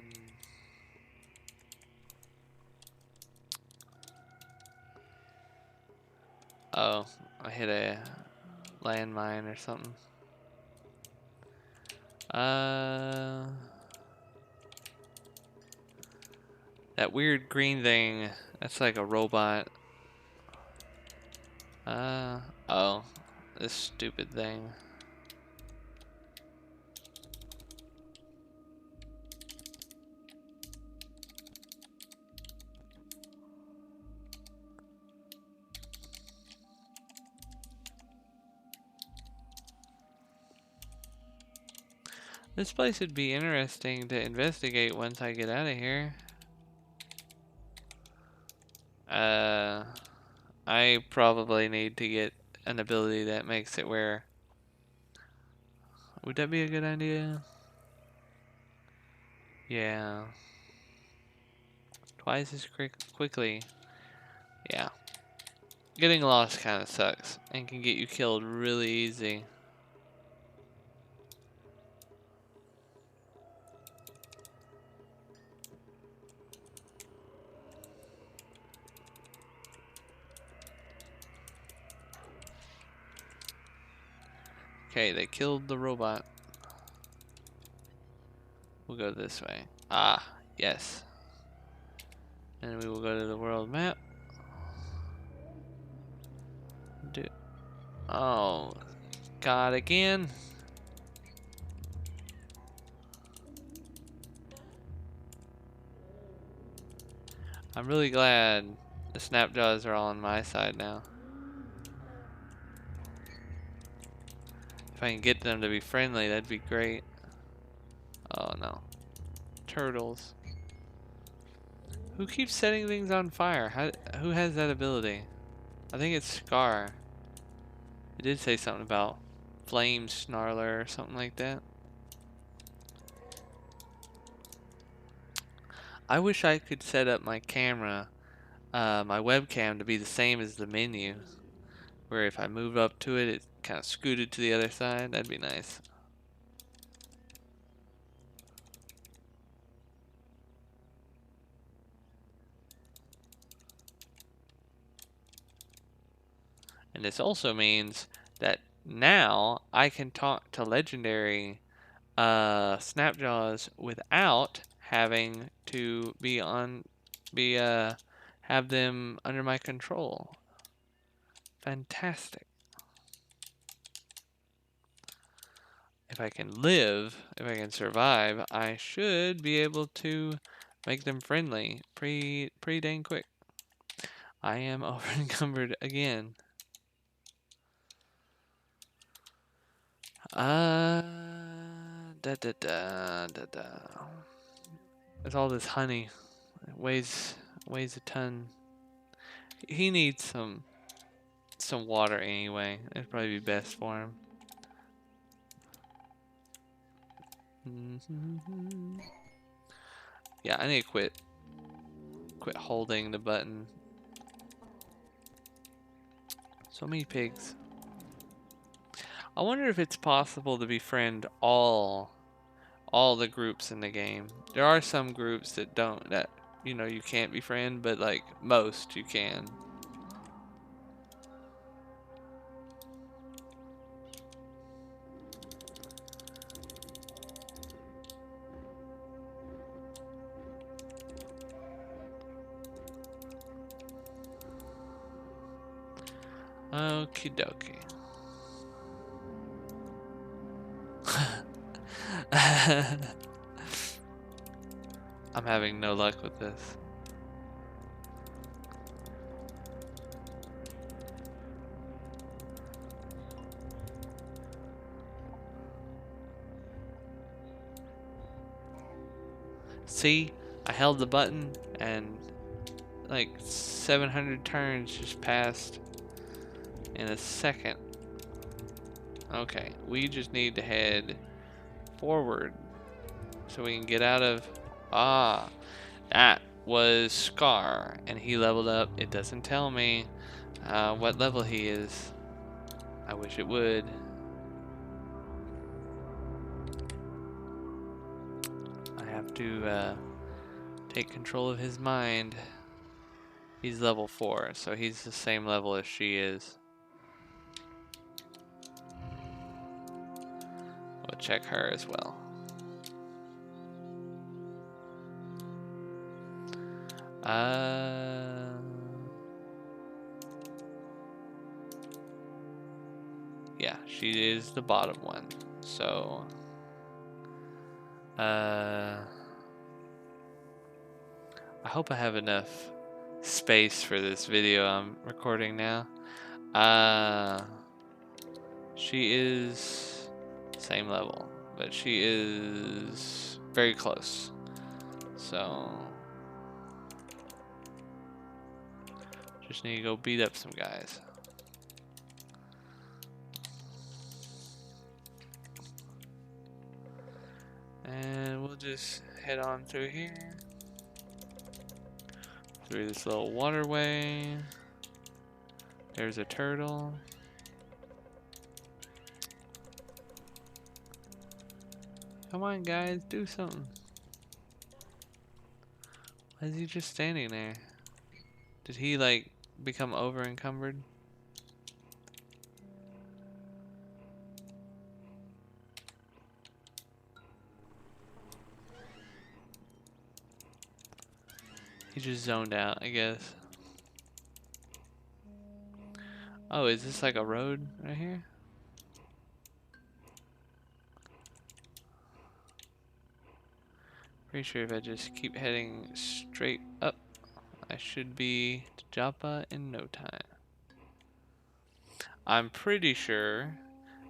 Oh, I hit a landmine or something. That weird green thing, that's like a robot. Oh, this stupid thing. This place would be interesting to investigate once I get out of here. I probably need to get an ability that makes it where... Would that be a good idea? Yeah. Twice as quickly. Yeah. Getting lost kind of sucks and can get you killed really easy. Okay, they killed the robot. We'll go this way. Ah, yes. And we will go to the world map. Oh, God, again. I'm really glad the Snapjaws are all on my side now. If I can get them to be friendly, that'd be great. Oh no. Turtles. Who keeps setting things on fire? Who has that ability? I think it's Scar. It did say something about Flame Snarler or something like that. I wish I could set up my camera, my webcam, to be the same as the menu. Where if I move up to it, it kind of scooted to the other side. That'd be nice. And this also means that now I can talk to legendary Snapjaws without having to have them under my control. Fantastic. If I can survive, I should be able to make them friendly pretty dang quick. I am over encumbered again. There's all this honey. It weighs a ton. He needs some water anyway. It'd probably be best for him. Yeah, I need to quit holding the button. So many pigs. I wonder if it's possible to befriend all the groups in the game. There are some groups that you can't befriend, but like most you can. Okie dokie. I'm having no luck with this. See, I held the button and like 700 turns just passed in a second. Okay, we just need to head forward so we can get out of... Ah, that was Scar, and he leveled up. It doesn't tell me what level he is. I wish it would. I have to take control of his mind. He's level 4, so he's the same level as she is. We'll check her as well. Yeah, she is the bottom one. So, I hope I have enough space for this video I'm recording now. She is same level, but she is very close. So, just need to go beat up some guys. And we'll just head on through here. Through this little waterway. There's a turtle. Come on, guys, do something. Why is he just standing there? Did he, like, become over encumbered? He just zoned out, I guess. Oh, is this like a road right here? Pretty sure if I just keep heading straight up, I should be to Joppa in no time. I'm pretty sure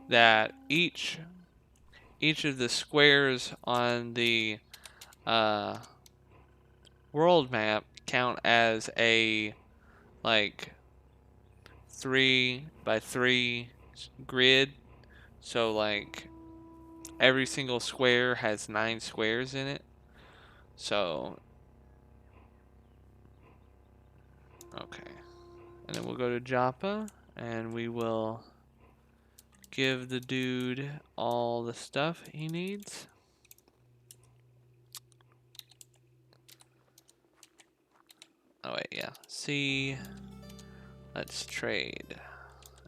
that each of the squares on the uh, world map count as a like 3x3 grid. So like every single square has 9 squares in it. So okay, and then we'll go to Joppa and we will give the dude all the stuff he needs. Oh wait, yeah. See, let's trade.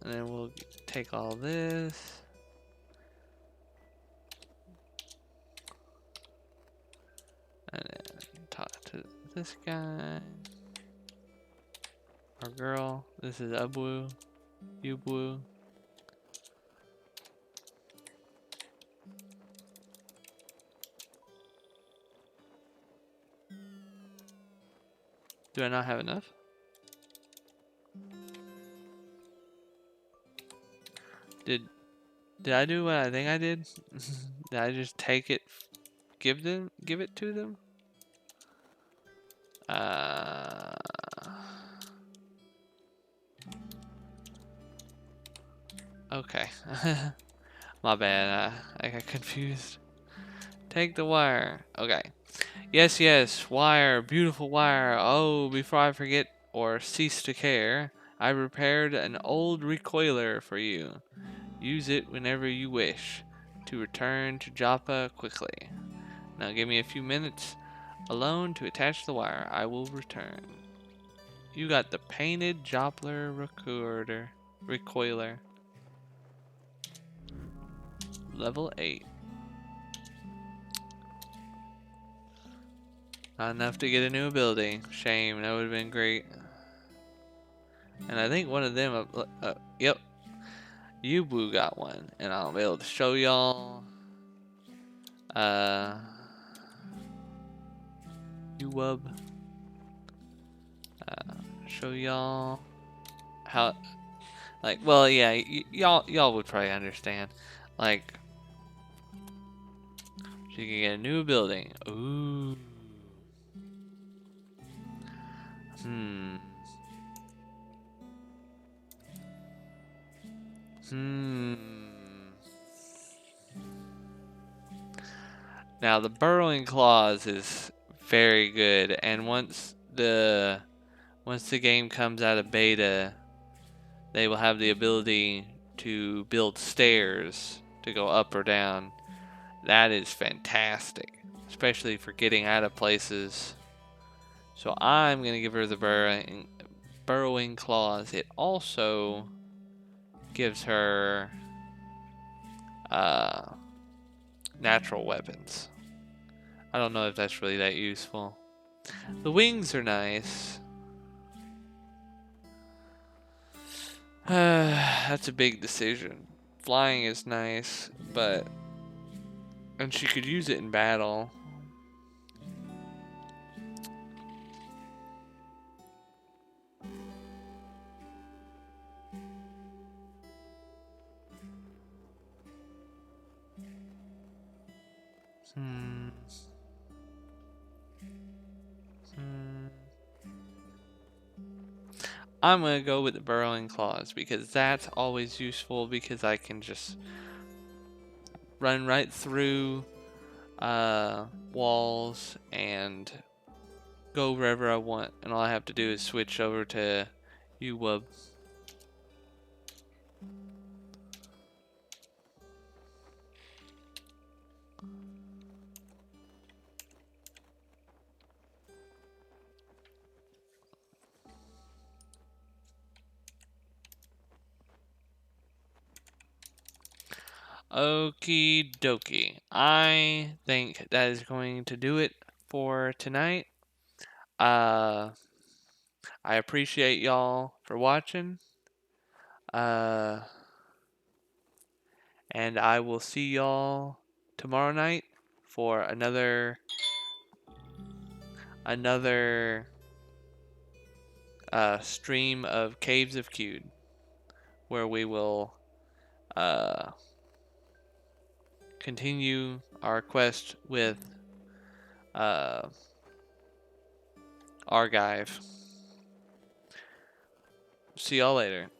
And then we'll take all this. And then talk to this guy. Or girl. This is Ubwu. Ubwu. Do I not have enough? Did I do what I think I did? Did I just take it, give it to them? Okay. My bad. I got confused. Take the wire. Okay. Yes, yes, wire, beautiful wire. Oh, before I forget or cease to care, I prepared an old recoiler for you. Use it whenever you wish to return to Joppa quickly. Now give me a few minutes alone to attach the wire. I will return. You got the painted Joppler recoiler. Level 8. Not enough to get a new ability. Shame, that would have been great. And I think one of them, yep, Yubu got one. And I'll be able to show y'all, Uwub, show y'all how, like, well, yeah, y'all would probably understand. Like, she can get a new ability. Ooh. Hmm. Now the burrowing claws is very good, and once the game comes out of beta, they will have the ability to build stairs to go up or down. That is fantastic, especially for getting out of places. So I'm gonna give her the burrowing claws. It also gives her natural weapons. I don't know if that's really that useful. The wings are nice. That's a big decision. Flying is nice, but... And she could use it in battle. I'm gonna go with the burrowing claws because that's always useful because I can just run right through walls and go wherever I want, and all I have to do is switch over to UWUB. Okie dokie. I think that is going to do it for tonight. I appreciate y'all for watching. And I will see y'all tomorrow night for another stream of Caves of Cute, where we will continue our quest with Argive. See y'all later.